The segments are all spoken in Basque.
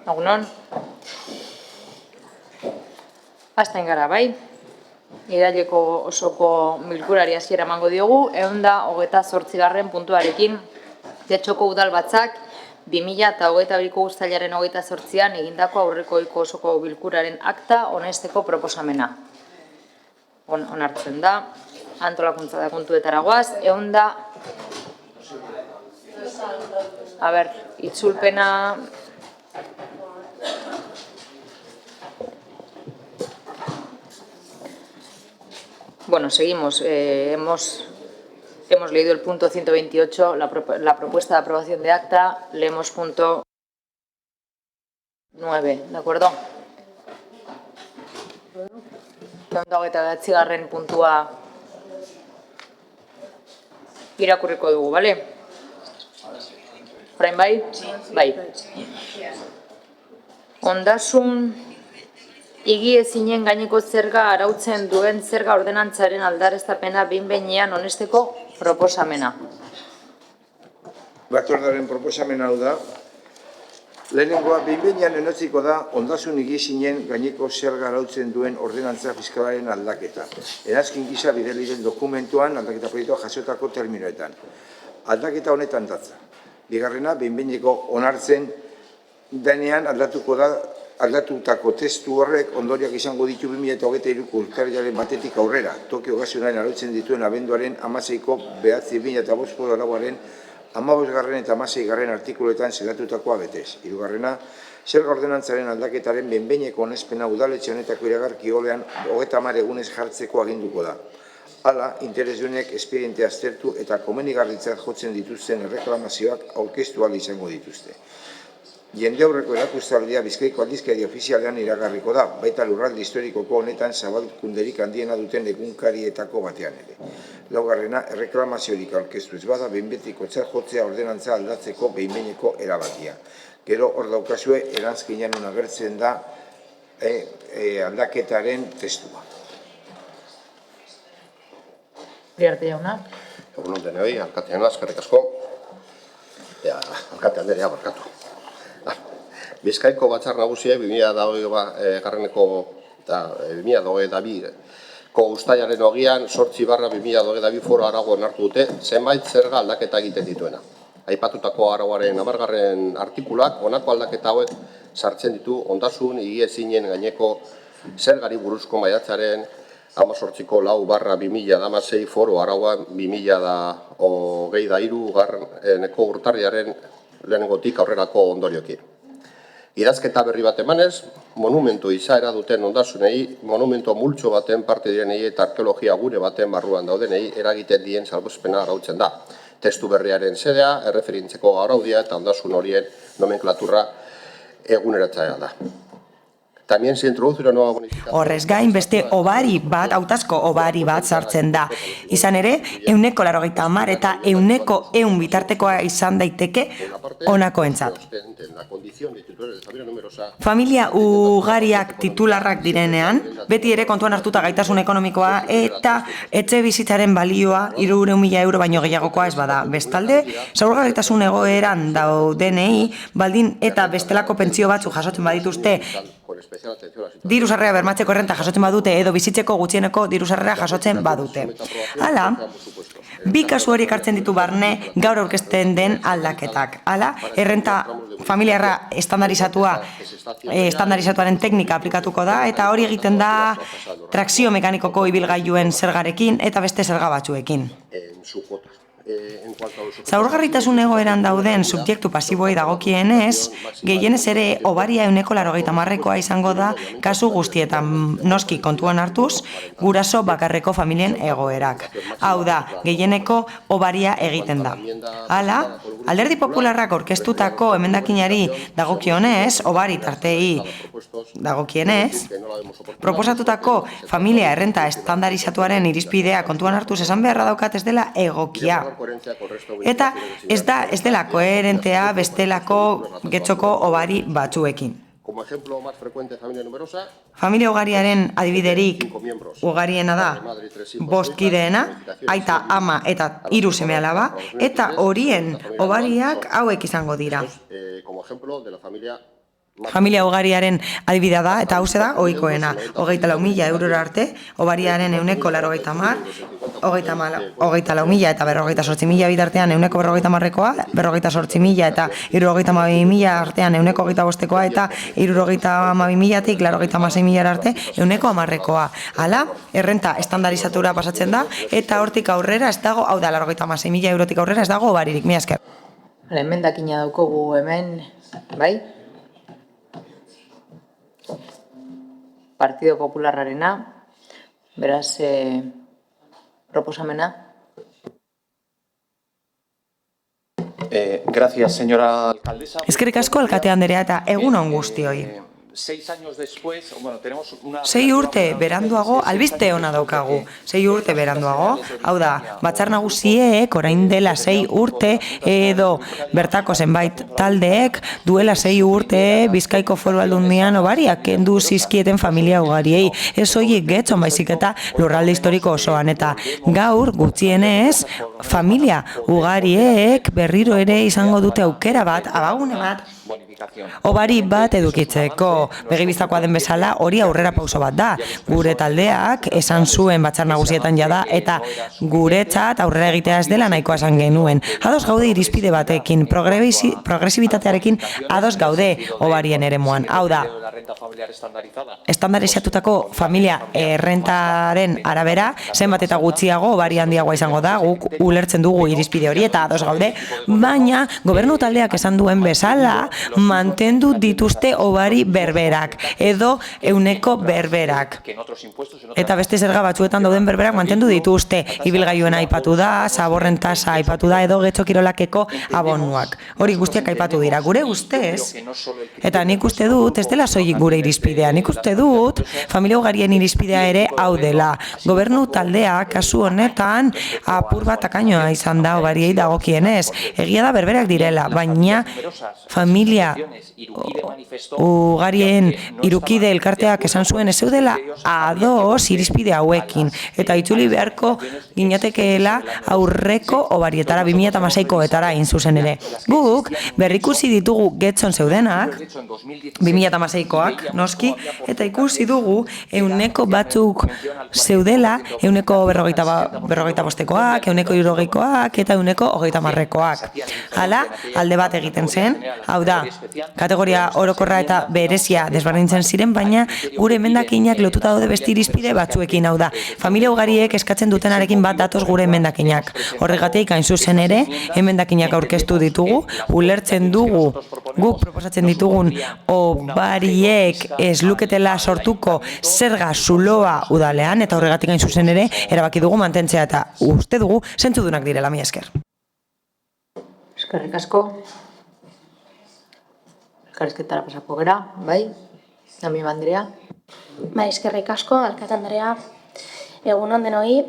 Egunon. Hasten gara, bai? Iraileko osoko bilkurari hasiera emango diogu, 128. puntuarekin. Getxoko udalbatzak 2022ko uztailaren 28an egindako aurreko osoko bilkuraren akta onesteko proposamena. Onartzen da, antolakuntza da kontuetara goaz, itzulpena... Bueno, seguimos. Hemos leído el punto 128, la propuesta de aprobación de acta. Leemos punto 9, ¿de acuerdo? Garren puntua irakurriko dugu, bale? Orain bai? Bai. Ondasun higiezinen gaineko zerga arautzen duen zerga ordenantzaren aldarreztapena behin-behinean onesteko proposamena. Batzordearen proposamena hau da, lehenengoa behin-behinean onetsiko da ondasun higiezinen gaineko zerga arautzen duen ordenantza fiskalaren aldaketa. Erazkin gisa bidali den dokumentuan aldaketa proiektua jasotako terminoetan. Aldaketa honetan datza. Bigarrena, behin-behineko onartzen denean aldatutako testu horrek ondoriak izango ditu 2023ko urtarrilaren batetik aurrera, Tokio Gasionaren arautzen dituen abenduaren 16ko 2005 arauaren 15. eta 16. artikuluetan zelatutakoa betez. Hirugarrena, zerga ordenantzaren aldaketaren behin-behineko onespena udaletxe honetako iragarki olean 30 egunez jartzeko aginduko da. Hala, interesdunek espediente aztertu eta komenigarritzat jotzen dituzten erreklamazioak aurkeztu ahal izango dituzte. Jende aurreko erakustaldia Bizkaiko aldizkari ofizialean iragarriko da, baita lurralde historikoko honetan zabalkunderik handiena duten egunkarietako batean ere. Laugarrena, erreklamaziorik aurkeztu ez bada, behin-betikotzat jotzea ordenantza aldatzeko behin-behineko erabakia. Gero hor daukazue, eranzkinan agertzen da aldaketaren testua. Iriarte jauna. Egunon denoi, alkate jauna, eskerrik asko. Alkate Anderea, barkatu. Bizkaiko batzar nagusiek 2022ko eta 2022ko uztailaren 8/2022 foro arago onartu dute zenbait zerga aldaketa egiten dituena. Aipatutako arauaren 10. artikuluak honako aldaketa hauek sartzen ditu ondasun higiezinen gaineko zergari buruzko maiatzaren 18ko 4/2016 foro araua 2023ko urtarrilaren lehenengotik aurrerako ondorioekin. Idazketa berri bat emanez, monumentu izaera duten ondasunei, monumento multxo baten parte direnei eta arkeologia gune baten barruan daudenei eragiten dien salbuespena arautzen da. Testu berriaren xedea, erreferintzeko araudia eta ondasun horien nomenklaturra eguneratzailea da. También se introduce una nueva bonificación. Horrez gain beste obari bat, hautazko obari bat sartzen da. Izan ere, 180 eta 100 bitartekoa izan daiteke honakoentzat. Familia ugariak titularrak direnean, beti ere kontuan hartuta gaitasun ekonomikoa eta etxe bizitzaren balioa 300.000 euro baino gehiagokoa ez bada. Bestalde, zaurgarritasun egoeran daudenei, baldin eta bestelako pentsio batzu jasotzen badituzte, diru sarrera bermatzeko errenta jasotzen badute edo bizitzeko gutxieneko diru sarrera jasotzen badute. Hala, bi kasu horiek hartzen ditu barne gaur aurkezten den aldaketak. Hala, errenta familiarra estandarizatuaren teknika aplikatuko da eta hori egiten da trakzio mekanikoko ibilgailuen zergarekin eta beste zerga batzuekin. Zaurgarritasun egoeran dauden subjektu pasiboei dagokienez, gehienez ere obaria 180koa izango da kasu guztietan, noski kontuan hartuz, guraso bakarreko familien egoerak. Hau da, gehieneko obaria egiten da. Hala, Alderdi Popularrak aurkeztutako emendakinari dagokionez, obari tartei dagokienez, proposatutako familia errenta estandarizatuaren irizpidea kontuan hartuz esan beharra daukat ez dela egokia. Eta ez dela koherentea bestelako getxoko obari batzuekin. Familia ugariaren adibiderik ugariena da 5 kideena, aita, ama eta 3 seme-alaba, eta horien obariak hauek izango dira. Familia ugariaren adibidea da, eta hauze da, ohikoena. 24.000 eurora arte, obariaren 180, 24.000 eta 48.000 bitartean 150-rekoa, 48.000 eta 72.000 artean 125-rekoa, eta 72.000-tik 86.000 arte 110-rekoa. Hala, errenta estandarizatura pasatzen da, eta hortik aurrera ez dago, hau da, 86.000 eurotik aurrera ez dago obaririk, mila esker. Emendakina daukogu hemen, bai? Partido Popularrarena, beraz, proposamena. Gracias, señora alcaldesa. Eskerrik asko alkate andrea eta egun on guztioi. 6 años después, bueno, tenemos una... 6 urte beranduago albiste ona daukagu. 6 urte beranduago, hau da, batzar nagusiek orain dela 6 urte edo bertako zenbait taldeek duela 6 urte Bizkaiko Foru Aldundian obariak kendu zizkieten familia ugariei. Ez soilik Getxon baizik eta lurralde historiko osoan, eta gaur gutxienez familia ugariek berriro ere izango dute aukera bat, abagune bat, obari bat edukitzeko. Begibistakoa den bezala, hori aurrera pauso bat da. Gure taldeak esan zuen batzar nagusietan jada, eta guretzat aurrera egitea ez dela nahikoa esan genuen. Ados gaude irizpide batekin, progresibitatearekin ados gaude obarien eremuan. Hau da, estandarizatutako familia errentaren arabera, zenbat eta gutxiago obari handiagoa izango da, guk ulertzen dugu irizpide hori eta ados gaude, baina gobernu taldeak esan duen bezala, mantendu dituzte obari berberak, edo euneko berberak. Eta beste zerga batzuetan dauden berberak mantendu dituzte, ibilgailuen aipatu da, zaborren tasa aipatu da, edo Getxo kirolakeko abonuak. Hori guztiak aipatu dira. Gure ustez, eta nik uste dut, ez dela soilik gure irizpidea, nik uste dut, familia ugarien irizpidea ere hau dela. Gobernu taldeak kasu honetan apur bat akainoa izan da obariei dagokienez. Egia da berberak direla, baina familia ugarien irukide elkarteak esan zuen ez zeudela ados irizpide hauekin, eta itzuli beharko ginatekeela aurreko obarietara 2016koetara egin zuzen ere. Guk berrikusi ditugu Getxon zeudenak, 2016koak noski, eta ikusi dugu euneko batzuk zeudela, euneko 45koak, euneko 60koak eta euneko 30koak. Hala, alde bat egiten zen, hau da, kategoria orokorra eta berezia desberdintzen ziren, baina gure emendakinak lotuta daude beste irizpide batzuekin, hau da. Familia ugariek eskatzen dutenarekin bat datoz gure emendakinak. Horregatik hain zuzen ere, emendakinak aurkeztu ditugu, ulertzen dugu, guk proposatzen ditugun obariek ez luketela sortuko zerga zuloa udalean, eta horregatik hain zuzen ere, erabaki dugu mantentzea eta uste dugu zentzudunak direla, mila esker. Eskerrik asko. Elkarrizketara pasako gera, bai? Nami Andrea. Bai, eskerrik asko, alkate Andrea. Egun on denoi.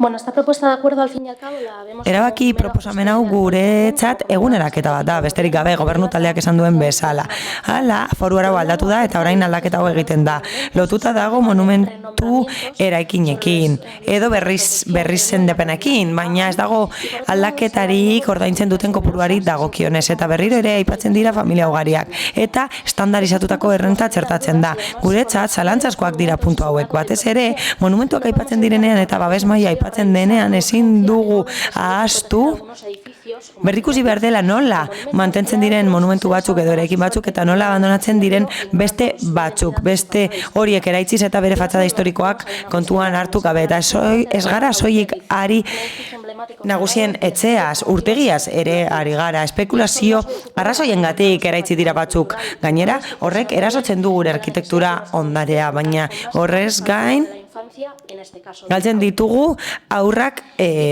Bueno, esta propuesta de acuerdo al fin y al cabo la vemos... Erabaki proposamen hau guretzat eguneraketa bat da, besterik gabe gobernu taldeak esan duen bezala. Hala, foru arau aldatu da eta orain aldaketa hau egiten da. Lotuta dago monumentu eraikinekin, edo berrizen depenekin, baina ez dago aldaketarik ordaintzen duten kopuruari dagokionez, eta berriro ere aipatzen dira familia ugariak, eta estandarizatutako errenta txertatzen da. Guretzat, zalantzazkoak dira puntu hauek, batez ere, monumentuak aipatzen direnean eta babes maila aipatzen denean ezin dugu ahaztu berrikusi behar dela nola mantentzen diren monumentu batzuk edo eraikin batzuk eta nola abandonatzen diren beste batzuk, beste horiek eraitziz eta bere fatxada historikoak kontuan hartu gabe. Eta ez gara soilik ari nagusien etxeaz, urtegiaz ere ari gara, espekulazio arrazoiengatik eraitzi dira batzuk. Gainera, horrek erasotzen du gure arkitektura ondarea, baina horrez gain galtzen ditugu aurrak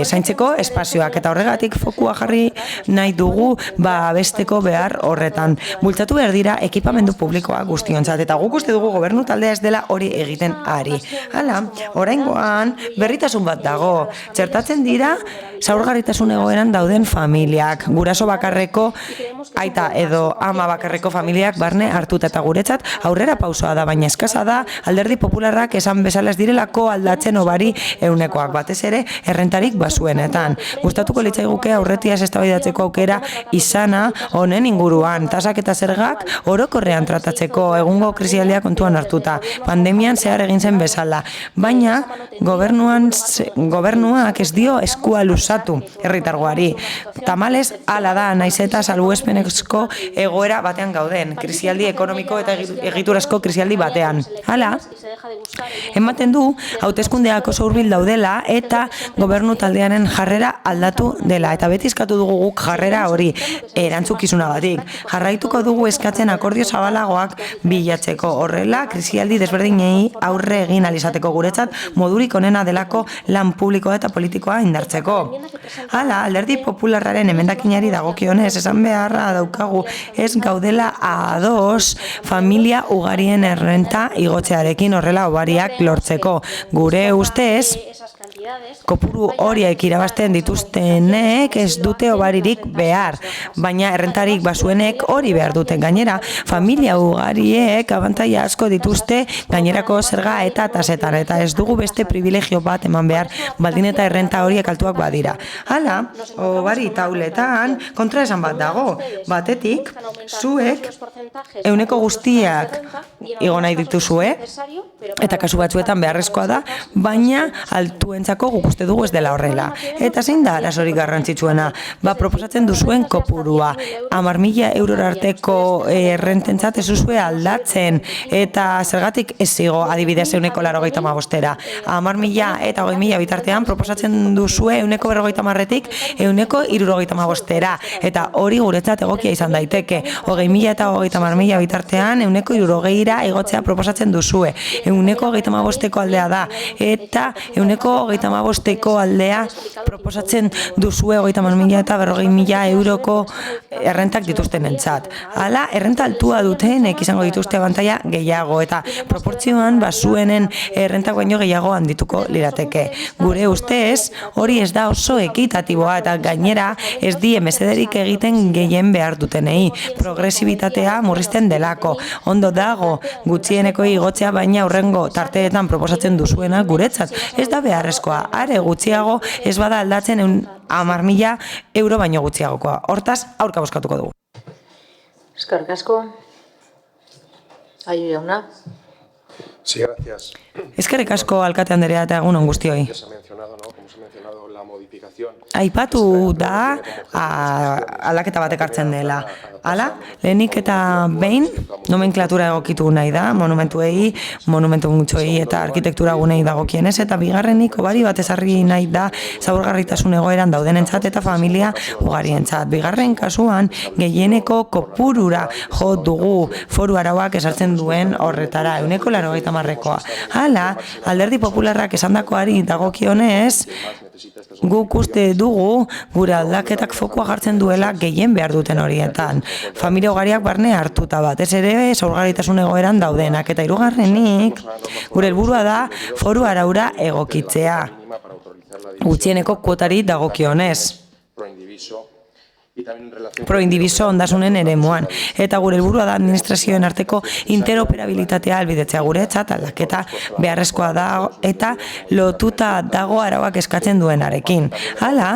zaintzeko espazioak, eta horregatik fokua jarri nahi dugu besteko behar horretan. Bultzatu behar dira ekipamendu publikoa guztiontzat, eta guk uste dugu gobernu taldea ez dela hori egiten ari. Hala, oraingoan berritasun bat dago, txertatzen dira zaurgarritasun egoeran dauden familiak, guraso bakarreko aita edo ama bakarreko familiak barne hartuta, eta guretzat aurrera pausoa da, baina eskasa da alderdi popularrak esan bezala ez direla duelako aldatzen obari eunekoak, batez ere errentarik basuenetan. Gustatuko litzaiguke aurretiaz eztabaidatzeko aukera izana honen inguruan, tasak eta zergak orokorrean tratatzeko egungo krisialdia kontuan hartuta, pandemian zehar egin zen bezala, baina gobernuak ez dio eskua luzatu herritargoari. Tamalez, hala da, naiz eta salbuespenezko egoera batean gauden, krisialdi ekonomiko eta egiturazko krisialdi batean. Hala, ematen du, hauteskundeak oso hurbil daudela eta gobernu taldearen jarrera aldatu dela, eta beti eskatu dugu guk jarrera hori erantzukizunagatik. Jarraituko dugu eskatzen akordio zabalagoak bilatzeko, horrela krisialdi desberdinei aurre egin alizateko, guretzat modurik onena delako lan publikoa eta politikoa indartzeko. Hala, Alderdi Popularraren emendakinari dagokionez esan beharra daukagu ez gaudela ados familia ugarien errenta igotzearekin horrela obariak lortzeko. Gure ustez, kopuru horiek irabazten dituztenek ez dute obaririk behar, baina errentarik basuenek hori behar duten. Gainera, familia ugariek abantaila asko dituzte gainerako zerga eta tasetan, eta ez dugu beste privilegio bat eman behar baldin eta errenta horiek altuak badira. Hala, obari tauletan kontraesan bat dago. Batetik, zuek ehuneko guztiak igo nahi dituzue, eta kasu batzuetan beharrezkoa da, baina altuentzako guk uste dugu ez dela horrela. Eta zein da arazorik garrantzitsuena? Proposatzen duzuen kopurua. 10.000 eurora arteko errententzat ez duzue aldatzen, eta zergatik ez zigo adibidez ehuneko 85-era. 10.000 eta 20.000 bitartean proposatzen duzue ehuneko 50-tik ehuneko 75-era, eta hori guretzat egokia izan daiteke. 20.000 eta 30.000 bitartean ehuneko 60-era igotzea proposatzen duzue. Ehuneko 35-eko aldea da, eta ehuneko 35-eko aldea proposatzen duzue 30.000 eta 40.000 euroko errentak dituztenentzat. Hala, errenta altua dutenek izango dituzte abantaila gehiago, eta proportzioan basuenen errentak baino gehiago handituko lirateke. Gure ustez, hori ez da oso ekitatiboa, eta gainera ez die mesederik egiten gehien behar dutenei. Progresibitatea murrizten delako. Ondo dago, gutxieneko igotzea, baina aurrengo tarteetan proposatzen duzuena guretzat ez da beharrezkoa. Are gutxiago ez bada aldatzen 10.000 euro baino gutxiagokoa. Hortaz, aurka bozkatuko dugu. Eskerrik asko. Aio jauna. Sí, gracias. Eskerrik asko alkate anderea eta egun on guztioi. Ya se ha mencionado, ¿no? Como se ha mencionado la modificación. Aipatu da aldaketa batek hartzen dela. Hala, lehenik eta behin nomenklatura egokitu nahi da, monumentuei, monumentu mutxoei eta arkitektura gunei dagokienez, eta bigarrenik obari bat ezarri nahi da zaurgarritasun egoeran daudenentzat eta familia ugarientzat. Bigarren kasuan gehieneko kopurura jo dugu foru arauak esartzen duen horretara, ehuneko 80-rekoa. Hala, Alderdi Popularrak esandakoari dagokionez, guk uste dugu gure aldaketak fokua jartzen duela gehien behar duten horietan. Familia ugariak barne hartuta batez ere zaurgarritasun egoeran daudenak, eta hirugarrenik gure helburua da foru araura egokitzea. Gutxieneko kuotari dagokionez. Proindibiso ondasunen eremuan, eta gure helburua da administrazioen arteko interoperabilitatea albidetzea. Guretzat aldaketa beharrezkoa da eta lotuta dago arauak eskatzen duenarekin. Hala,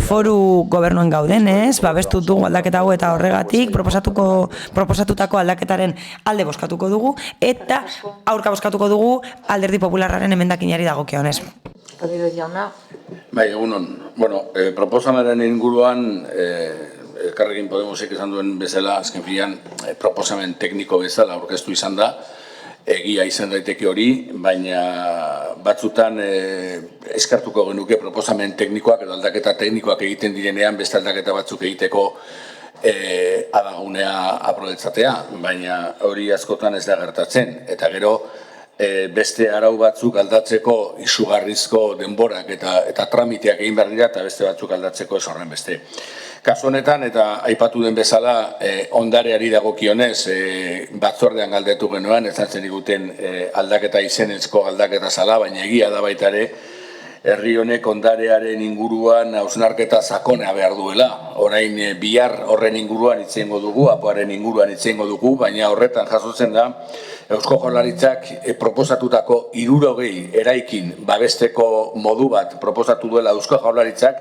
foru gobernuen gaudenez, babestu dugu aldaketa hau, eta horregatik proposatutako aldaketaren alde bozkatuko dugu eta aurka bozkatuko dugu Alderdi Popularraren emendakinari dagokionez. Rodríguez jauna. Bai, egunon. Bueno, proposamaren inguruan, Elkarrekin Podemosek esan duen bezala, azken finean, proposamen tekniko bezala aurkeztu izan da, egia izan daiteke hori, baina batzutan eskartuko genuke proposamen teknikoak edo aldaketa teknikoak egiten direnean, beste aldaketa batzuk egiteko adagunea aprobetzatea, baina hori askotan ez da gertatzen, eta gero, beste arau batzuk aldatzeko izugarrizko denborak eta tramiteak egin behar dira, eta beste batzuk aldatzeko ez horren beste. Kasu honetan, eta aipatu den bezala, ondareari dagokionez, batzordean galdetu genuen, ez zantzen diguten aldaketa izenezko aldaketa zala, baina egia da baita ere, herri honek ondarearen inguruan hausnarketa sakona behar duela. Orain bihar horren inguruan hitz egingo dugu, apoaren inguruan hitz egingo dugu, baina horretan jasotzen da Eusko Jaurlaritzak proposatutako 60 eraikin babesteko modu bat proposatu duela Eusko Jaurlaritzak,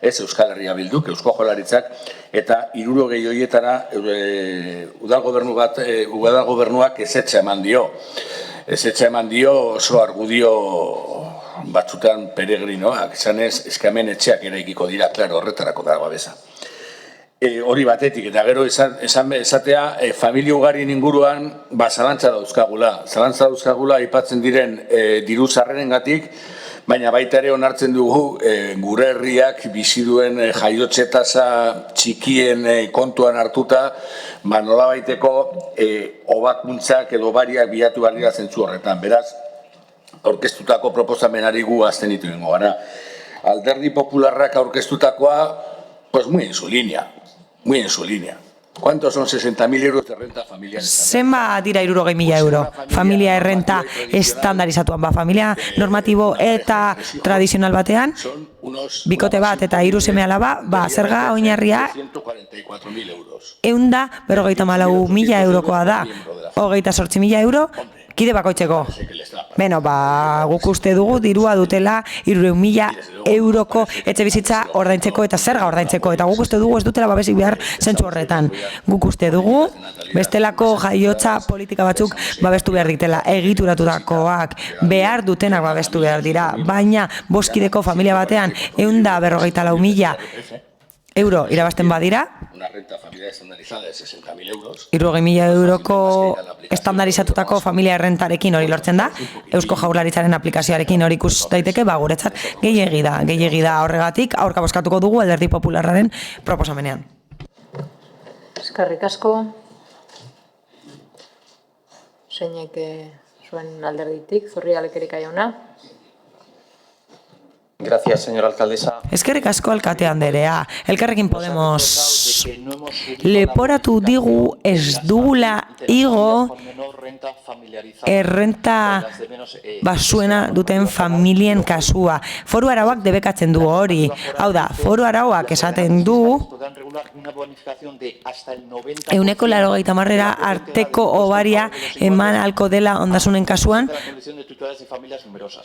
ez Euskal Herria Bilduk, Eusko Jaurlaritzak, eta 60 horietara udal gobernuak ezetza eman dio. Ezetza eman dio oso argudio batzutan peregrinoak, esanez, eskamen etxeak eraikiko dira, klaro, horretarako da babesa. Hori batetik, eta gero esatea, familia ugarien inguruan, zalantza dauzkagula, aipatzen diren diru sarrerengatik, baina baita ere onartzen dugu gure herriak bizi duen jaiotze tasa txikien kontuan hartuta, nolabaiteko hobakuntzak edo bariak bilatu behar dira zentzu horretan. Beraz, aurkeztutako proposamenari gu abstenitu egingo gara. Alderdi Popularrak aurkeztutakoa, pues muy en su línea. ¿Cuántos son 60.000 euros de renta familiar? Zenba dira 60.000 euro? Familia errenta estandarizatuan familia normatibo eta tradizional batean, bikote bat eta 3 seme-alaba, zerga oinarria 154.000 eurokoa da. 28.000 euro, kide bakoitzeko. Beno, guk uste dugu dirua dutela 300.000 euroko etxe bizitza ordaintzeko eta zerga ordaintzeko. Eta guk uste dugu ez dutela babesik behar zentzu horretan. Guk uste dugu bestelako jaiotza politika batzuk babestu behar ditela. Egituratutakoak behar dutenak babestu behar dira. Baina boskideko familia batean 154.000 euro irabazten badira, Una renta familiar estandarizada de 60.000 euros. 60.000 euroko estandarizatutako familia errentarekin hori lortzen da, Eusko Jaurlaritzaren aplikazioarekin hori ikus daiteke, guretzat gehiegi da horregatik, aurka bozkatuko dugu Alderdi Popularraren proposamenean. Eskerrik asko. Zeinek zuen alderditik, Zurria Lekerika jauna. Gracias, señora alcaldesa. Eskerrik asko alkate anderea. Elkarrekin Podemos leporatu digu ez dugula igo errenta basuena duten familien kasua. Foru arauak debekatzen du hori. Hau da, foru arauak esaten du 180.000 arteko obaria eman halko dela ondasunen kasuan,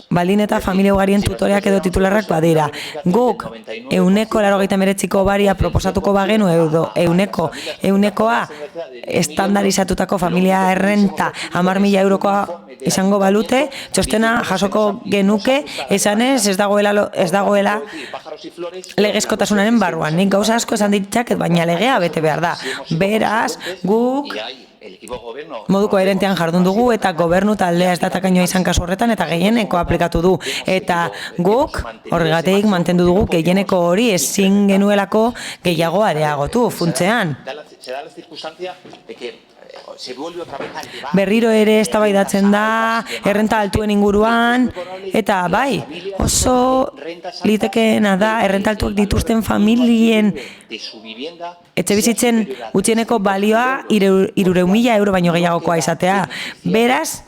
baldin eta familia ugarien tutoreak edo titularrak badira. Guk 189ko obaria proposatuko bagenu edo 100koa estandarizatutako familia errenta 10.000 eurokoa izango balute, txostena jasoko genuke, esanez ez dagoela legezkotasunaren barruan. Nik gauza asko esan ditzaket, baina legea bete behar da. Beraz, guk modu koherentean jardun dugu eta gobernu taldea ez datakainoa izan kasu horretan eta gehieneko aplikatu du. Eta guk horregatik mantendu dugu gehieneko hori ezin genuelako gehiago areagotu funtzean. Berriro ere eztabaidatzen da errenta altuen inguruan eta bai, oso litekeena da errenta altuak dituzten familien etxe bizitzen gutxieneko balioa 300.000 euro baino gehiagokoa izatea. Beraz,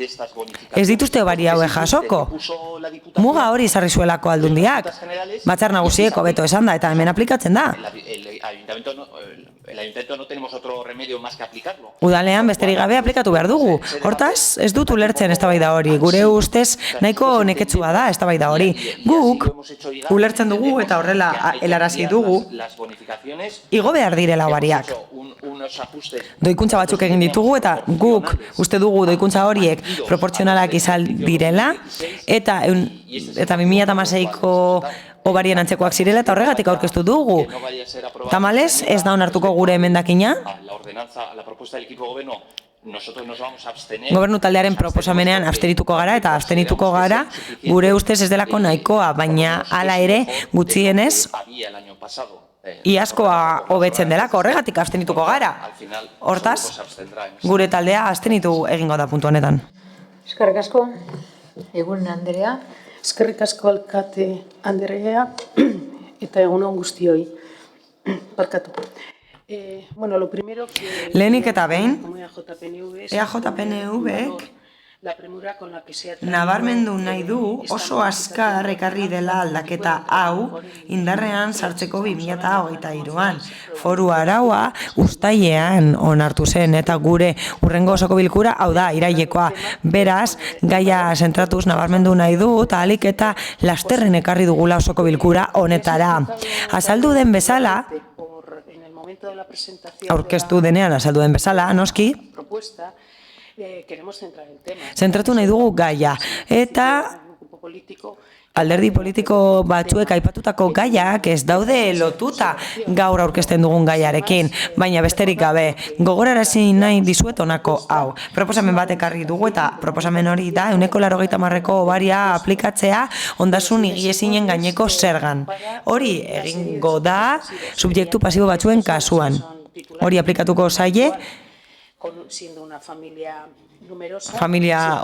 ez dituzte obari hauek jasoko. Muga hori izarri zuelako aldundiak. Batzar nagusiek hobeto esan da eta hemen aplikatzen da. El ayuntamiento no tenemos otro remedio más que aplicarlo. Udalean besterik gabe aplikatu behar dugu. Hortaz, ez dut ulertzen eztabaida hori. Gure ustez nahiko neketsua da eztabaida hori. Guk ulertzen dugu eta horrela helarazi dugu igo behar direla obariak. Doikuntza batzuk egin ditugu eta guk uste dugu doikuntza horiek proportzionalak izan direla eta 2016ko obarien antzekoak zirela eta horregatik aurkeztu dugu. Tamalez, ez da onartuko gure emendakina. Gobernu taldearen proposamenean abstenituko gara eta abstenituko gara gure ustez ez delako nahikoa, baina hala ere gutxienez iazkoa hobetzen delako, horregatik abstenituko gara. Hortaz, gure taldea abstenitu egingo da puntu honetan. Eskerrik asko, Egunen Anderea. Eskerrik asko alkate Anderea eta egunon guztioi. Barkatu. Bueno, lo primero que lehenik eta behin, EAJ-PNV la premura con la que se ha traído, Nabarmendu nahi du oso azkar ekarri dela aldaketa hau indarrean sartzeko 2023an. Foru araua uztailean onartu zen eta gure hurrengo osoko bilkura hau da irailekoa. Beraz, gaia zentratuz nabarmendu nahi dut ahalik eta lasterren ekarri dugula osoko bilkura honetara. Azaldu den bezala, aurkeztu denean azaldu den bezala, noski, zentratu nahi dugu gaia. Eta alderdi politiko batzuek aipatutako gaiak ez daude lotuta gaur aurkezten dugun gaiarekin, baina besterik gabe gogorarazi nahi dizuet honako hau. Proposamen bat ekarri dugu eta proposamen hori da 180ko obaria aplikatzea ondasun higiezinen gaineko zergan. Hori egingo da subjektu pasibo batzuen kasuan. Hori aplikatuko zaie familia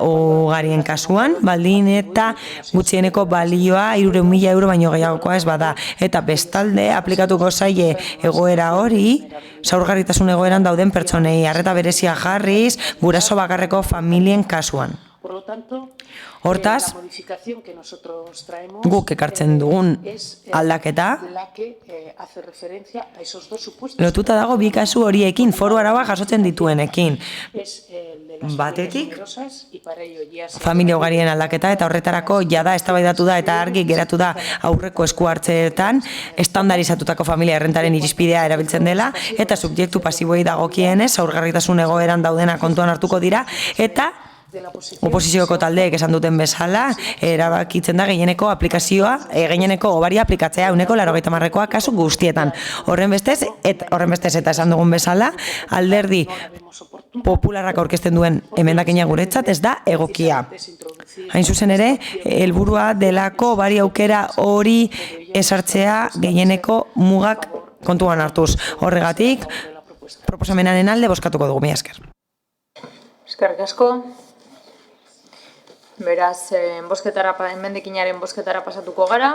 ugarien kasuan, baldin eta gutxieneko balioa 300.000 euro baino gehiagokoa ez bada. Eta bestalde aplikatuko zaie egoera hori, zaurgarritasun egoeran dauden pertsonei, arreta berezia jarriz, guraso bakarreko familien kasuan. Hortaz, guk ekartzen dugun aldaketa lotuta dago bi kasu horiekin, foru araua jasotzen dituenekin. Batetik, familia ugarien aldaketa eta horretarako jada eztabaidatu da eta argi geratu da aurreko esku hartzeetan estandarizatutako familia errentaren irizpidea erabiltzen dela eta subjektu pasiboei dagokienez zaurgarritasun egoeran daudena kontuan hartuko dira eta oposizioko taldeek esan duten bezala, erabakitzen da gehieneko obaria aplikatzea 180koa kasu guztietan. Horren bestez eta esan dugun bezala, alderdi popularrak aurkezten duen emendakina guretzat ez da egokia. Hain zuzen ere, helburua delako obari aukera hori ezartzea gehieneko mugak kontuan hartuz. Horregatik, proposamenaren alde bozkatuko dugu, mila esker. Eskerrik asko. Beraz, emendakinaren bozketara pasatuko gara.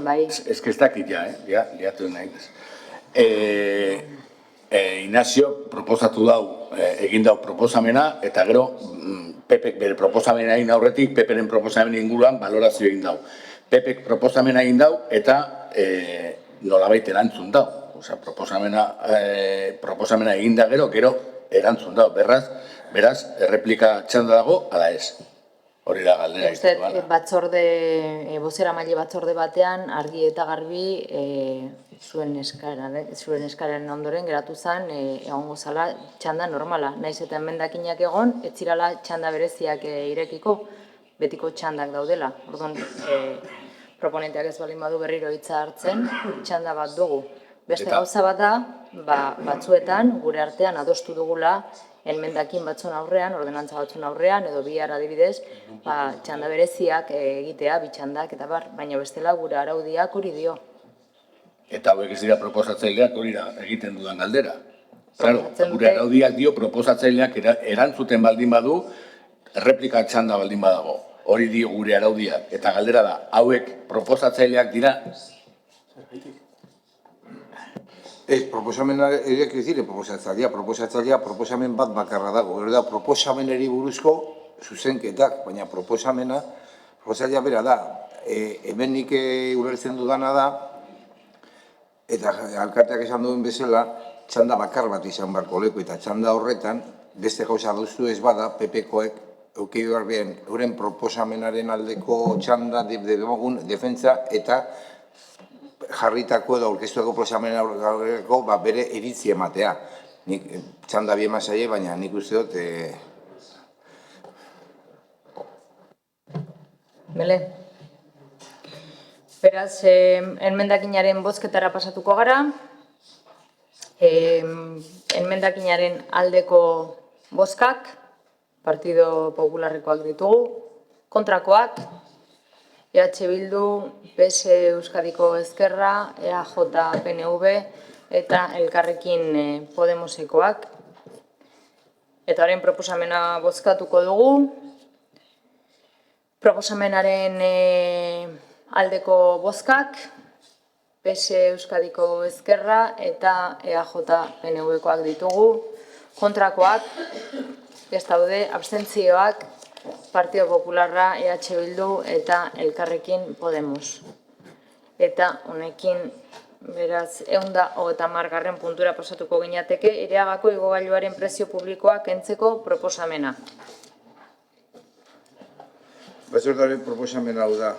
Bai. Ez que ez dakit liatu nahi. Ignacio proposatu dau, egin dau proposamena, eta gero Pepek bere proposamena egin aurretik, Peperen proposamena inguruan balorazio egin dau. Pepek proposamena egin dau, eta nolabait erantzun dau. Osea, proposamena egin da gero erantzun dau. Beraz, erreplika txanda dago, ala ez. Hori da galdera. Bozeramaile batzorde batean, argi eta garbi, zuen eskararen ondoren geratu zen, egongo zala txanda normala. Naiz eta emendakinak egon, ez zirala txanda bereziak irekiko, betiko txandak daudela. Orduan, proponenteak ez balin badu berriro hitza hartzen, txanda bat dugu. Beste gauza bat da, batzuetan, gure artean adostu dugula, emendakin batzun aurrean, ordenantza batzun aurrean, edo bihar adibidez, txanda bereziak egitea, bitxandak, eta baina bestela gure araudiak hori dio. Eta hauek ez dira proposatzaileak hori egiten dudan galdera. Gure araudiak dio proposatzaileak erantzuten baldin badu, erreplika txanda baldin badago. Hori dio gure araudiak. Eta galdera da, hauek proposatzaileak dira. Ez, proposamena eriak ez dire proposatzailea proposamen bat bakarra dago. Hori da, proposameneri buruzko zuzenketak, baina proposatzailea bera da. Hemen nik ulertzen dudana da, eta alkateak esan duen bezala, txanda bakar bat izan barko leku, eta txanda horretan, beste gauza duztu ez bada, PPkoek eukeidu garbien, euren proposamenaren aldeko txanda defentsa eta jarritako edo aurkeztuako proposamenen aurreko bere iritzi ematea. Nik txanda bi emazaile, baina nik uste dut... Bele. Beraz, enmendakinaren bozketara pasatuko gara. Enmendakinaren aldeko bozkak, Partido Popularrekoak ditugu, kontrakoak, EH Bildu, PS Euskadiko Ezkerra, EAJ, PNV eta Elkarrekin Podemosekoak. Eta horren proposamena bozkatuko dugu. Proposamenaren aldeko bozkak, PS Euskadiko Ezkerra eta EAJ PNV-koak ditugu. Kontrakoak ez daude, abstentzioak Partido Popularra, EH Bildu eta Elkarrekin Podemos. Eta honekin, beraz, 130. puntura pasatuko ginateke, Ereagako igogailuaren prezio publikoa kentzeko proposamena. Batzordearen proposamena hau da.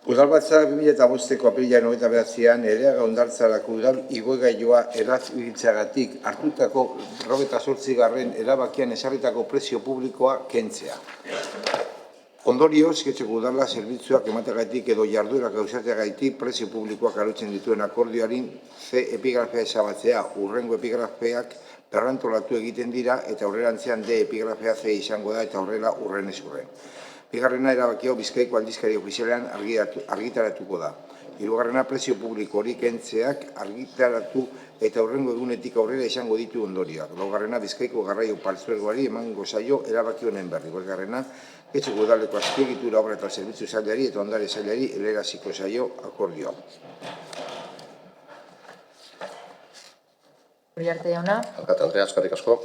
Udalbatzak 2005ko apirilaren 29an Ereaga hondartzarako udal igogailua erabiltzeagatik hartutako 58. erabakian ezarritako prezio publikoa kentzea. Ondorioz, etxeko udala zerbitzuak emateagatik edo jarduerak gauzateagatik prezio publikoak arautzen dituen akordioaren C epigrafea ezabatzea, hurrengo epigrafeak berrantolatu egiten dira eta aurrerantzean D epigrafea C izango da eta horrela hurrenez hurren. Bigarrena erabakio Bizkaiko aldizkari ofizialean argitaratuko da. Hirugarrena prezio publiko hori kentzeak argitaratu eta hurrengo egunetik aurrera izango ditu ondorioak. Laugarrena Bizkaiko garraio partzuergoari emango zaio erabaki honen berri. Bosgarrena etxeko udaleko azpiegitura obra eta zerbitzu sailari eta ondare sailari heleraziko zaio akordioa. Uriarte jauna. Alkate Andrea, eskerrik asko.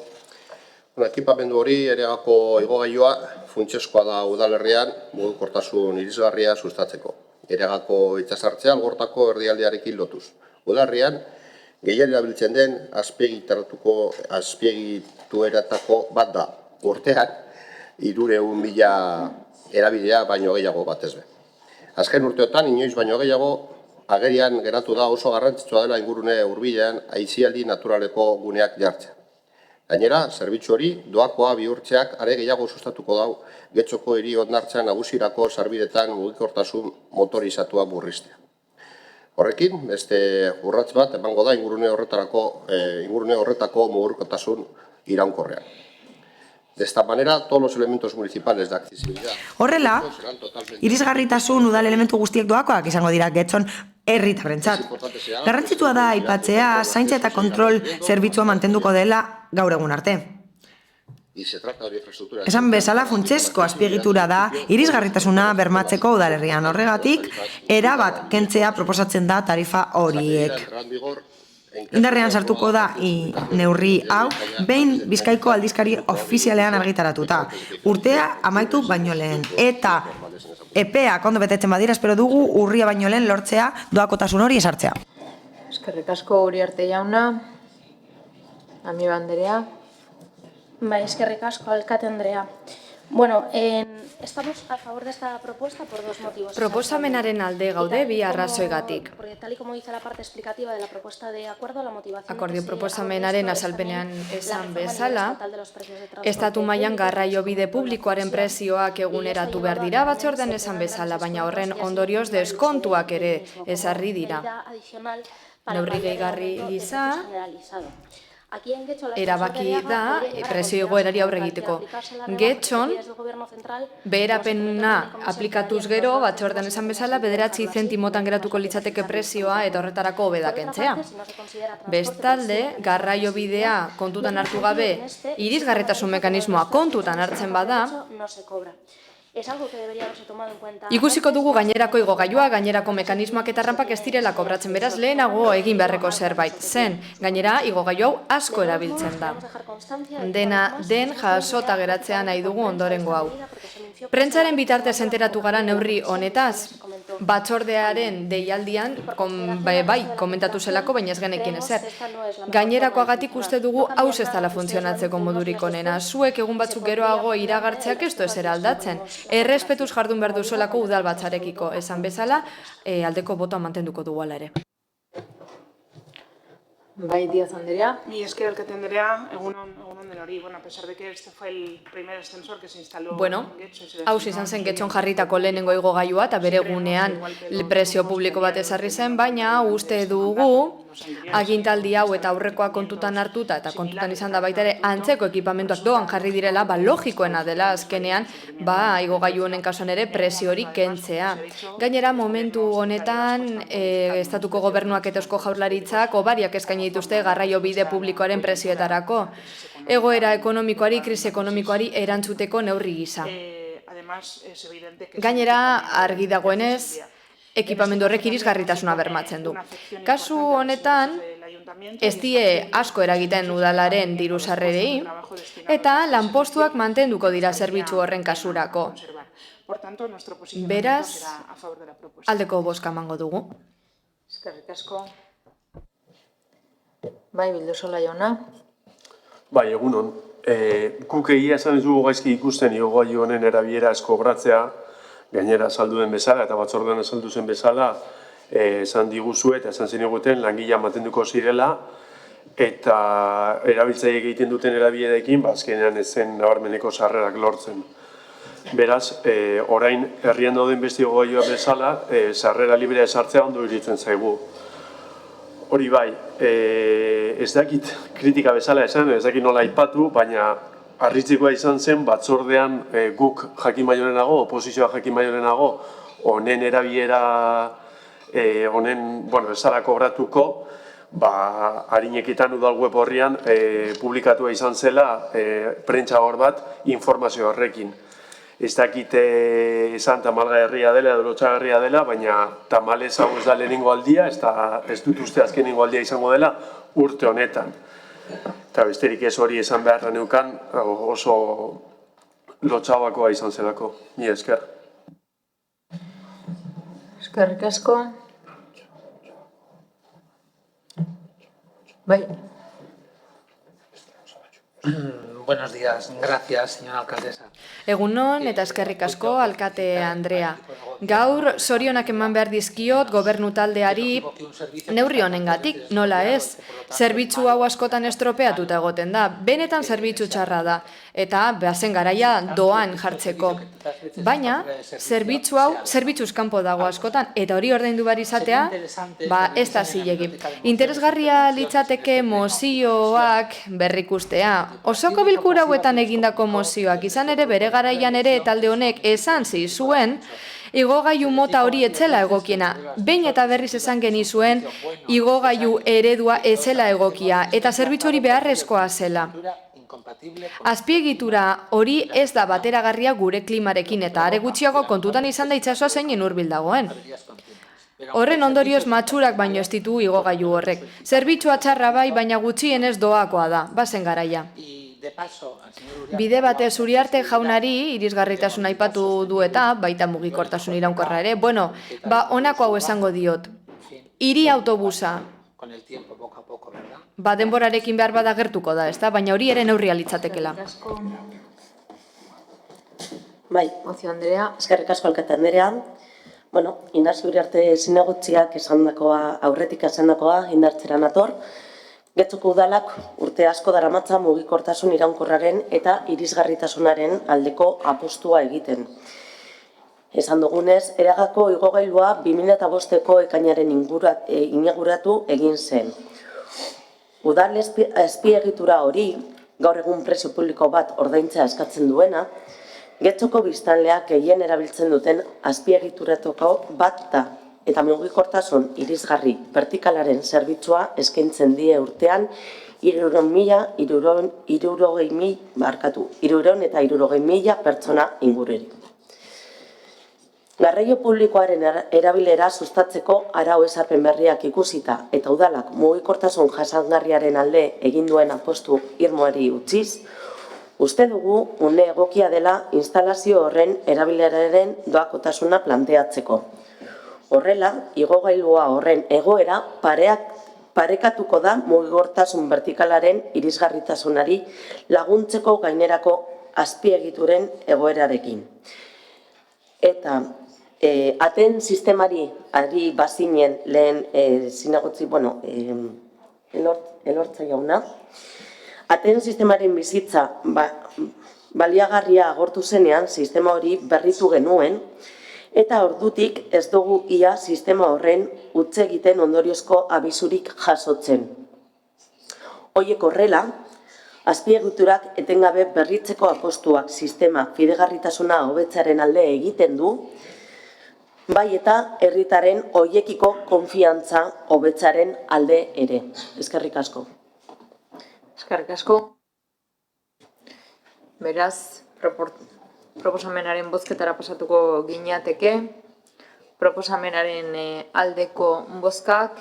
Ekipamendu hori Ereagako igogailua funtsezkoa da udalerrian mugikortasun irisgarria sustatzeko. Ereagako itsasartzea Algortako erdialdearekin lotuz. Udalerrian gehien erabiltzen den azpiegituretako bat da. Urtean 300.000 erabilia baino gehiago batez be. Azken urteotan inoiz baino gehiago agerian geratu da oso garrantzitsua dela ingurune hurbilean aisialdi naturaleko guneak jartzea. Gainera, zerbitzu hori doakoa bihurtzeak are gehiago sustatuko dau Getxoko hiri hondartzan nagusirako sarbidetan mugikortasun motorizatua murriztea. Horrekin, beste urrats bat emango da ingurune horretako mugikortasun iraunkorrean. De esta manera, todos los elementos municipales de accesibilidad... Horrela, irisgarritasun udal elementu guztiek doakoak izango dira Getxon herritarrentzat. Garrantzitua da aipatzea, zaintza eta kontrol zerbitzua mantenduko dela gaur egun arte. Esan bezala funtsezko azpiegitura da irisgarritasuna bermatzeko udalerrian. Horregatik, erabat kentzea proposatzen da tarifa horiek. Indarrean sartuko da neurri hau, behin Bizkaiko aldizkari ofizialean argitaratuta. Urtea amaitu baino lehen. Eta epeak ondo betetzen badira, espero dugu urria baino lehen lortzea doakotasun hori esartzea. Eskerrik asko Uriarte jauna. Amiba Anderea. Bai, eskerrik asko, alkate Andrea. Bueno, estamos a favor de esta propuesta por dos motivos. Proposamenaren alde gaude bi arrazoigatik. Porque tal y como dice la parte explicativa de la propuesta de acuerdo, la motivación... Akordio proposamenaren azalpenean esan bezala, estatu mailan garraio bide publikoaren prezioak eguneratu behar dira batzordean esan bezala, baina horren ondorioz deskontuak ere ezarri dira. Neurri gehigarri gisa, erabaki da prezio igoerari aurre egiteko. Getxon, beherapena aplikatuz gero, batzordean esan bezala, 9 zentimotan geratuko litzateke prezioa eta horretarako hobe da kentzea. Bestalde, garraio bidea kontutan hartu gabe, irisgarritasun mekanismoa kontutan hartzen bada, ikusiko dugu gainerako igogailua, gainerako mekanismoak eta rampak ez direla kobratzen, beraz lehenago egin beharreko zerbait zen. Gainera, igogailu hau asko erabiltzen da. Dena den jasota geratzea nahi dugu ondorengo hau. Prentsaren bitartez enteratu gara neurri honetaz, batzordearen deialdian bai komentatu zelako, baina ez genekin ezer. Gainerakoagatik uste dugu hauz ez dela funtzionatzeko modurik onena. Zuek egun batzuk geroago iragartzeak ez du ezera aldatzen. Errespetuz jardun behar duzuelako udal batzarekiko, esan bezala, aldeko botoa mantenduko dugu ala ere. Bai, Díaz Anderea. Mi esker, alkate Andrea, egunon den hori, bueno, a pesar de que este fue el primer ascensor que se instaló... Bueno, hau izan zen Getxon jarritako lehenengo igogailua eta bere gunean prezio publiko bat ezarri zen, baina uste dugu agintaldi hau eta aurrekoa kontutan hartuta eta kontutan izan da baita ere antzeko ekipamentuak doan jarri direla, logikoena dela azkenean, igogailu honen kasuan ere prezio hori kentzea. Gainera, momentu honetan, estatuko gobernuak eta eusko jaurlaritzak obariak eskaini dituzte garraio bide publikoaren prezioetarako. Egoera ekonomikoari, krisi ekonomikoari erantzuteko neurri gisa. Gainera, argi dagoenez, ekipamendu horrek irisgarritasuna bermatzen du. Kasu honetan, ez die asko eragiten udalaren diru sarrerei eta lanpostuak mantenduko dira zerbitzu horren kasurako. Beraz, aldeko bozka emango dugu. Eskerrik asko. Bai, Bildosola jauna. Bai, egunon. Guk egia esan ez dugu gaizki ikusten igogailu honen erabilera asko kobratzea, gainera azaldu den bezala eta batzordean azaldu zen bezala, esan diguzue eta esan zeniguten langilea mantenduko zirela eta erabiltzaile egiten duten erabilerekin, azkenean ez zen nabarmeneko sarrerak lortzen. Beraz, orain herrian dauden beste igogailua bezala, sarrera librea esartzea ondo iruditzen zaigu. Hori bai, ez dakit kritika bezala esan, ez dakit nola aipatu, baina harritzikoa izan zen batzordean guk jakin baino lehenago, oposizioa jakin baino lehenago, honen erabilera, honen, ez zara kobratuko, harinekitan udal web horrian publikatua izan zela prentsa hor bat informazio horrekin. Ez dakit esan tamalgarria dela edo lotxagarria dela, baina tamalez hau ez da lehenengo aldia, ez dut uste azkenengo aldia izango dela urte honetan. Eta besterik ez hori esan beharra neukan oso lotxabakoa izan zelako. Ni esker. Eskerrik asko. Bai. Buenos días, gracias, señora alcaldesa. Egunon eta eskerrik asko, alkate Andrea. Gaur, zorionak eman behar dizkiot gobernu taldeari neurri honengatik, nola ez? Zerbitzu hau askotan estropeatuta egoten da, benetan zerbitzu txarra da, eta behazen garaia doan jartzeko. Baina, zerbitzu hau zerbitzuz kanpo dago askotan, eta hori ordaindu behar izatea, ez da zilegi. Interesgarria litzateke mozioak berrikustea. Osoko bilkura hauetan egindako mozioak, izan ere bere garaian ere talde honek esan zizuen, igogailu mota hori etzela egokiena. Behin eta berriz esan genizuen, igogailu eredua etzela egokia, eta zerbitzu hori beharrezkoa zela. Azpiegitura hori ez da bateragarria gure klimarekin, eta are gutxiago kontutan izan da itsasoa zeinen hurbil dagoen. Horren ondorioz matxurak baino ez ditu igogailu horrek. Zerbitzua txarra bai, baina gutxienez doakoa da, bazen garaia. Bide batez Uriarte jaunari irisgarritasuna aipatu du eta baita mugikortasun iraunkorra ere. Honako hau esango diot. Hiri autobusa. Denborarekin behar bada gertuko da, ezta? Baina hori ere neurria litzatekela. Bai, eskerrik asko alkate Andrea. Inazio Uriarte zinegotziak aurretik esandakoa indartzera nator. Getxoko udalak urte asko daramatza mugikortasun iraunkorraren eta irisgarritasunaren aldeko apostua egiten. Esan dugunez, Eragako igogailua 2005ko ekainaren inaguratu egin zen. Udal azpiegitura hori, gaur egun prezio publiko bat ordaintzea eskatzen duena, Getxoko biztanleak gehien erabiltzen duten azpiegituratoko bat da, eta mugikortasun irisgarri vertikalaren zerbitzua eskaintzen die urtean 360.000 pertsona ingururi. Garraio publikoaren erabilera sustatzeko arau ezarpen berriak ikusita eta udalak mugikortasun jasangarriaren alde egin duen apostu irmoari utziz, uste dugu une egokia dela instalazio horren erabileraren doakotasuna planteatzeko. Horrela, igogailua horren egoera parekatuko da mugikortasun vertikalaren irisgarritasunari laguntzeko gainerako azpiegituren egoerarekin. Eta aten sistemari ari bazinen lehen zinegotzi, elortza jauna, aten sistemaren bizitza baliagarria agortu zenean sistema hori berritu genuen, eta ordutik ez dugu ia sistema horren utz egiten ondoriozko abisurik jasotzen. Horiek horrela, azpiegiturak etengabe berritzeko apostuak sistema fidegarritasuna hobetzaren alde egiten du, bai eta herritaren horiekiko konfiantza hobetzaren alde ere. Eskerrik asko. Eskerrik asko. Beraz, proposamenaren bozketara pasatuko ginateke. proposamenaren aldeko bozkak,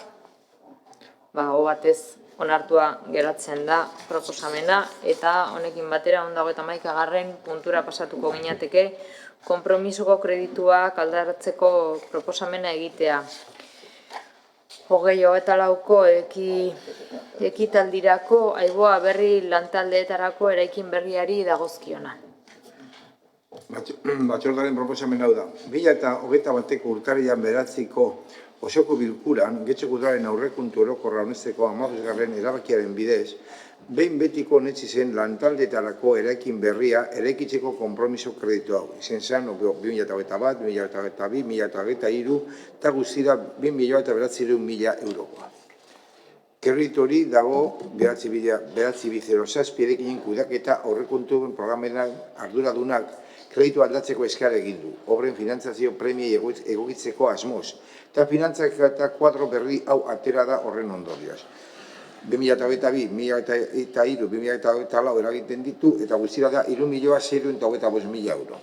aho batez onartua geratzen da proposamena, eta honekin batera 151. puntura pasatuko ginateke konpromisoko kredituak aldaratzeko proposamena egitea. 2024ko ekitaldirako Aiboa Berri lantaldeetarako eraikin berriari dagozkiona. Batzordaren proposamen hau da. 2021ko urtarrilean 9ko osoko bilkuran, Getxoko Udalaren aurrekontu orokorra onesteko 15. erabakiaren bidez, behin betiko onetsi zen lantaldeetarako eraikin berria eraikitzeko konpromiso kreditu hau. Izen zen 2021, 2022, 2023 eta guztira 2.900.000 eurokoa. Kreditu hori dago 9.007 erekinen kudaketa aurrekontuen programetan arduradunak kreditu aldatzeko eskara egin du, obren finantzazio premiei egokitzeko asmoz, eta finantzaketa kuadro berri hau atera da horren ondorioz. 2022, 2023, 2024 eragiten ditu, eta guztira da 3.625.000 euro.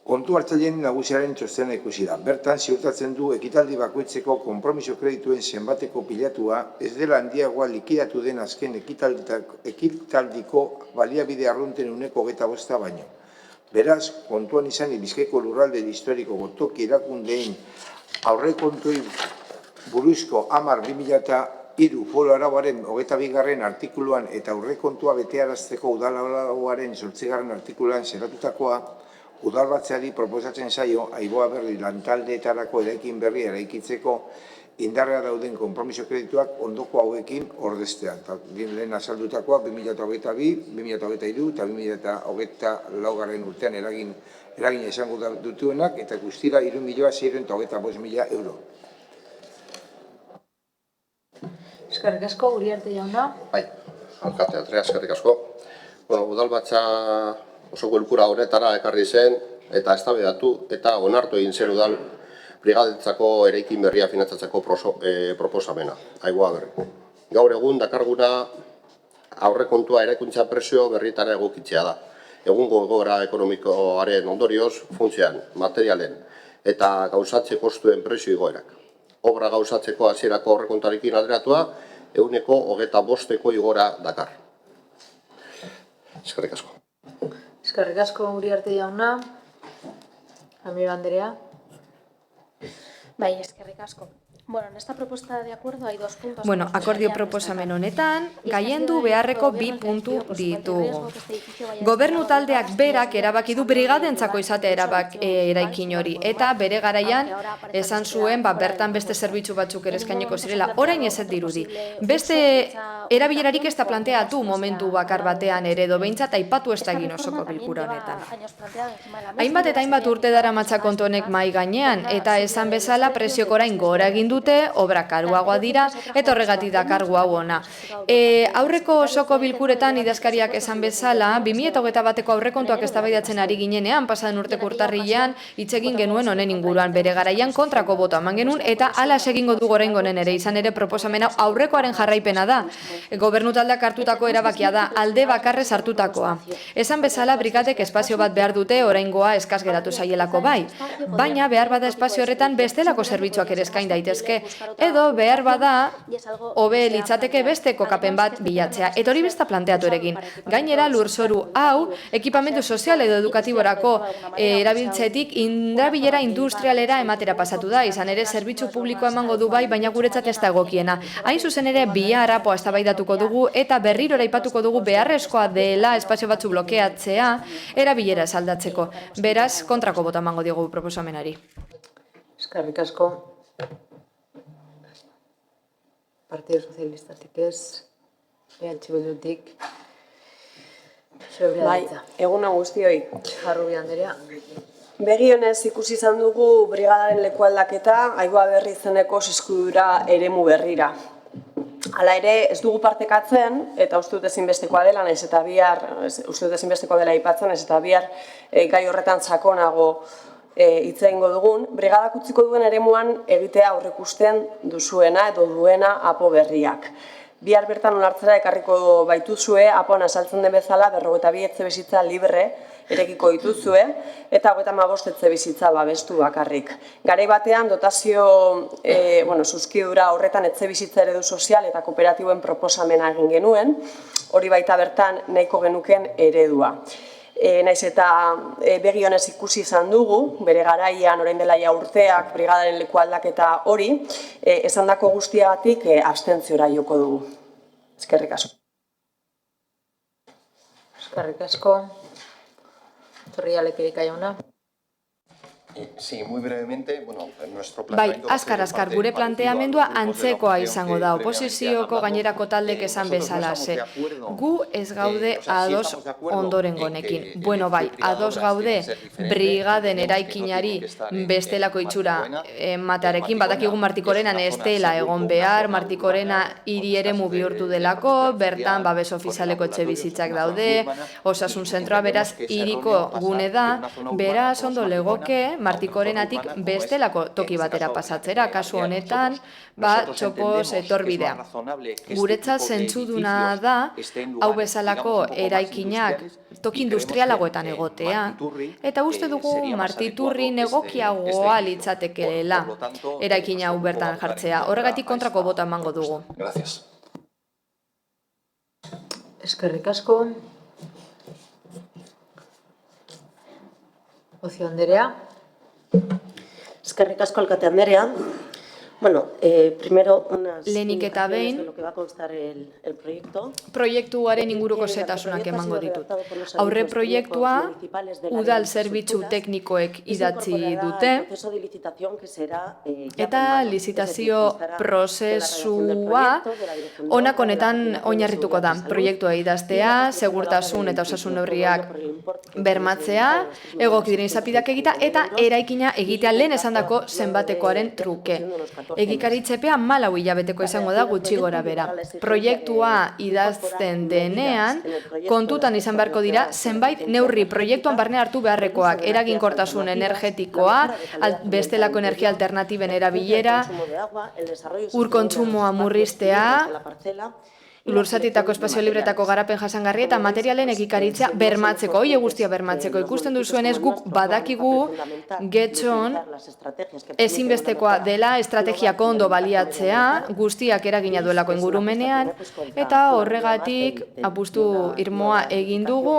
Kontu hartzaileen nagusiaren txostena ikusi da. Bertan, ziurtatzen du ekitaldi bakoitzeko konpromiso kredituen zenbateko pilatua ez dela handiagoa likidatu den azken ekitaldiko baliabide arrunten 25% baino. Beraz, kontuan izan Bizkaiko lurralde historiko gotoki erakundeen aurrekontui buruzko 10.2003 Foru Arauaren 22. artikuluan eta aurrekontua betearazteko Udal-arauaren 8. artikuluan zeratutakoa, Udalbatzeari proposatzen zaio Aiboa Berri lantaldeetarako eraikin berri eraikitzeko indarra dauden konpromiso kredituak ondoko hauekin ordeztea. Lehen azaldutakoa 2022, 2023 eta 2024 urtean eragin esango dutuenak eta guztira 3.625.000 euro. Eskerrik asko, Uriarte jauna. Bai, alkate Andrea, eskerrik asko. Udalbatza osoko bilkura honetara ekarri zen eta eztabaidatu eta onartu egin zen udal brigadentzako eraikin berria finantzatzeko proposamena, Aiboa Berri. Gaur egun dakarguna aurrekontua eraikuntza presio berrietara egokitzea da. Egungo egoera ekonomikoaren ondorioz funtzioan, materialen eta gauzatze kostuen presio igoerak. Obra gauzatzeko hasierako aurrekontuarekin alderatua 125% igora dakar. Eskerrik asko. Eskerrik asko, Uriarte jauna. Amiro Andrea. Bai, eskerrik asko. Bueno, en esta propuesta de acuerdo hay dos puntos. Bueno, akordio proposamen honetan, gaiendu beharreko 2 puntu ditugu. Gobernu taldeak berak erabaki du brigadentzako izatea eraikin hori, eta bere garaian esan zuen bertan beste zerbitzu batzuk ere eskaineko zirela, orain ez dirudi. Beste erabilerarik ez da planteatu momentu bakar batean ere edo behintzat aipatu ez da egin osoko bilkura honetan. Hainbat eta hainbat urte daramatza kontu honek mahai gainean, eta esan bezala preziok orain gora egin dute, obra karuagoa dira, eta horregatik da kargu hau ona. Aurreko osoko bilkuretan idazkariak esan bezala, 2021ko aurrekontuak eztabaidatzen ari ginenean, pasaden urteko urtarrilean, hitz egin genuen honen inguruan, bere garaian kontrako botoa eman genuen, eta hala egingo du oraingonen ere, izan ere proposamena aurrekoaren jarraipena da. Gobernu taldeak hartutako erabakia da, alde bakarrez hartutakoa. Esan bezala, brigadek espazio bat behar dute, oraingoa eskaz geratu zaielako bai. Baina, behar bada espazio horretan bestelako zerbitzuak ere eskain daitezke, edo behar bada hobe litzateke beste kokapen bat bilatzea. Eta hori besta planteatu erekin. Gainera, lurzoru hau, ekipamendu sozial edo edukatiborako erabiltzetik indabilera industrialera ematera pasatu da, izan ere zerbitzu publikoa emango du bai, baina guretzat ez da egokiena. Hain zuzen ere, bihar arapoa eztabaidatuko dugu eta berriro aipatuko dugu beharrezkoa dela espazio batzu blokeatzea erabilera aldatzeko. Beraz, kontrako bota emango diogu proposamenari. Eskerrik asko. Partido Sozialistatik ez, Bildutik. Bai, egun guztioi. Jarrubi Andrea. Begionez ikusi izan dugu brigadaren lekualdaketa Aiboa Berri izeneko eskudura eremu berrira. Hala ere, ez dugu partekatzen, eta uste dut ezinbestekoa dela, naiz eta bihar, uste dut ezinbestekoa dela aipatzen, naiz eta bihar gai horretan sakonago hitz egingo dugun, brigadak utziko duen eremuan egitea aurrekusten duzuena edo duena APO berriak. Bihar bertan onartzera ekarriko baituzue, APOan azaltzen den bezala, 52 etxebizitza libre erekiko dituzue, eta 55 etxebizitza babestu bakarrik. Garai batean dotazio zuzkidura horretan etxebizitza eredu sozial eta kooperatiboen proposamena egin genuen, hori baita bertan nahiko genuken eredua. Naiz eta begionez ikusi izan dugu, bere garaian orain dela urteak brigadaren leku aldaketa hori, esandako guztiagatik abstentziora joko dugu. Eskerrik asko. Eskerrik asko. Torrialek jauna. Sí, muy brevemente, bueno, nuestro Bai, planteamiento... azkar, gure planteamendua antzekoa izango da, oposizioko gainerako taldek esan bezala, ze. Gu ez gaude ados ondorengonekin. Bueno, bai, ados gaude brigaden eraikinari bestelako itxura ematearekin, badakigu Martikorenan ez dela egon behar, Martikorena hiri eremu bihurtu delako, bertan babes ofizialeko etxe bizitzak daude, osasun zentroa beraz hiriko gune da, beraz ondo legoke Martikorenatik bestelako toki batera pasatzera, kasu honetan, txopoz etorbidea. Guretzat zentzuduna da, hau bezalako eraikinak toki industrialagoetan egotea, eta uste dugu Martiturri egokiagoa litzatekeela eraikina hau bertan jartzea. Horregatik kontrako bota emango dugu. Gracias. Eskerrik asko. Ocio Andrea. Eskerrik asko alkate Andrea. Bueno, primero unas Lehenik eta behin, de lo que va a constar el proyecto. Proiektuaren inguruko setasunak emango ditut. Aurre proiektua udal zerbitzu teknikoek idatzi dute eta lizitazio prozesua honak honetan oinarrituko da. Proiektua idaztea, segurtasun eta osasun neurriak bermatzea, egoki diren izapideak egita eta eraikina egitea lehen esandako zenbatekoaren truke. Egikaritzepea 4 hilabeteko izango da gutxi gora bera. Proiektua idazten denean, kontutan izan beharko dira zenbait neurri proiektuan barne hartu beharrekoak, eraginkortasun energetikoa, bestelako energia alternatiben erabilera, ur kontsumoa murriztea, lurzatitako espazio libretako garapen jasangarri eta materialen egikaritzea bermatzeko, hoi guztia bermatzeko. Ikusten duzuenez guk badakigu getxon ezinbestekoa dela estrategiako ondo baliatzea, guztiak eragina duelako ingurumenean, eta horregatik apustu irmoa egin dugu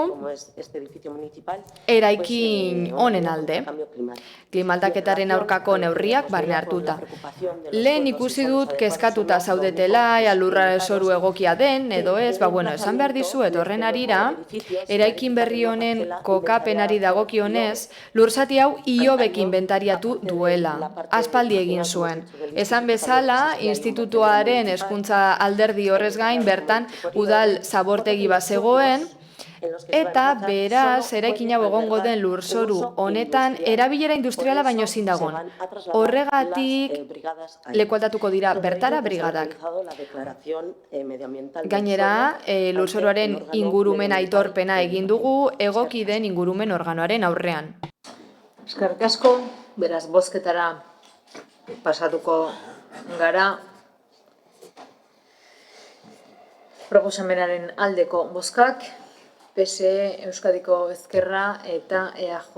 eraikin honen alde. Klimaldaketaren aurkako neurriak barne hartuta. Lehen ikusi dut kezkatuta zaudetela, lurra zoru egokia den, edo ez, esan behar dizuet horren arira, eraikin berri honen kokapenari dagokionez, lurzati hau iobekin bentariatu duela. Aspaldi egin zuen. Esan bezala, institutuaren hezkuntza alderdi horrez gain, bertan udal zabortegi bat zegoen, eta beraz, eraikin hau egongo den lurzoru honetan, erabilera industriala baino ezin dagoen. Horregatik, lekualdatuko dira bertara brigadak. Gainera, lurzoruaren ingurumen aitorpena egin dugu, egoki den ingurumen organoaren aurrean. Eskerrik asko, beraz, bozketara pasatuko gara. Proposamenaren aldeko bozkak, PSE, Euskadiko Ezkerra eta EAJ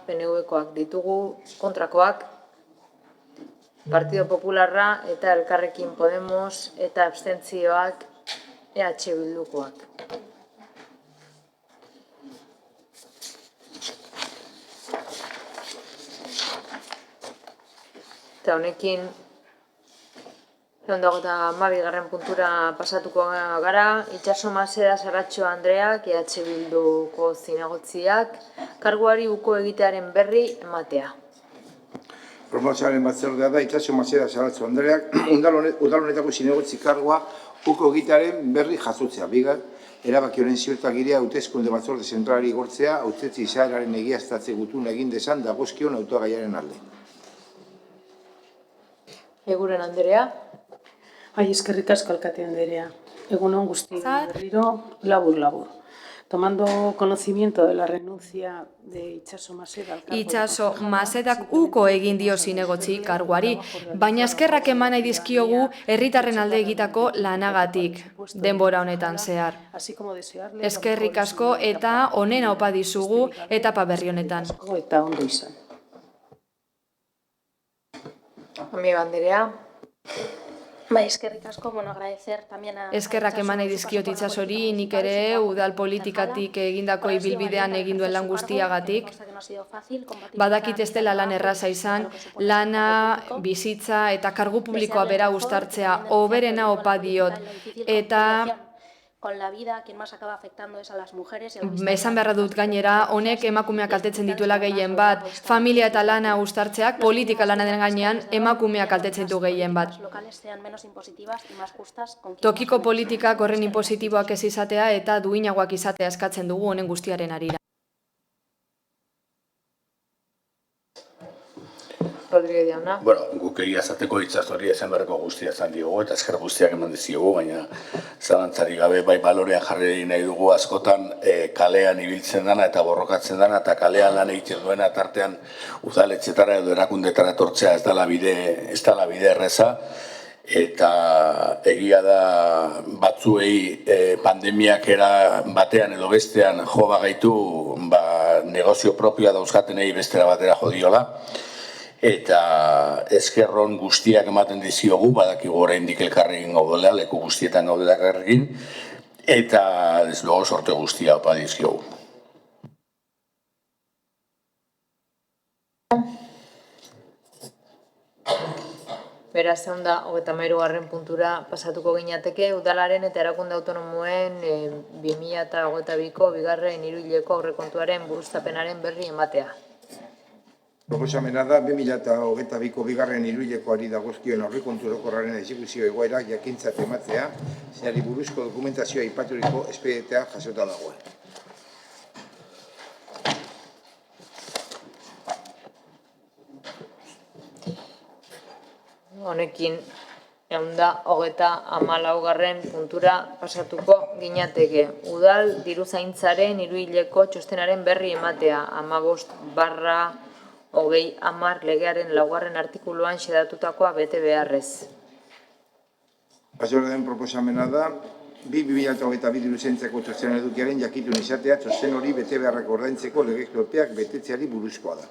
PNV-koak ditugu, kontrakoak Partido Popularra eta Elkarrekin Podemos eta abstentzioak EH Bildukoak. Eta honekin, 12. puntura pasatuko gara, Itxaso Maseda Saratxo Andreak, EH Bilduko zinegotziak, karguari uko egitearen berri ematea. Promotzaren batzordea da, Itxaso Maseda Saratxo Andreak, udal honetako zinegotzi kargua uko egitearen berri jasotzea. Bigar, erabaki honen ziurtagiria hauteskunde batzorde zentralari igortzea, hautetzi izaeraren egiaztatze gutun egin desan dagozkion hautagaiaren alde. Eguren Andrea. Eskerrik asko alkate Andrea. Egun on guzti berriro, labur. Tomando conocimiento de la renuncia de Itxaso Maseda al cargo de Itxaso concejala, Masedak uko egin dio zinegotzi karguari, baina eskerrak eman nahi dizkiogu herritarren alde egitako lanagatik denbora honetan zehar. así como desearle Eskerrik asko eta onena opa dizugu etapa berri honetan. eta ondo izan. Amiga Anderea. Bai, eskerrik asko, bueno, agradecer también a... Eskerrak eman nahi dizkiot Itsasori, nik ere udal politikatik egindako ibilbidean egin duen lan guztiagatik. Badakit ez dela lan erraza izan, lana, bizitza eta kargu publikoa bera uztartzea hoberena opa diot. Eta con la vida, quien más acaba afectando es a las mujeres. esan beharra dut gainera, honek emakumeak kaltetzen dituela gehien bat, familia eta lana uztartzeak politika lanaren gainean emakumeak kaltetzen ditu gehien bat. Tokiko politikak horren inpositiboak ez izatea eta duinagoak izatea eskatzen dugu honen guztiaren arira. Rodríguez jauna. Bueno, guk egia esateko Itsasori esan beharreko guztia esan diogu eta esker guztiak eman diziogu, baina zalantzari gabe bai balorean jarri nahi dugu askotan kalean ibiltzen dana eta borrokatzen dana eta kalean lan egiten duena tartean udaletxetara edo erakundetara etortzea ez dela bide erreza. Eta egia da batzuei pandemiak era batean edo bestean jo bagaitu negozio propioa dauzkatenei bestera batera jodiola. Eta eskerron guztiak ematen diziogu, badakigu oraindik elkarrekin gaudela, leku guztietan gaudela elkarrekin, eta ez luego sorte guztia opa dizkiogu. Beraz, egon da, 33. puntura pasatuko ginateke, udalaren eta erakunde autonomoen 2022ko bigarren hiruhileko aurrekontuaren buruztapenaren berri ematea. Proposamena da 2022ko bigarren hiruhilekoari dagozkion aurrekontu orokorraren exekuzio egoerak jakintzat ematea, zeinari buruzko dokumentazioa aipaturiko espedientea jasota dagoen. Honekin, 134. puntura pasatuko ginateke. Udal diruzaintzaren hiruhileko txostenaren berri ematea, 15/2010 legearen 4. artikuluan xedatutakoa bete beharrez. Batzordearen proposamena da, 2022 diruzaintzako txosten edukiaren jakitun izatea txosten hori bete beharrak ordaintzeko legezkopeak betetzeari buruzkoa da.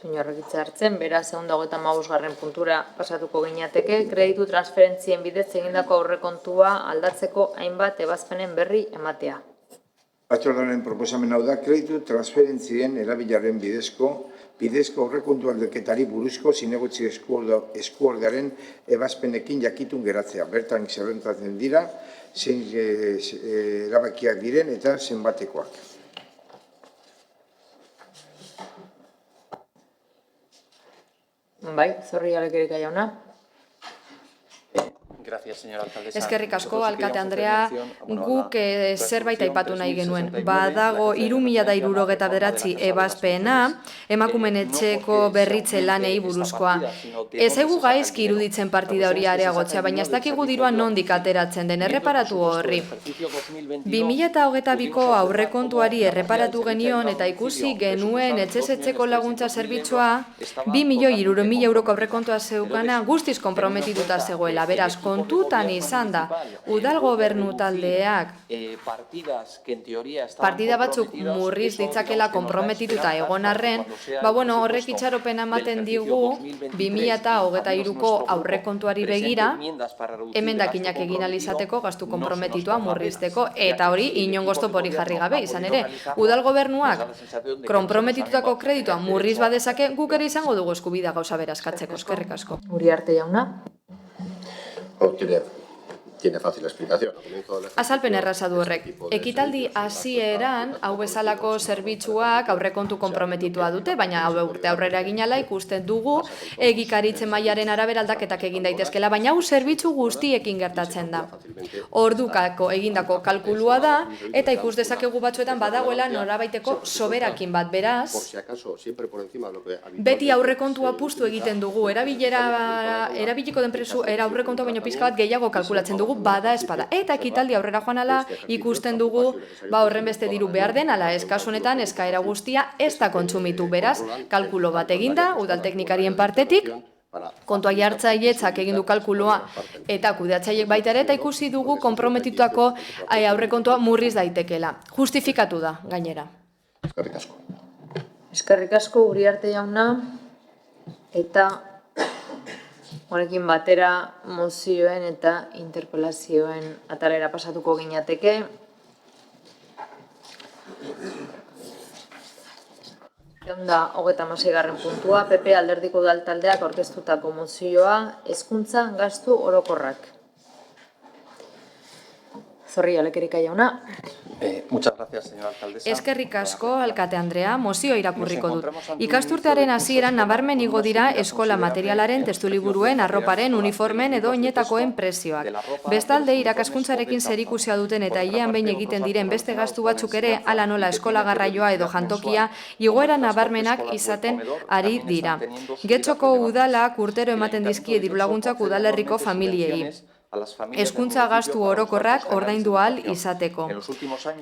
Inorrekitza hartzen, beraz, 135. puntura pasatuko ginateke, kreditu transferentzien bidez egindako aurrekontua aldatzeko hainbat ebazpenen berri ematea. Batzordearen proposamen hau da, kreditu transferentzien erabilaren bidezko aurrekontu aldaketari buruzko zinegotzi eskuordearen ebazpenekin jakitun geratzea. Bertan zerrentatzen dira, zein erabakiak diren eta zenbatekoak. Bai, zorri alekerika jauna. Eskerrik asko, alkate Andrea, guk zerbait aipatu nahi genuen. Badago 3.069 ebazpena, emakumeen etxeko berritze lanei buruzkoa. Ez egu gaizki iruditzen partida hori areagotzea, baina ez dakigu dirua nondik ateratzen den, erreparatu horri. 2022ko aurrekontuari erreparatu genion eta ikusi genuen etxez-etxeko laguntza zerbitzua 2.300.000 euroko aurrekontua zeukana guztiz konprometituta zegoela, beraz, kontutan izan da, udal gobernu taldeak partida batzuk murriz ditzakela konprometituta egon arren, horrek itxaropena ematen digu 2023ko aurrekontuari begira, emendakinak egin alizateko gastu konprometitua murrizteko, eta hori inongo oztopori jarri gabe izan ere. Udal gobernuak konprometitutako kreditua murriz badezake, guk ere izango dugu eskubidea gauza bera eskatzeko. Eskerrik asko. Uriarte jauna. Hortire, tiene fácil explicación. Azalpen erraza du horrek. Ekitaldi hasieran hau bezalako zerbitzuak aurrekontu konprometitua dute, baina hau urte aurrera eginala ikusten dugu egikaritze mailaren arabera aldaketak egin daitezkela, baina hau zerbitzu guztiekin gertatzen da. Ordukako egindako kalkulua da, eta ikus dezakegu batzuetan badagoela norabaiteko soberakin bat, beraz, beti aurrekontua puztu egiten dugu, erabiliko den presu aurrekontua baino pizka bat gehiago kalkulatzen dugu, bada espada. Eta ekitaldi aurrera joan ala ikusten dugu horren beste diru behar den, ala eskasu honetan eskaera guztia ez da kontsumitu, beraz, kalkulo bat eginda, udal teknikarien partetik, kontua jartzailetzak egin du kalkuloa eta kudeatzaileek baita ere, eta ikusi dugu konprometitutako aurrekontua murriz daitekela. Justifikatu da, gainera. Eskerrik asko. Eskerrik asko, Uriarte jauna, eta honekin batera mozioen eta interpelazioen atalera pasatuko ginateke. Eunda, 36. puntua, PP Alderdiko Udal Taldeak aurkeztutako mozioa, hezkuntza gastu orokorrak. Zorri, Alekerika jauna. Muchas gracias, señora alcaldesa. Eskerrik asko, alkate Andrea, mozio irakurriko dut. Ikasturtearen hasieran nabarmen igo dira eskola materialaren, testuliburuen, arroparen, uniformen edo oinetakoen prezioak. Bestalde, irakaskuntzarekin zerikusia duten eta hilean behin egiten diren beste gastu batzuk ere, hala nola eskola garraioa edo jantokia, igoera nabarmenak izaten ari dira. Getxoko udalak urtero ematen dizkie dirulaguntzak udalerriko familiei. Hezkuntza gastu orokorrak ordaindu ahal izateko.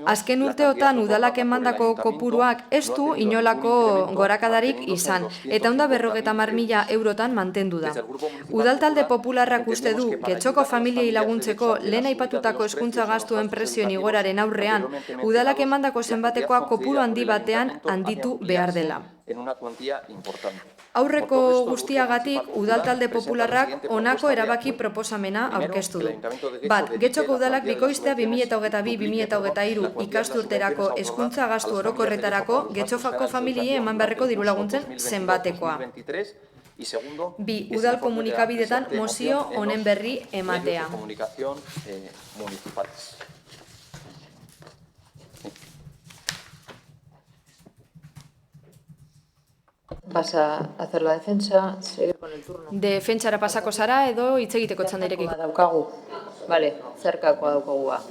Azken urteotan udalak emandako kopuruak ez du inolako gorakadarik izan, eta 150.000 eurotan mantendu da. Udal talde popularrak uste du, Getxoko familiei laguntzeko lehen aipatutako hezkuntza gastuen prezioen igoraren aurrean, udalak emandako zenbatekoa kopuru handi batean handitu behar dela. Aurreko guztiagatik, udal talde popularrak honako erabaki proposamena aurkeztu du. Bat, Getxoko udalak bikoiztea 2022-2023 ikasturterako hezkuntza gastu orokorretarako Getxoko familiei eman beharreko dirulaguntzen zenbatekoa. Bi, udal komunikabidetan mozio honen berri ematea. Vas a hacer la defensa, seguir con el turno. Defentsara pasako zara edo hitz egiteko txanda irekiko. Daukagu. Vale, zerkakoa daukagu ba.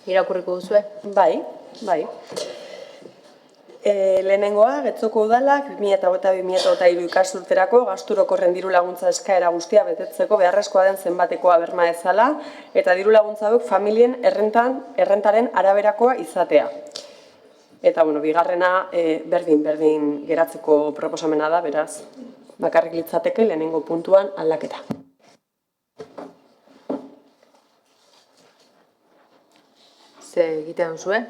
Irakurriko duzue? Bai. Lehenengoa, Getxoko udalak 2022-2023 ikasturterako gastu orokorren diru laguntza eskaera guztia betetzeko beharrezkoa den zenbatekoa berma dezala eta diru laguntza hauek familien errentaren araberakoa izatea. Eta, bigarrena berdin geratzeko proposamena da, beraz, bakarrik litzateke lehenengo puntuan aldaketa. Ze egiten duzue?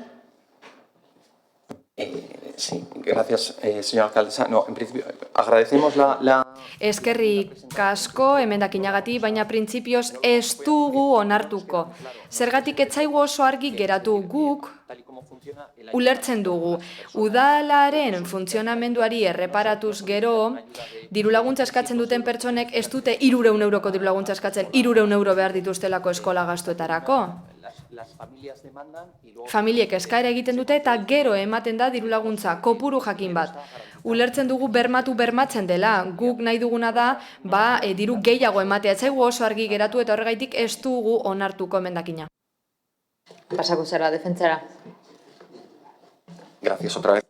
Sí, gracias, señora alcaldesa. No, en principio, agradecemos la... Eskerrik asko emendakinagatik, baina printzipioz ez dugu onartuko. Zergatik ez zaigu oso argi geratu guk ulertzen dugu. Udalaren funtzionamenduari erreparatuz gero, dirulaguntza eskatzen duten pertsonek ez dute 300 euroko dirulaguntza eskatzen, 300 euro behar dituztelako eskola gastuetarako. Familiek eskaera egiten dute eta gero ematen da dirulaguntza, kopuru jakin bat. Ulertzen dugu bermatzen dela, guk nahi duguna da, diru gehiago ematea, ez zaigu oso argi geratu eta horregaitik ez dugu onartuko emendakina. Pasako zara, defentsara. Gracias otra vez.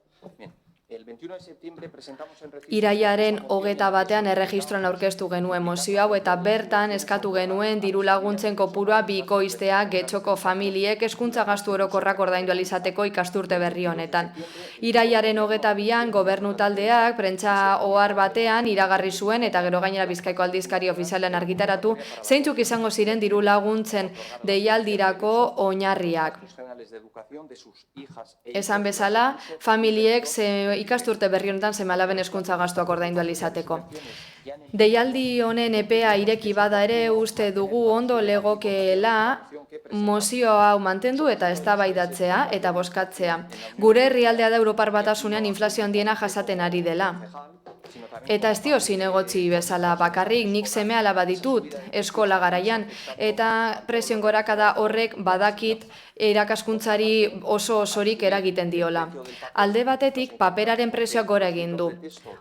Irailaren 21 erregistroan aurkeztu genuen mozio hau eta bertan eskatu genuen diru laguntzen kopurua bikoiztea getxoko familiek hezkuntza gastu orokorrak ordaindu ahal izateko ikasturte berri honetan. Irailaren 22an gobernu taldeak prentsa ohar batean iragarri zuen eta gero gainera Bizkaiko aldizkari ofizialean argitaratu zeintzuk izango ziren diru laguntzen deialdirako oinarriak. Esan bezala, familiek ikasturte berri honetan seme-alaben hezkuntza gastuak ordaindu ahal izateko. Deialdi honen epea ireki bada ere uste dugu ondo legokeela mozio hau mantendu eta eztabaidatzea eta bozkatzea. Gure herrialdea da Europar Batasunean inflazio handiena jasaten ari dela. Eta ez dio zinegotzi bezala bakarrik, nik seme-alaba ditut eskola garaian, eta presioen gorakada horrek badakit irakaskuntzari oso osorik eragiten diola. Alde batetik, paperaren presioak gora egin du.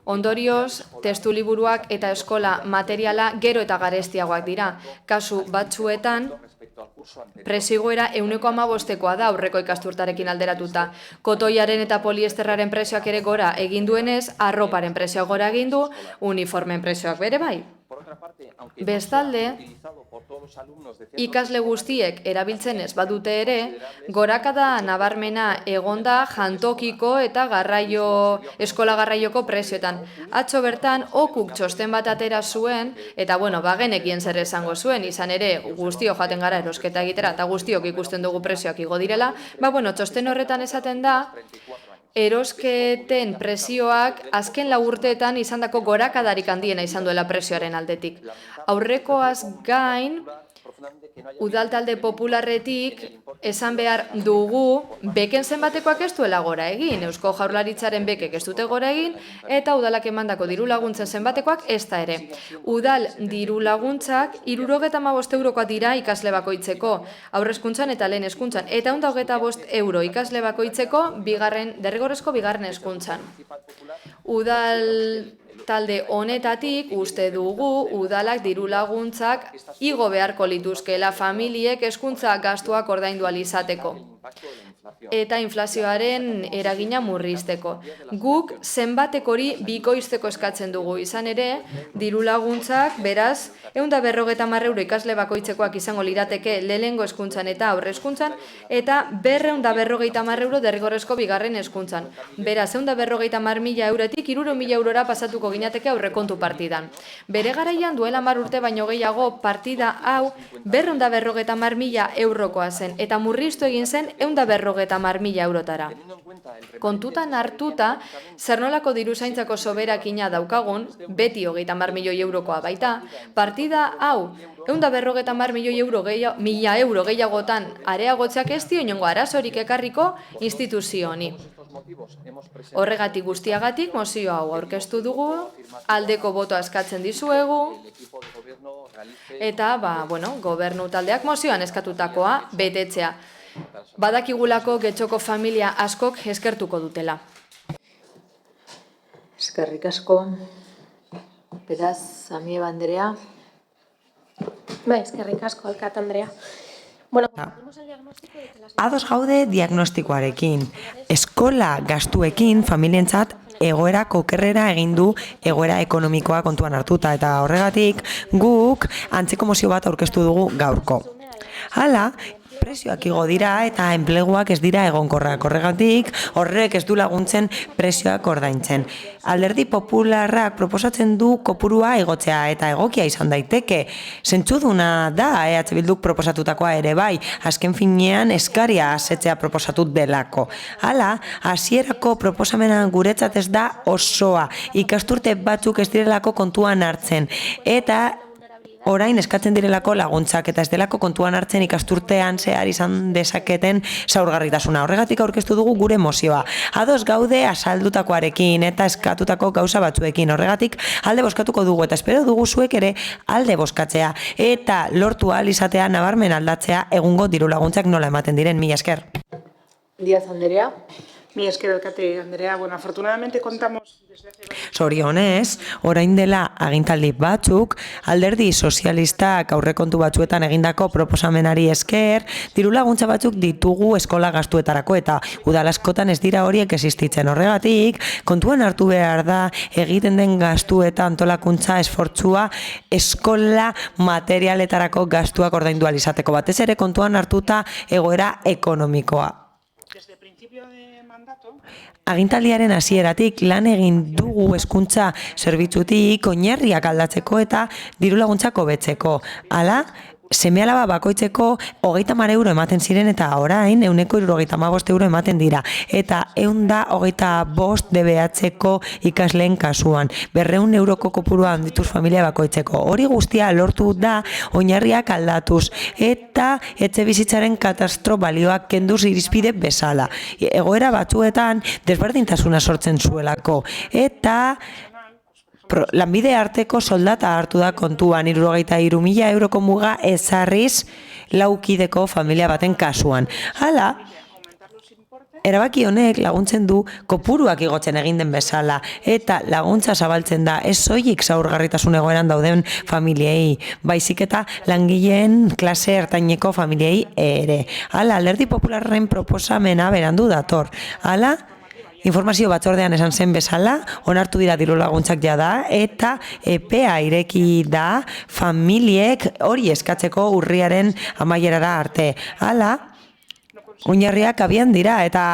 Ondorioz, testu liburuak eta eskola materiala gero eta garestiagoak dira. Kasu batzuetan, preziogoera 1,5%koa da aurreko ikasturtarekin alderatuta. Kotoiaren eta poliesterraren prezioak ere gora egin duenez, arroparen prezioak gora egin du, uniformen prezioak bere bai. Bestalde, ikasle guztiek erabiltzen ez badute ere, gorakada nabarmena egonda jantokiko eta eskola garraioko prezioetan. Atzo bertan, okuk txosten bat atera zuen, eta bagenekien zer esango zuen, izan ere guztiok joaten gara erosketa egitera, eta guztiok ikusten dugu prezioak igo direla, txosten horretan esaten da, erosketen prezioak azken 4 urteetan izandako gorakadarik handiena izan duela prezioaren aldetik. Aurrekoaz gain, udal talde popularretik esan behar dugu beken zenbatekoak ez duela gora egin, Eusko Jaurlaritzaren bekek ez dute gora egin, eta udalak emandako diru laguntzen zenbatekoak ez da ere. Udal diru laguntzak 75 eurokoak dira ikasle bakoitzeko, aurrezkuntzan eta lehen hezkuntzan, eta 125 euro ikasle bakoitzeko derrigorrezko bigarren hezkuntzan. Udal talde honetatik uste dugu udalak diru laguntzak igo beharko lituzkeela familiek hezkuntza gastuak ordaindu ahal izateko eta inflazioaren eragina murrizteko. Guk zenbatek hori bikoizteko eskatzen dugu, izan ere diru laguntzak beraz 150 euro ikasle bakoitzekoak izango lirateke lehenengo hezkuntzan eta aurre hezkuntzan eta 250 euro derrigorrezko bigarren hezkuntzan. Beraz 150.000 eurotik 300.000 eurora pasatuko ginateke aurrekontu partidan. Bere garaian duela 10 urte baino gehiago partida hau 250.000 eurokoa zen eta murriztu egin zen 150.000 eurotara. Kontutan hartuta, zer nolako diruzaintzako soberakina daukagun, beti 30 milioi eurokoa baita, partida hau 150.000 euro gehiagotan areagotzeak ez dio inongo arazorik ekarriko instituzio honi. Horregatik guztiagatik mozio hau aurkeztu dugu, aldeko botoa eskatzen dizuegu, eta gobernu taldeak mozioan eskatutakoa betetzea. Badakigulako getxoko familia askok eskertuko dutela. Eskerrik asko. Beraz, Samieva Andrea. Eskerrik asko, Alkate Andrea. Ados gaude diagnostikoarekin. Eskola gastuekin familientzat egoera okerrera egin du egoera ekonomikoa kontuan hartuta eta horregatik guk antzeko mozio bat aurkeztu dugu gaurko. Hala, prezioak igo dira eta enpleguak ez dira egonkorrak. Horregatik, horrek ez du laguntzen prezioak ordaintzen. Alderdi popularrak proposatzen du kopurua igotzea eta egokia izan daiteke. Zentzuduna da EH Bilduk proposatutakoa ere bai, azken finean eskaria asetzea proposatut delako. Hala, hasierako proposamena guretzat ez da osoa, ikasturte batzuk ez direlako kontuan hartzen. Eta orain eskatzen direlako laguntzak eta ez delako kontuan hartzen ikasturtean zehar izan dezaketen zaurgarritasuna. Horregatik aurkeztu dugu gure mozioa. Ados gaude asaldutakoarekin eta eskatutako gauza batzuekin. Horregatik alde bozkatuko dugu eta espero dugu zuek ere alde bozkatzea eta lortu ahal izatea nabarmen aldatzea egungo diru laguntzak nola ematen diren. Mila esker. Díaz Andrea. Mila esker Elkate Andrea. Bueno, afortunadamente contamos desde hace... Zorionez, orain dela agintaldi batzuk, alderdi sozialistak aurrekontu batzuetan egindako proposamenari esker, diru laguntza batzuk ditugu eskola gastuetarako eta udal askotan ez dira horiek existitzen. Horregatik, kontuan hartu behar da egiten den gastu eta antolakuntza esfortzua eskola materialetarako gastuak ordaindu ahal izateko. Batez ere kontuan hartuta egoera ekonomikoa. Agintaldiaren hasieratik lan egin dugu hezkuntza zerbitzutik oinarriak aldatzeko eta diru laguntzak hobetzeko. Hala, seme-alaba bakoitzeko 30 euro ematen ziren eta orain 175 euro ematen dira. Eta 125 DBH-ko ikasleen kasuan. 200 euroko kopurua handituz familia bakoitzeko. Hori guztia lortu da oinarriak aldatuz eta etxe bizitzaren katastro balioak kenduz irizpide bezala. Egoera batzuetan desberdintasuna sortzen zuelako. Eta lanbide arteko soldata hartu da kontuan 63.000 euroko muga ezarriz laukideko familia baten kasuan. Hala, erabaki honek laguntzen du kopuruak igotzen egin den bezala eta laguntza zabaltzen da ez soilik zaurgarritasun egoeran dauden familiei, baizik eta langileen klase ertaineko familiei ere. Hala, Alderdi Popularraren proposamena berandu dator. Hala, informazio batzordean esan zen bezala, onartu dira diru laguntzak jada eta epea ireki da familiek hori eskatzeko urriaren amaierara arte. Hala, oinarriak abian dira eta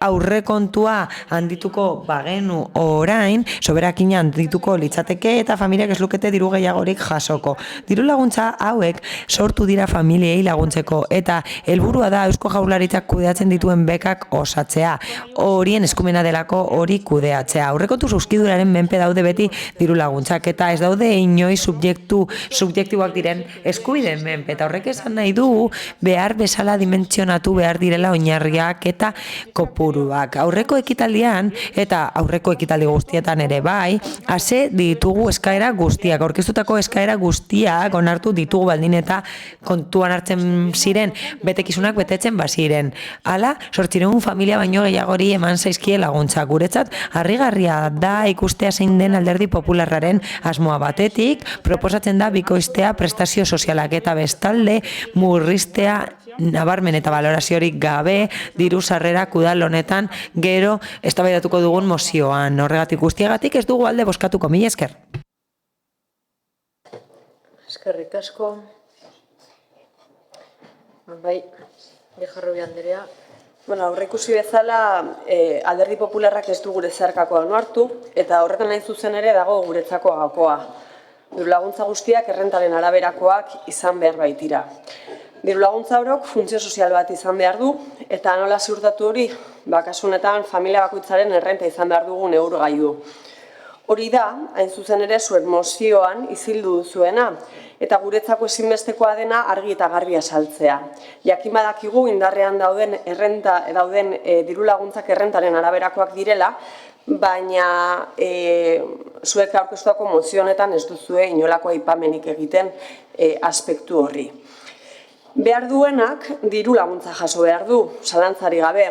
aurrekontua handituko bagenu orain, soberakina handituko litzateke eta familiak ez lukete diru gehiagorik jasoko. Diru laguntza hauek sortu dira familiei laguntzeko eta helburua da Eusko Jaurlaritzak kudeatzen dituen bekak osatzea. Horien eskumena delako hori kudeatzea. Aurrekontu zuzkiduraren menpe daude beti diru laguntzak eta ez daude inoiz subjektiboak diren eskubideen menpe. Eta horrek esan nahi du behar bezala dimentsionatu behar direla oinarriak eta kopuru. Aurreko ekitaldian eta aurreko ekitaldi guztietan ere bai, hase ditugu eskaera guztiak, aurkeztutako eskaera guztiak onartu ditugu baldin eta kontuan hartzen ziren betekizunak betetzen baziren. Hala, 800 familia baino gehiagori eman zaizkie laguntza. Guretzat, harrigarria da ikustea zein den Alderdi Popularraren asmoa batetik, proposatzen da bikoiztea prestazio sozialak eta bestalde murriztea nabarmen eta valoraziorik gabe diru sarrerak udal honetan gero eztabaidatuko dugun mozioan. Horregatik guztiagatik ez dugu alde bozkatuko. Mila esker. Eskerrik asko. Bai, Bejarrobi Andrea. Bueno, aurreikusi bezala Alderdi Popularrak ez du gure zeharkakoa onartu eta horretan hain zuzen ere dago guretzako gakoa. Diru laguntza guztiak errentaren araberakoak izan behar baitira. Diru laguntza horok funtzio sozial bat izan behar du, eta nola ziurtatu hori, kasunetan familia bakoitzaren errenta izan behar dugu neurgailu. Hori da, hain zuzen ere zuen mozioan izildu duzuena, eta guretzako ezinbestekoa dena argi eta garbi azaltzea. Jakin badakigu indarrean dauden diru laguntzak errentaren araberakoak direla, baina zuek aurkeztuako mozio honetan ez duzue inolako aipamenik egiten aspektu horri. Behar duenak diru laguntza jaso behar du, zalantzari gabe,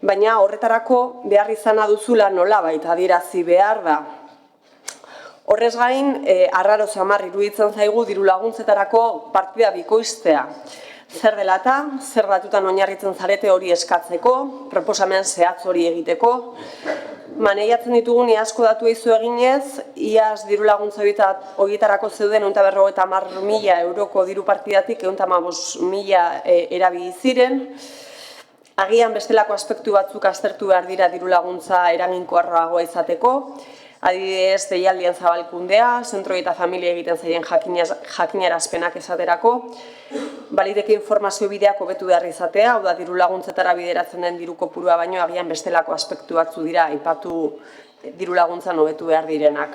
baina horretarako behar izana duzula nolabait adierazi behar da. Horrez gain, arraro samar iruditzen zaigu diru laguntzetarako partida bikoiztea. Zer dela eta, zer batutan oinarritzen zarete hori eskatzeko, proposamen zehatz hori egiteko. Maneiatzen ditugun asko datu izu eginez, iaz diru laguntza horietarako zeuden 150.000 euroko diru partidatik 115.000 erabili ziren. Agian bestelako aspektu batzuk aztertu behar dira diru laguntza eraginkorragoa izateko. Adibidez, deialdien zabalkundea, zentroi eta familia egiten zaien jakinarazpenak esaterako. Baliteke informazio bideak hobetu behar izatea, hau da diru laguntzetara bideratzen den diru kopurua baino agian bestelako aspektu batzu dira aipatu diru laguntzan hobetu behar direnak.